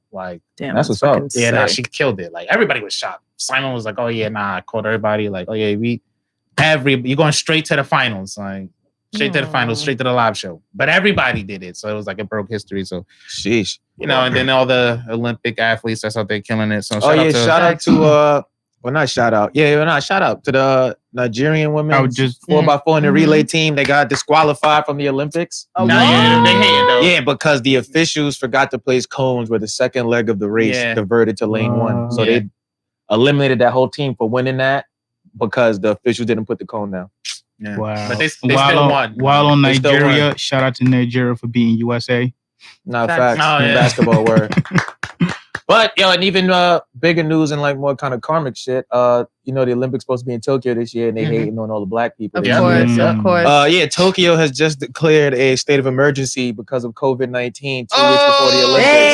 damn, that's what's up. Yeah, nah, she killed it. Everybody was shocked. Simon was like, oh yeah, nah, I called everybody, oh yeah, you're going straight to the finals, straight to the finals, straight to the live show. But everybody did it, so it was it broke history. So sheesh, and then all the Olympic athletes that's out there killing it. So shout out to shout out to the Nigerian women 4x4 in the relay team. They got disqualified from the Olympics. Oh, they hating though. Yeah, because the officials forgot to place cones where the second leg of the race diverted to lane 1. So they eliminated that whole team for winning that because the officials didn't put the cone down. Yeah. Wow. But they still won. While on Nigeria, shout out to Nigeria for beating USA. Facts. Basketball word. But and even bigger news and more kind of karmic shit. The Olympics supposed to be in Tokyo this year, and they hating on all the black people. Of course. Tokyo has just declared a state of emergency because of COVID-19 2 weeks before the Olympics.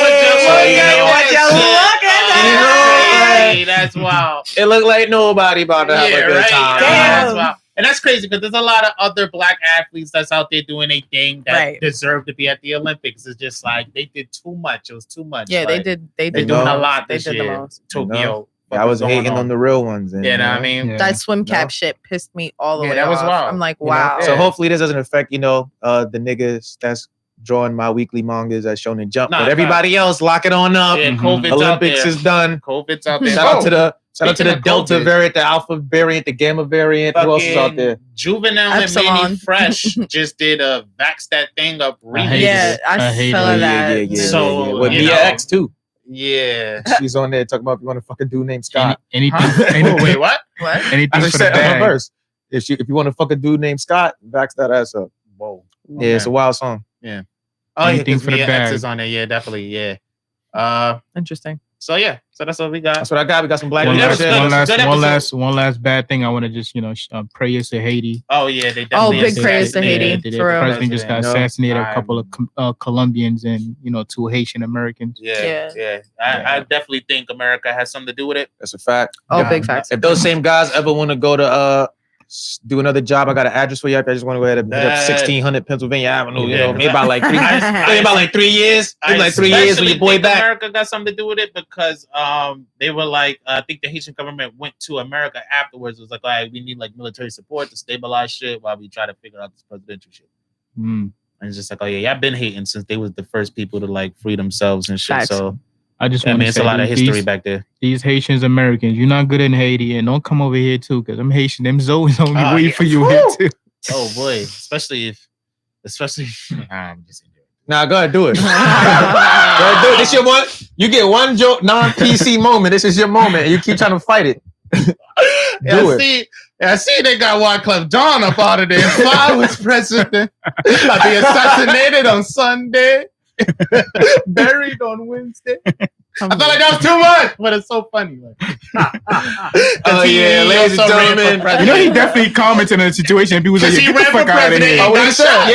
That's wild. It looked like nobody about to have a good time. That's wild. And that's crazy because there's a lot of other black athletes that's out there doing a thing that deserve to be at the Olympics. It's just they did too much. It was too much. Yeah, they did. They're doing a lot this year. The most. Tokyo. I was hating on the real ones. And, you know what I mean? Yeah. That swim cap shit pissed me all the way that was off. wild. I'm like, wow. So hopefully this doesn't affect, the niggas that's drawing my weekly mangas at Shonen Jump. But everybody else, lock it on up. Yeah, COVID's Olympics out there. is done. COVID's out there. Shout out to the Delta variant, the Alpha variant, the Gamma variant. Who else is out there? Juvenile and Manny Fresh just did a Vax That Thing Up remix. I saw that. Yeah. So with Mia X too. Yeah. She's on there talking about if you want to fuck a dude named Scott. Wait, what? Anything I for said the on bag. the verse. If you want to fuck a dude named Scott, Vax that ass up. Whoa. Yeah, it's a wild song. Yeah. Anything for the Mia bag. X is on there. Yeah, definitely. Yeah. Interesting. So that's what we got. That's what I got. We got some black. One last bad thing. I want to just prayers to Haiti. Oh yeah, they definitely. Big prayers to Haiti. The president just got assassinated. A couple of Colombians and 2 Haitian Americans. Yeah. I definitely think America has something to do with it. That's a fact. Big facts. If those same guys ever want to go to do another job, I got an address for you. I just want to go ahead and hit up 1600 Pennsylvania Avenue. Maybe about 3 years. Maybe 3 years when your boy back. America got something to do with it because they were I think the Haitian government went to America afterwards. It was all right, we need military support to stabilize shit while we try to figure out this presidential shit. And it's just y'all been hating since they was the first people to free themselves and shit. Facts. So I just want to say it's a lot of history back there. These Haitians Americans, you're not good in Haiti, and don't come over here too, because I'm Haitian. Them Zoes only wait for you here too. Oh boy, especially if I'm just enjoying. Nah, go ahead, do it. Go ahead, do it. This your one. You get one joke non-PC moment. This is your moment, and you keep trying to fight it. I see they got Wyclef Jean up out of there. If I was president, I'd be assassinated on Sunday, buried on Wednesday. I felt like that was too much, but it's so funny. Like, Oh yeah, ladies and gentlemen. You know, he definitely commented on the situation. People was like, he "Get ran the for fuck out of president here." and got shot.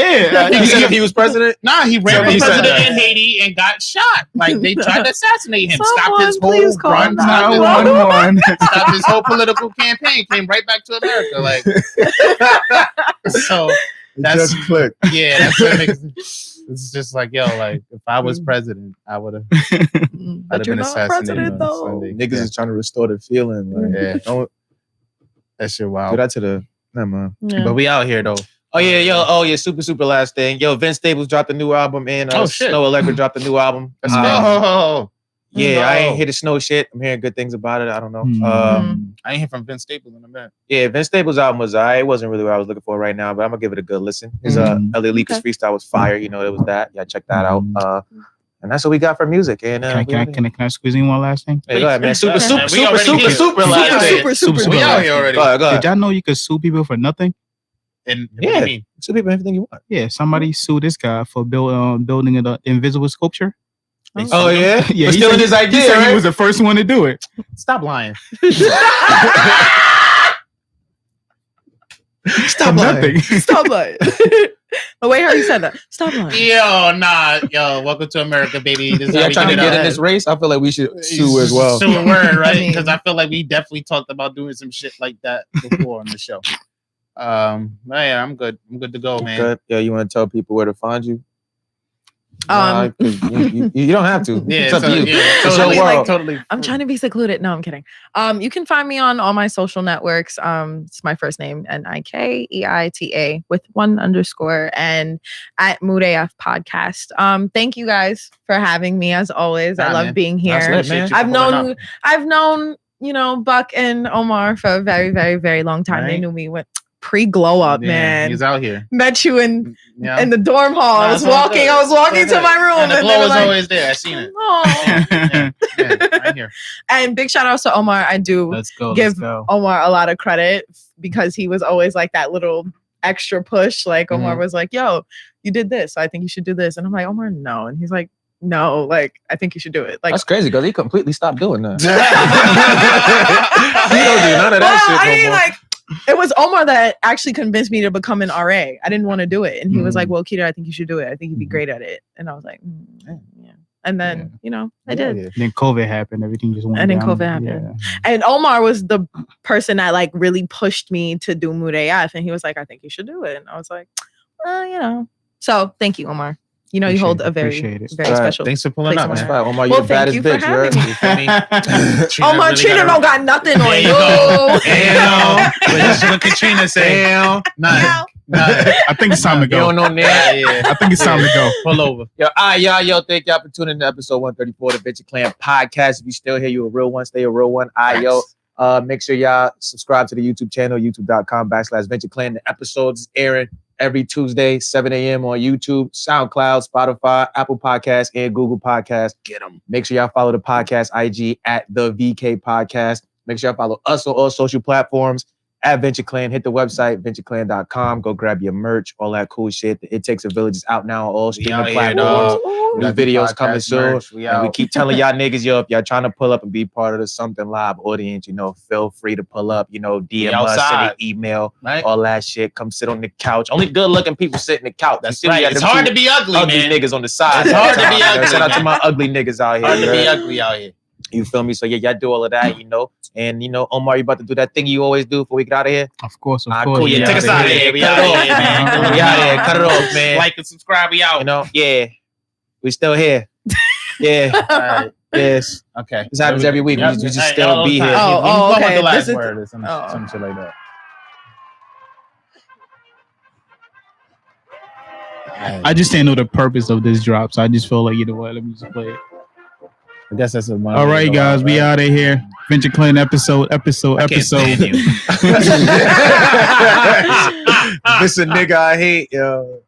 Yeah, He said if he was president. Nah, he ran He for said president that. in Haiti and got shot. Like they tried to assassinate him. Someone Stopped his whole please call run. 911. Stopped his whole political campaign. Came right back to America. Like so. That's Just click. Yeah, that's what makes it's just like, yo, like if I was president, I would have But you're been not assassinated president on though. Sunday. Niggas is trying to restore the feeling. Like, Yeah. Don't That shit do wild. that to the. Never mind. Yeah. But we out here though. Oh yeah, yo, super last thing. Yo, Vince Staples dropped a new album and Oh, shit. Snow Allegra dropped a new album. Let's Um, go. Yeah, No. I ain't hear the Snow shit. I'm hearing good things about it. I don't know. I ain't hear from Vince Staples in a minute. Yeah, Vince Staples' album was it wasn't really what I was looking for right now, but I'm gonna give it a good listen. His Mhm. Ellie Leakers freestyle was fire. You know, it was that. Yeah, check that out. And that's what we got for music. And Can I squeeze in one last thing? Hey, go ahead, man. Super We already here. last thing. Super. We out here Go already. ahead, go Did ahead. y'all know you could sue people for nothing? And what Yeah. do you mean? Sue people anything you want. Yeah, somebody sued this guy for building an invisible sculpture. Oh yeah, Yeah, but he stealing said- his He idea, said he right? was the first one to do it. Stop lying. Stop Nothing. Stop lying. The way how you said that. Stop lying. Yo, nah, yo, welcome to America, baby. This is how Yeah, we trying to do get it. in this race. I feel like we should sue as well. Sue a word, I right? mean- Because I feel like we definitely talked about doing some shit like that before on the show. Man, I'm good. I'm good to go, man. Good. Yeah, you want to tell people where to find you? Um, 'Cause you don't have to. Yeah, It's up to you. yeah, It's totally, your like, world. totally. I'm trying to be secluded. No, I'm kidding. You can find me on all my social networks. It's my first name, Nikeita with 1_ and at Mood AF Podcast. Thank you guys for having me as always. I Nah, love man. being That's here. lit, man. I've known, Buck and Omar for a very, very, very long time. They Right. knew me when pre-glow up, man. He's out here. Met you in Yeah. the dorm hall. Nah, I was it's all walking. good. I was walking It's to all my good. room, And the and they glow were is like, always there. I seen it. "Oh." Yeah, I'm here. And big shout outs to Omar. I do Let's go. give Let's go. Omar a lot of credit because he was always like that little extra push. Like Omar was like, "Yo, you did this. So I think you should do this." And I'm like, "Omar, no." And he's like, "No, like I think you should do it." Like That's crazy because he completely stopped doing that. He don't do none of that well, shit I no mean, more. like it was Omar that actually convinced me to become an RA. I didn't want to do it. And he was like, "Well, Keita, I think you should do it. I think you'd be great at it." And I was like, yeah. And then, I did. Then COVID happened. Everything just went And then down. COVID happened. And Omar was the person that like really pushed me to do Mood AF. And he was like, "I think you should do it." And I was like, well, So thank you, Omar. You Appreciate hold it, a very, appreciate it. very Right. special. Thanks for pulling Place up, in That's my man. fine. Omar, Well, you're the baddest thank you for bitch. You heard? having You feel me? Omar really Trina got don't got nothing on There you. you go. Damn. But this is what Katrina said. Nothing. I think it's time to You don't go. know that. Yeah. I think it's time to go. Pull over. Yo, y'all, thank y'all for tuning in to episode 134 of the Venture Clan podcast. If you still here, you a real one, stay a real one. Yo, make sure y'all subscribe to the YouTube channel, youtube.com/Venture Clan. The episodes airing every Tuesday, 7 a.m. on YouTube, SoundCloud, Spotify, Apple Podcasts, and Google Podcasts. Get them. Make sure y'all follow the podcast IG at the VK Podcast. Make sure y'all follow us on all social platforms at Venture Clan. Hit the website, ventureclan.com. Go grab your merch, all that cool shit. The It Takes a Village is out now on all streaming out here, platforms. dog. New videos coming soon. We And we out. keep telling y'all niggas, yo, if y'all trying to pull up and be part of the Something Live audience, feel free to pull up, DM us, send outside. an email, Right? all that shit. Come sit on the couch. Only good looking people sit in the couch. That's You see, we right. got It's them hard two to be ugly, ugly man. niggas on the side. It's hard to be ugly, Shout out to man. my ugly niggas out here. Hard to you be heard? ugly out here. You feel me? So yeah, y'all do all of that, And Omar, you about to do that thing you always do before we get out of here? Of course. Cool. Yeah, take us out of here. We Cut out it off. here, man. We out of here. Cut it off, man. Like and subscribe. We out. Yeah. We still here. Yeah. All right. Yes. Okay. This happens every week. We Yep. just All right, still all be the here. time. Oh, We oh, want okay. the last This is- word or some oh. shit like that. I just didn't know the purpose of this drop, so I just feel like, let me just play it. I guess that's a All right, guys, we out of here. Venture Clan episode. I can't stand you. This a nigga I hate, yo.